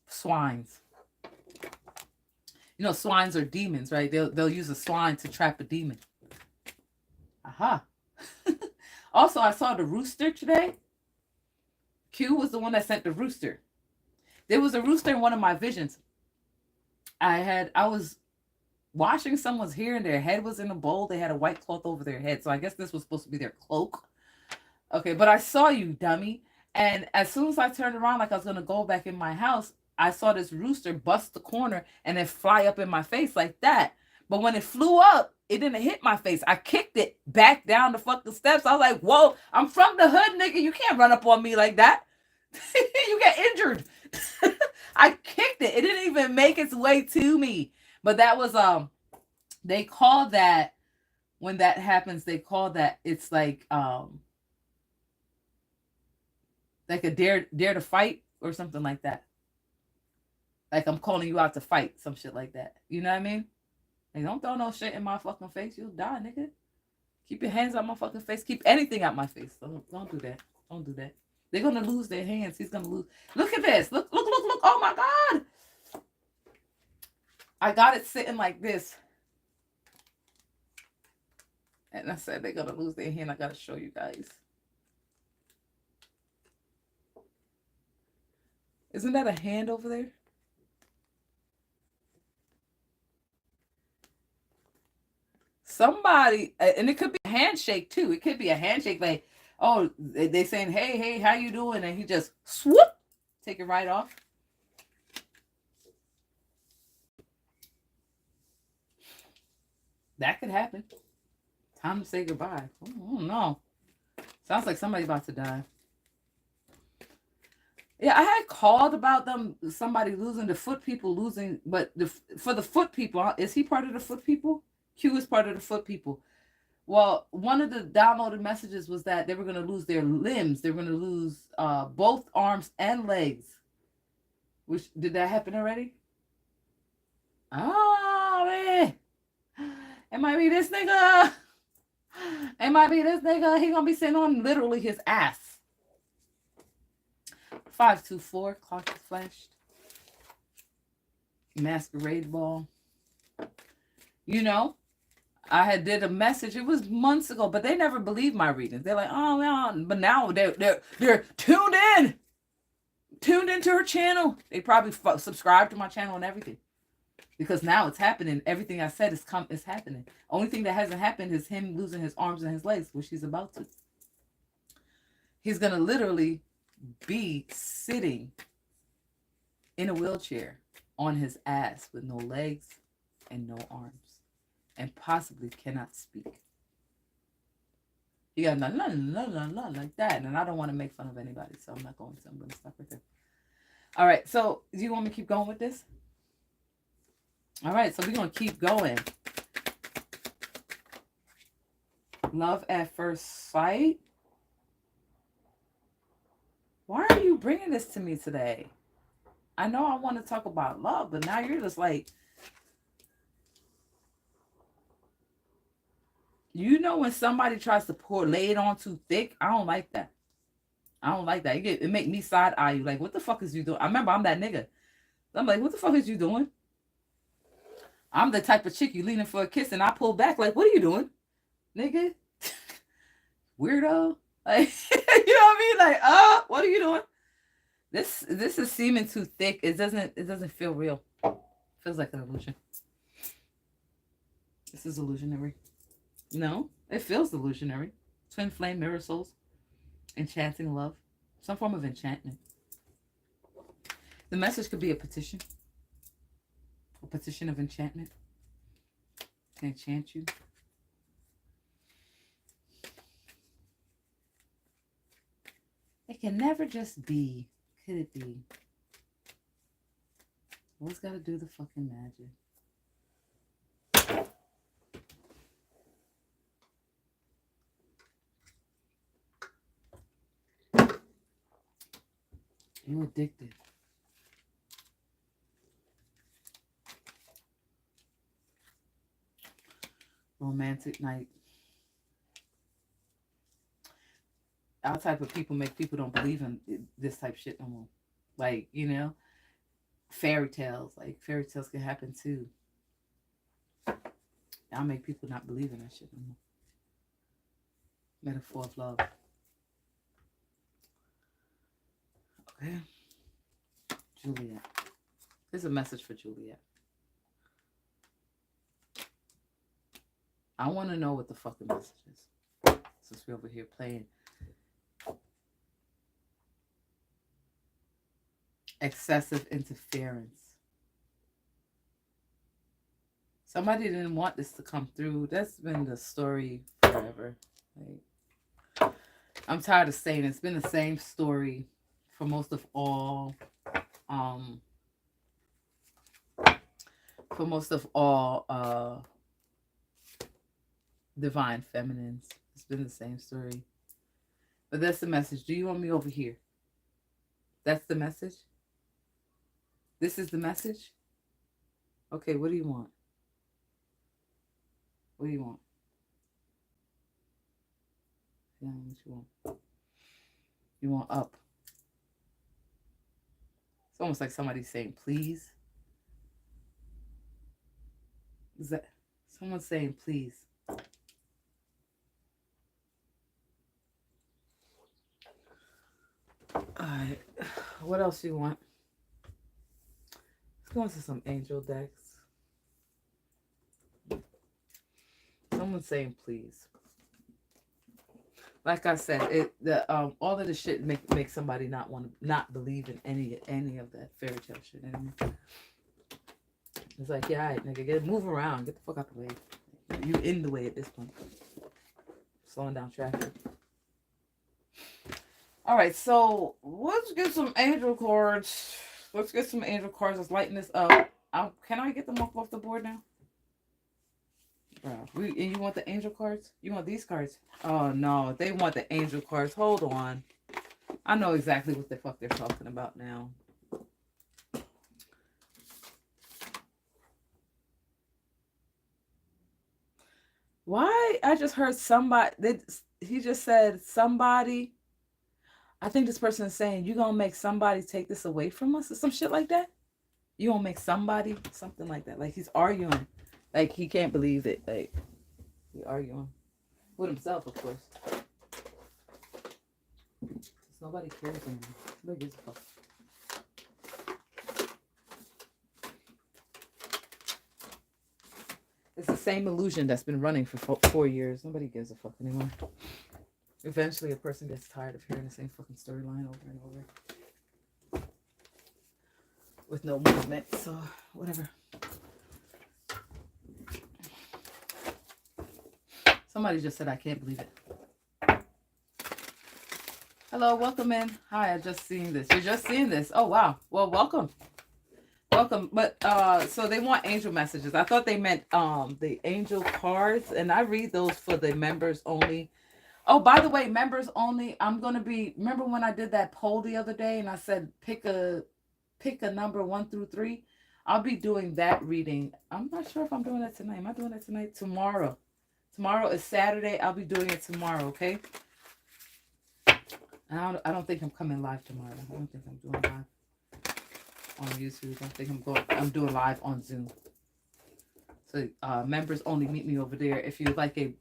Swines. You know, swines are demons, right? They'll use a swine to trap a demon. Aha. Also, I saw the rooster today. Q was the one that sent the rooster. There was a rooster in one of my visions. I was washing someone's hair and their head was in a bowl. They had a white cloth over their head. So I guess this was supposed to be their cloak. Okay, but I saw you, dummy. And as soon as I turned around, like I was going to go back in my house, I saw this rooster bust the corner and then fly up in my face like that. But when it flew up, it didn't hit my face. I kicked it back down the fucking steps. I was like, whoa, I'm from the hood, nigga. You can't run up on me like that. You get injured. I kicked it. It didn't even make its way to me. But that was, they call that when that happens, they call that, it's like a dare to fight or something like that. Like I'm calling you out to fight, some shit like that. You know what I mean? Like, don't throw no shit in my fucking face. You'll die, nigga. Keep your hands out my fucking face. Keep anything out my face. Don't do that. Don't do that. They're gonna lose their hands. He's gonna lose. Look at this. Look. Oh my God. I got it sitting like this. And I said they're gonna lose their hand. I gotta show you guys. Isn't that a hand over there? Somebody, and it could be a handshake too. It could be a handshake like, oh, they saying, hey, how you doing? And he just swoop, take it right off. That could happen. Time to say goodbye. Oh no. Sounds like somebody about to die. Yeah, I had called about them, somebody losing, the foot people losing, but for the foot people, is he part of the foot people? Q is part of the foot people. Well, one of the downloaded messages was that they were going to lose their limbs. They were going to lose both arms and legs. Which, did that happen already? Oh, man. It might be this nigga. It might be this nigga. He going to be sitting on literally his ass. 524, clock is flashed. Masquerade ball. You know, I had did a message. It was months ago, but they never believed my readings. They're like, oh no, but now they're tuned into her channel. They probably subscribed to my channel and everything, because now it's happening. Everything I said is happening. Only thing that hasn't happened is him losing his arms and his legs, which he's about to. He's gonna literally be sitting in a wheelchair on his ass with no legs and no arms. And possibly cannot speak. He got la like that, and I don't want to make fun of anybody, so I'm not going to. I'm going to stop right there. All right, so do you want me to keep going with this? All right, so we're going to keep going. Love at first sight. Why are you bringing this to me today? I know I want to talk about love, but now you're just like, you know, when somebody tries to lay it on too thick, I don't like that. I don't like that. It make me side eye you. Like, what the fuck is you doing? I remember I'm that nigga. I'm like, what the fuck is you doing? I'm the type of chick you leaning for a kiss and I pull back. Like, what are you doing, nigga? Weirdo. Like, you know what I mean? Like, what are you doing? This is seeming too thick. It doesn't feel real. It feels like an illusion. This is illusionary. No, it feels illusionary. Twin flame mirror souls. Enchanting love. Some form of enchantment. The message could be a petition. A petition of enchantment. To enchant you. It can never just be. Could it be? Always gotta do the fucking magic. You're addicted. Romantic night. Our type of people make people don't believe in this type of shit no more. Like, you know, fairy tales. Like, fairy tales can happen too. I'll make people not believe in that shit no more. Metaphor of love. Okay. Juliet. There's a message for Juliet. I want to know what the fucking message is. Since we're over here playing. Excessive interference. Somebody didn't want this to come through. That's been the story forever. Like, I'm tired of saying it. It's been the same story for most of all divine feminines. It's been the same story. But that's the message. Do you want me over here? That's the message? This is the message? Okay, what do you want? What do you want? Yeah, what you want? You want up. It's almost like somebody's saying, please. Is that someone's saying, please? Alright. What else you want? Let's go into some angel decks. Someone's saying, please. Like I said, all of the shit make somebody not believe in any of that fairy tale shit anymore. It's like, yeah, all right, nigga, move around, get the fuck out the way. You in the way at this point. Slowing down traffic. All right, so let's get some angel cards. Let's lighten this up. Can I get them off the board now? Bro, and you want the angel cards? You want these cards? Oh no, they want the angel cards. Hold on. I know exactly what the fuck they're talking about now. Why? I just heard somebody. He just said somebody. I think this person is saying, you gonna make somebody take this away from us or some shit like that? You gonna make somebody? Something like that. Like he's arguing. Like he can't believe it. Like he's arguing. With himself, of course. Nobody cares anymore. Nobody gives a fuck. It's the same illusion that's been running for 4 years. Nobody gives a fuck anymore. Eventually, a person gets tired of hearing the same fucking storyline over and over. With no movement, so whatever. Somebody just said, I can't believe it. Hello, welcome in. Hi, I just seen this. You're just seeing this. Oh, wow. Well, welcome. Welcome. But so they want angel messages. I thought they meant the angel cards, and I read those for the members only. Oh, by the way, members only. I'm gonna be. Remember when I did that poll the other day, and I said pick a number 1 through 3. I'll be doing that reading. I'm not sure if I'm doing that tonight. Am I doing that tonight? Tomorrow. Tomorrow is Saturday. I'll be doing it tomorrow. Okay. And I don't think I'm coming live tomorrow. I don't think I'm doing live on YouTube. I think I'm doing live on Zoom. So members only, meet me over there. If you'd like a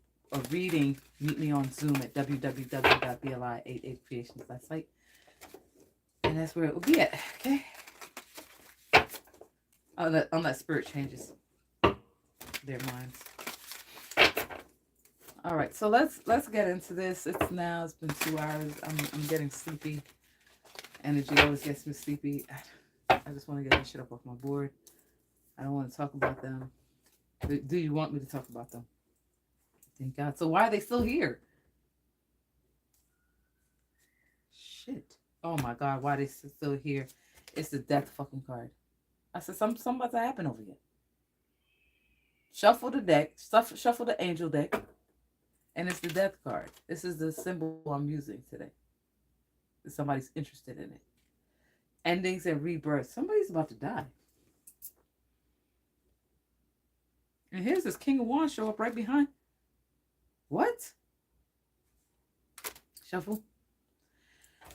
reading, meet me on Zoom at www.bli88creations.site. And that's where it will be at. Okay. Unless spirit changes their minds. All right, so let's get into this. It's been 2 hours. I'm getting sleepy. Energy always gets me sleepy. I just want to get that shit up off my board. I don't want to talk about them. Do you want me to talk about them? Thank God. So why are they still here? Shit. Oh my God, why are they still here? It's the death fucking card. I said something about to happen over here. Shuffle the deck. Shuffle the angel deck. And it's the death card. This is the symbol I'm using today. If somebody's interested in it. Endings and rebirth. Somebody's about to die. And here's this King of Wands show up right behind. What? Shuffle.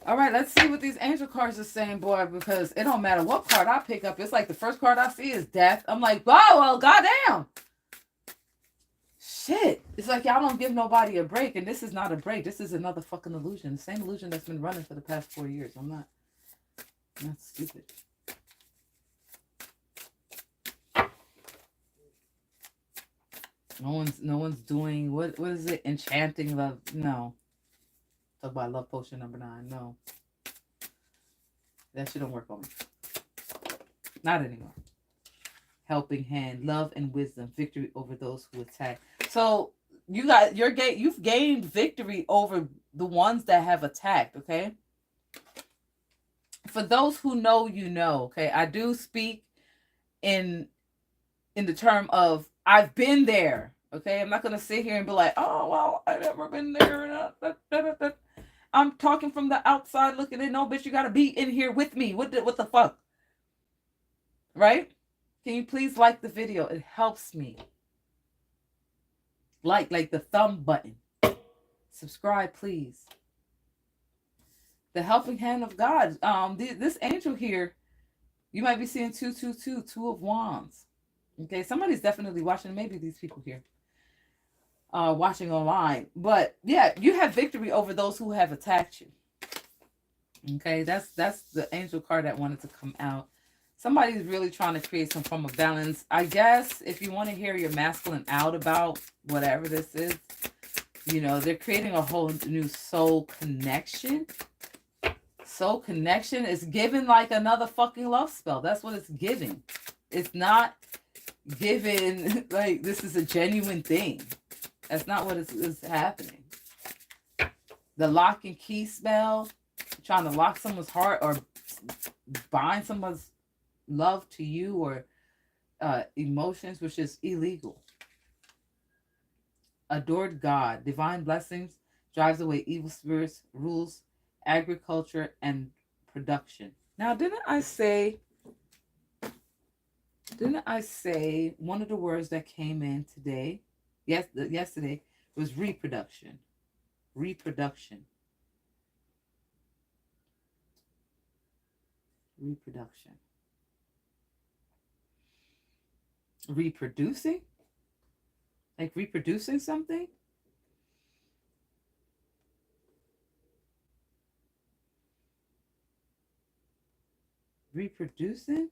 All right, let's see what these angel cards are saying, boy, because it don't matter what card I pick up. It's like the first card I see is death. I'm like, wow, well, goddamn. Shit. It's like y'all don't give nobody a break, and this is not a break. This is another fucking illusion. The same illusion that's been running for the past 4 years. I'm not stupid. No one's doing what is it? Enchanting love. No. Talk about love potion number 9. No. That shit don't work on me. Not anymore. Helping hand, love and wisdom, victory over those who attack. So you've gained victory over the ones that have attacked, okay? For those who know, you know, okay? I do speak in the term of I've been there. Okay, I'm not gonna sit here and be like, oh well, I've never been there. I'm talking from the outside looking in. No, bitch, you gotta be in here with me. What the fuck? Right? Can you please like the video? It helps me. Like the thumb button. Subscribe, please. The helping hand of God. This angel here, you might be seeing 222, Two of Wands. Okay, somebody's definitely watching. Maybe these people here, watching online. But yeah, you have victory over those who have attacked you. Okay, that's the angel card that wanted to come out. Somebody's really trying to create some form of balance. I guess if you want to hear your masculine out about whatever this is, they're creating a whole new soul connection. Soul connection is giving like another fucking love spell. That's what it's giving. It's not giving like this is a genuine thing. That's not what is happening. The lock and key spell, trying to lock someone's heart or bind someone's love to you or emotions, which is illegal. Adored God, divine blessings, drives away evil spirits, rules agriculture and production. Now, didn't I say one of the words that came in today? Yesterday was reproduction. Reproduction. Reproducing? Like reproducing something? Reproducing?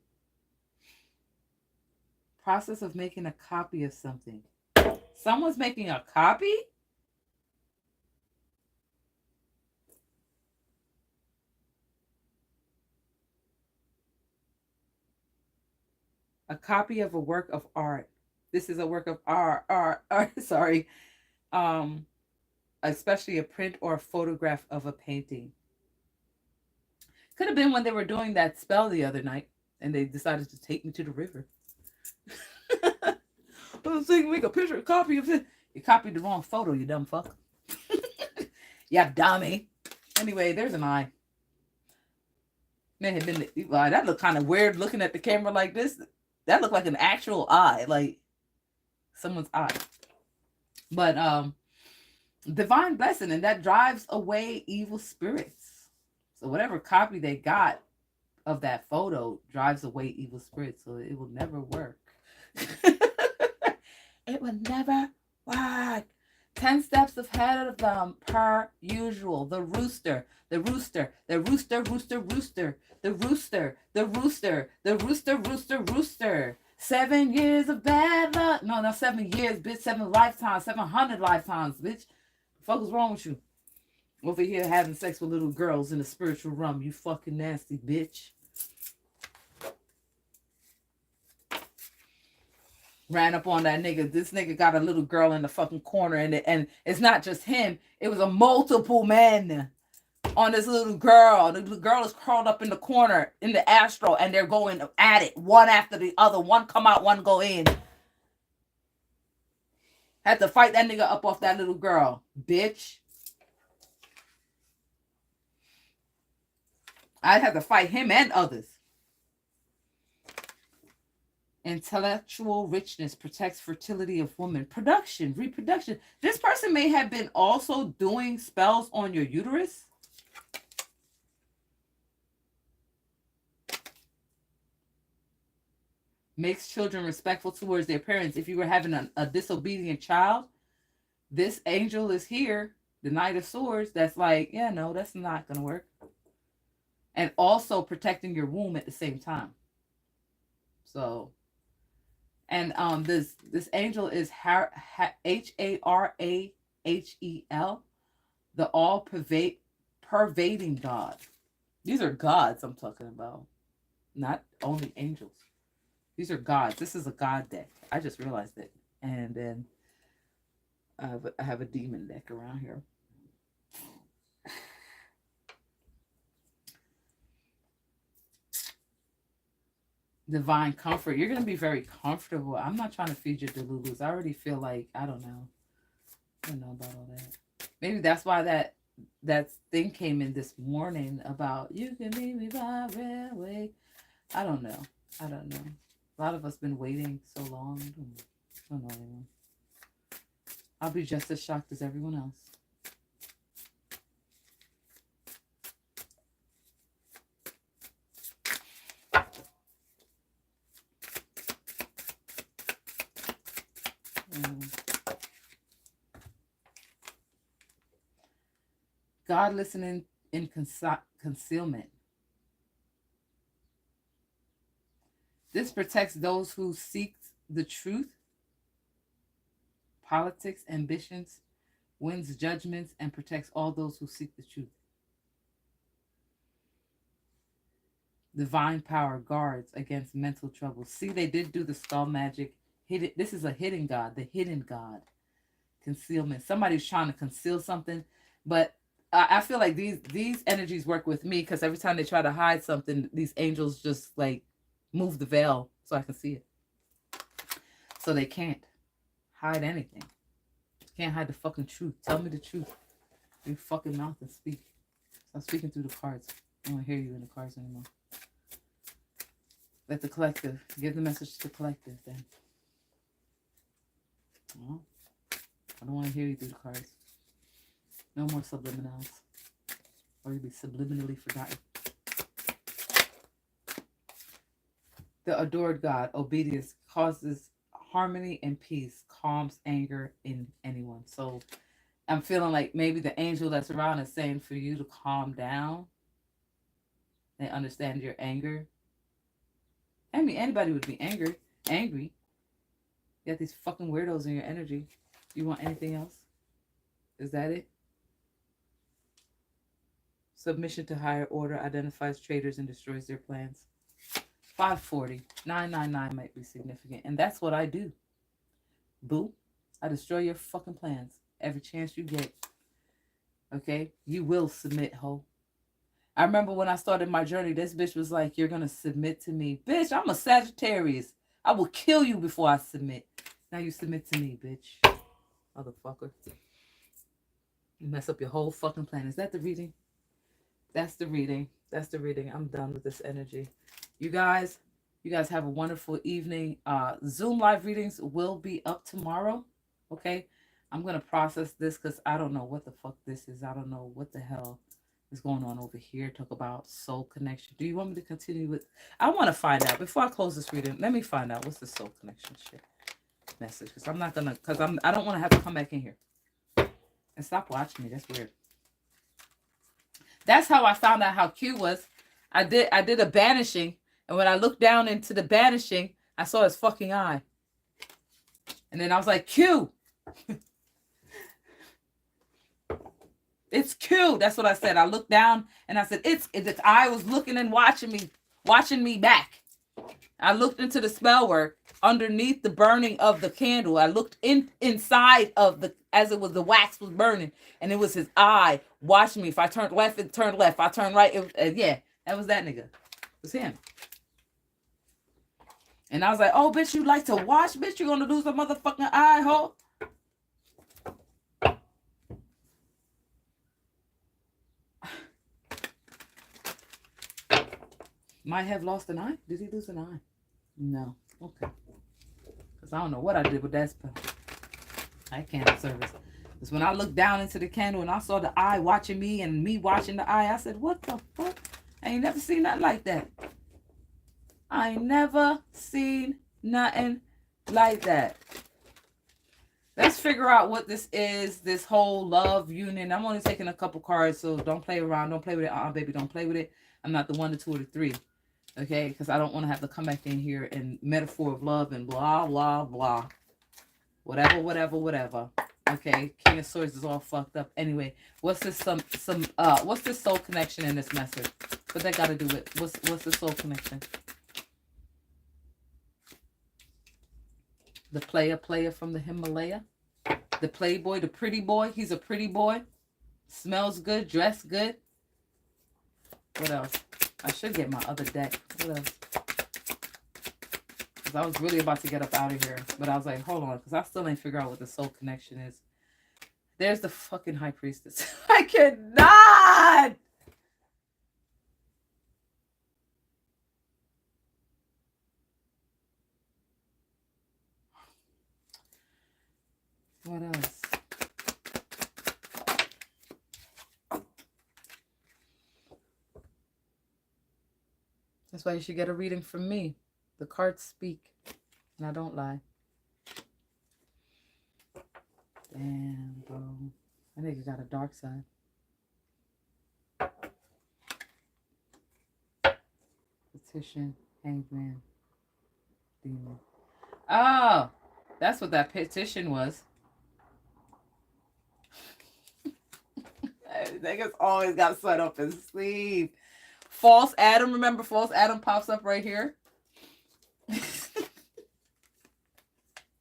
Process of making a copy of something. Someone's making a copy? A copy of a work of art. This is a work of art, sorry. Especially a print or a photograph of a painting. Could have been when they were doing that spell the other night and they decided to take me to the river. I was thinking, make a picture, a copy of it. You copied the wrong photo, you dumb fuck. Yeah, dummy. Anyway, there's an eye. May have been that looked kind of weird looking at the camera like this. That looked like an actual eye, like someone's eye. But divine blessing, and that drives away evil spirits. So whatever copy they got of that photo drives away evil spirits. So it will never work. It will never work. 10 steps ahead of them per usual. The rooster, the rooster, the rooster, rooster, rooster, the rooster, the rooster, the rooster, rooster, rooster. 7 years of bad luck. No, not 7 years, bitch. 7 lifetimes, 700 lifetimes, bitch. The fuck is wrong with you? Over here having sex with little girls in the spiritual realm. You fucking nasty bitch. Ran up on that nigga. This nigga got a little girl in the fucking corner, and it's not just him. It was a multiple men on this little girl. The little girl is curled up in the corner in the astral, and they're going at it one after the other. One come out, one go in. Had to fight that nigga up off that little girl, bitch. I had to fight him and others. Intellectual richness protects fertility of woman. Production, reproduction. This person may have been also doing spells on your uterus. Makes children respectful towards their parents. If you were having a disobedient child, this angel is here, the Knight of Swords, that's like, yeah, no, that's not going to work. And also protecting your womb at the same time. So... And this angel is Harahel, the all-pervading God. These are gods I'm talking about, not only angels. These are gods. This is a god deck. I just realized it. And then I have a demon deck around here. Divine comfort. You're going to be very comfortable. I'm not trying to feed your delulus. I already feel like, I don't know about all that. Maybe that's why that thing came in this morning about you can meet me by railway. I don't know. A lot of us been waiting so long. I don't know anyone. I'll be just as shocked as everyone else. God listening in concealment. This protects those who seek the truth, politics, ambitions, wins judgments, and protects all those who seek the truth. Divine power guards against mental trouble. See, they did do the skull magic. This is a hidden God, the hidden God. Concealment. Somebody's trying to conceal something, but I feel like these energies work with me because every time they try to hide something, these angels just like move the veil so I can see it. So they can't hide anything. Can't hide the fucking truth. Tell me the truth. Your fucking mouth and speak. Stop speaking through the cards. I don't want to hear you in the cards anymore. Let the collective give the message to the collective then. Well, I don't want to hear you through the cards. No more subliminals. Or you'll be subliminally forgotten. The adored God, obedience, causes harmony and peace, calms anger in anyone. So I'm feeling like maybe the angel that's around is saying for you to calm down. They understand your anger. I mean, anybody would be angry. You got these fucking weirdos in your energy. You want anything else? Is that it? Submission to higher order identifies traitors and destroys their plans. 540. 999 might be significant. And that's what I do. Boo. I destroy your fucking plans. Every chance you get. Okay? You will submit, ho. I remember when I started my journey, this bitch was like, you're going to submit to me. Bitch, I'm a Sagittarius. I will kill you before I submit. Now you submit to me, bitch. Motherfucker. You mess up your whole fucking plan. Is that the reading? That's the reading. I'm done with this energy. You guys have a wonderful evening. Zoom live readings will be up tomorrow. Okay? I'm going to process this because I don't know what the fuck this is. I don't know what the hell is going on over here. Talk about soul connection. Do you want me to continue with... I want to find out. Before I close this reading, let me find out what's the soul connection shit message. Because I'm not going to... Because I don't want to have to come back in here. And stop watching me. That's weird. That's how I found out how Q was. I did a banishing, and when I looked down into the banishing, I saw his fucking eye. And then I was like, Q! It's Q. That's what I said. I looked down and I said, its eye was looking and watching me back. I looked into the spell work underneath the burning of the candle. I looked inside of as it was, the wax was burning, and it was his eye watching me. If I turned left, it turned left. If I turned right, yeah, that was that nigga. It was him. And I was like, oh, bitch, you like to watch? Bitch, you're going to lose a motherfucking eye, ho. Might have lost an eye. Did he lose an eye? No. Okay. Because I don't know what I did with that spell. I can't observe it. Because when I looked down into the candle and I saw the eye watching me and me watching the eye, I said, what the fuck? I ain't never seen nothing like that. I ain't never seen nothing like that. Let's figure out what this is, this whole love union. I'm only taking a couple cards, so don't play around. Don't play with it. Baby, don't play with it. I'm not the 1, the 2, or the 3. Okay? Because I don't want to have to come back in here and metaphor of love and blah, blah, blah. Whatever. Okay? King of Swords is all fucked up. Anyway, what's this what's this soul connection in this message? What that got to do with what's the soul connection? The player from the Himalaya. The playboy, the pretty boy. He's a pretty boy. Smells good, dressed good. What else? I should get my other deck. What else? Because I was really about to get up out of here. But I was like, hold on. Because I still ain't figure out what the soul connection is. There's the fucking high priestess. I cannot. What else? That's why you should get a reading from me. The cards speak, and I don't lie. Damn, bro. I think you got a dark side. Petition, hanged man, demon. Oh, that's what that petition was. Niggas always got set up his sleeve. False Adam, remember false Adam pops up right here?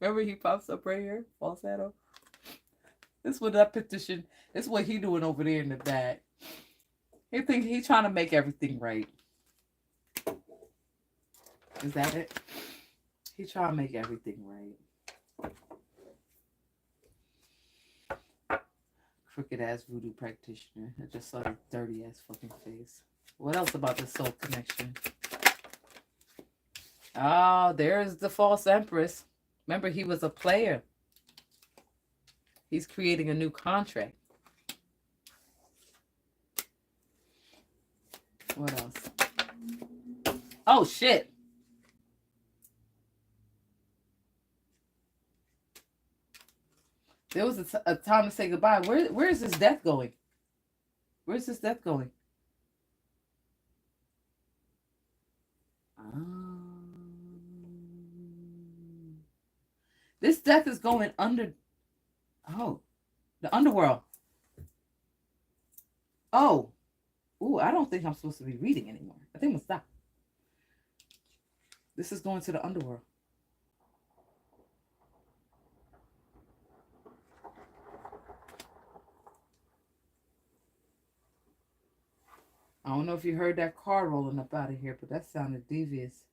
Remember he pops up right here? False Adam. This is what that petition, this is what he doing over there in the back. He think he trying to make everything right. Is that it? He trying to make everything right. Crooked ass voodoo practitioner. I just saw the dirty ass fucking face. What else about the soul connection? Oh, there's the false empress. Remember, he was a player. He's creating a new contract. What else? Oh, shit. There was a time to say goodbye. Where is this death going? Where's this death going? This death is going under. Oh, the underworld. Oh, ooh, I don't think I'm supposed to be reading anymore. I think I'm gonna stop. This is going to the underworld. I don't know if you heard that car rolling up out of here, but that sounded devious.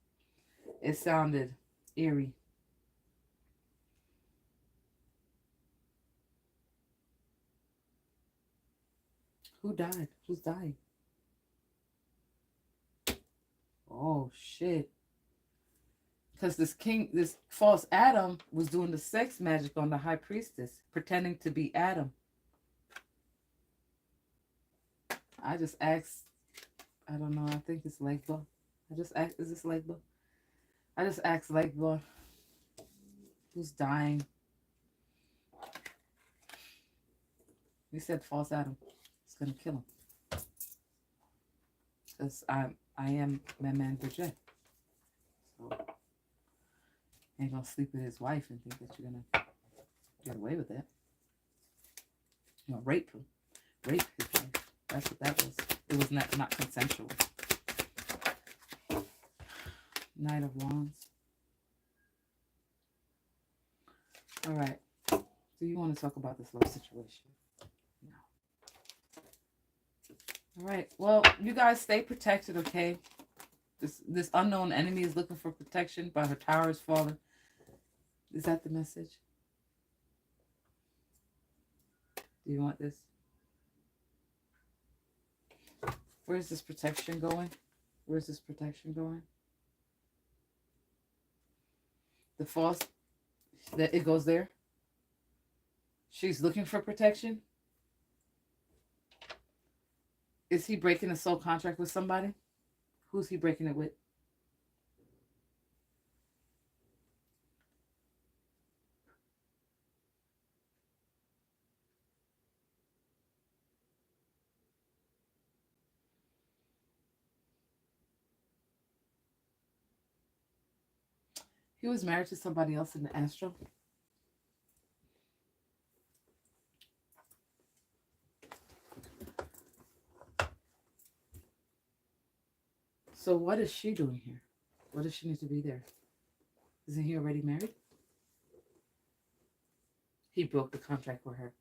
It sounded eerie. Who died? Who's dying? Oh, shit. Because this false Adam was doing the sex magic on the high priestess, pretending to be Adam. I just asked, I don't know, I think it's Legba. I just asked, is this Legba? I just asked Legba, who's dying? He said false Adam. It's going to kill him. Because I am man Bridget. So, ain't going to sleep with his wife and think that you're going to get away with that. You're going to rape him. Rape his wife. That's what that was. It was not consensual. Knight of Wands. All right. Do you want to talk about this love situation? No. All right. Well, you guys stay protected, okay? This unknown enemy is looking for protection, but her tower is falling. Is that the message? Do you want this? Where's this protection going? Where's this protection going? The false, that it goes there. She's looking for protection. Is he breaking a soul contract with somebody? Who's he breaking it with? He was married to somebody else in the astral. So what is she doing here? What does she need to be there? Isn't he already married? He broke the contract with her.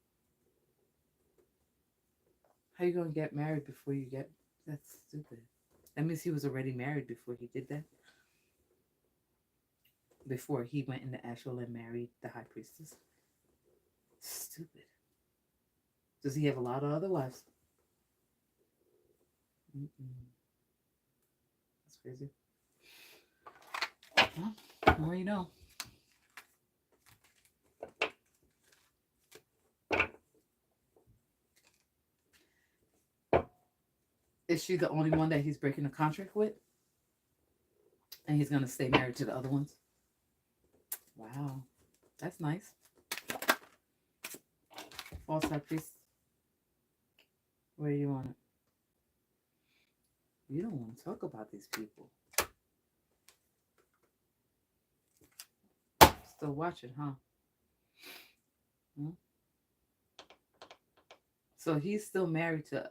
How you gonna get married before you get? That's stupid. That means he was already married before he did that. before he went into actual and married the high priestess. Stupid. Does he have a lot of other wives? That's crazy. Well, the more you know. Is she the only one that he's breaking a contract with? And he's going to stay married to the other ones? Wow. That's nice. False high priest. Where do you want it? You don't want to talk about these people. Still watching, huh? So he's still married to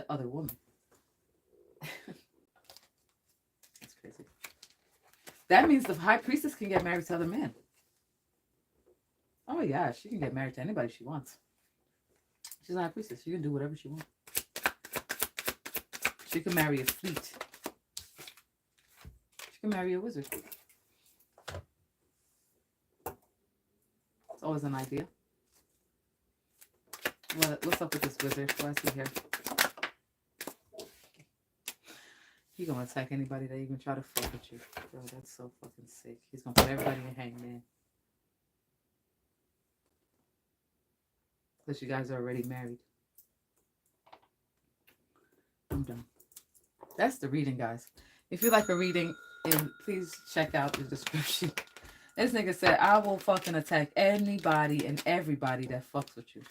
other women. That's crazy. That means the high priestess can get married to other men. Oh my gosh, she can get married to anybody she wants. She's a high priestess. She can do whatever she wants. She can marry a fleet. She can marry a wizard. It's always an idea. What's up with this wizard? What I see here? He's gonna attack anybody that even try to fuck with you. Bro, that's so fucking sick. He's gonna put everybody in hangman. Because you guys are already married. I'm done. That's the reading, guys. If you like a reading, please check out the description. This nigga said, I will fucking attack anybody and everybody that fucks with you.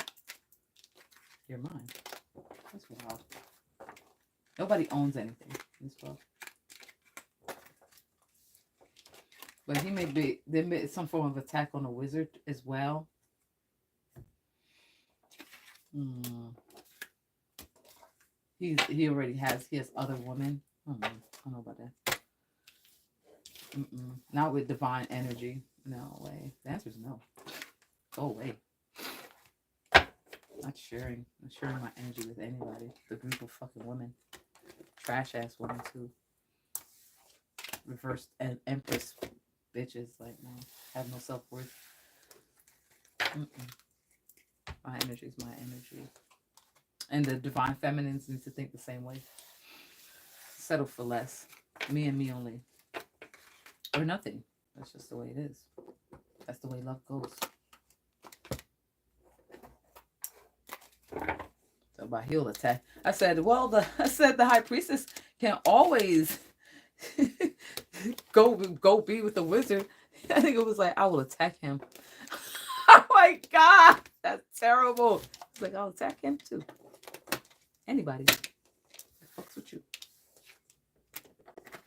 You're mine. That's wild. Nobody owns anything in this world. But he may be, there may be some form of attack on a wizard as well. He already has, he has other women. I don't know about that. Not with divine energy. No way. The answer is no. Go away. Not sharing my energy with anybody. The group of fucking women. Trash ass women too. Reverse and empress bitches. Like, no. Have no self-worth. My energy is my energy. And the divine feminines need to think the same way. Settle for less. Me and me only. Or nothing. That's just the way it is. That's the way love goes. So by he'll attack. I said the high priestess can always go be with the wizard. I think it was like, I will attack him. Oh my God. That's terrible. It's like, I'll attack him too. Anybody that fucks with you.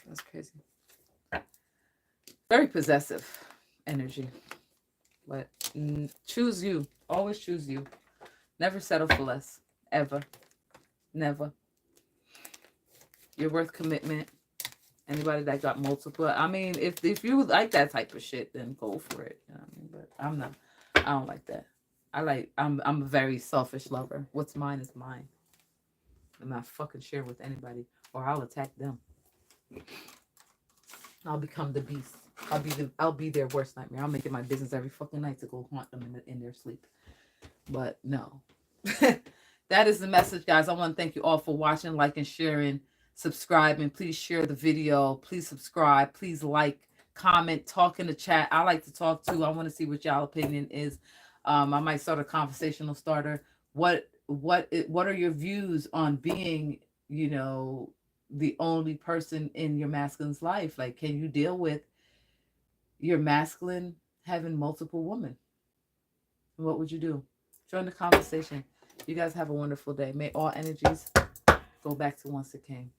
That's crazy. Very possessive energy. But choose you. Always choose you. Never settle for less. Ever. Never. You're worth commitment. Anybody that got multiple. I mean, if you like that type of shit, then go for it. You know what I mean? But I'm not. I don't like that. I'm a very selfish lover. What's mine is mine. I'm not fucking sharing with anybody, or I'll attack them. I'll become the beast. I'll be their worst nightmare. I'll make it my business every fucking night to go haunt them in their sleep. But no. That is the message, guys. I want to thank you all for watching, liking, sharing, subscribing. Please share the video. Please subscribe. Please like, comment, talk in the chat. I like to talk too. I want to see what y'all opinion is. I might start a conversational starter. What are your views on being, the only person in your masculine's life? Like, can you deal with your masculine having multiple women? What would you do? Join the conversation. You guys have a wonderful day. May all energies go back to once it came.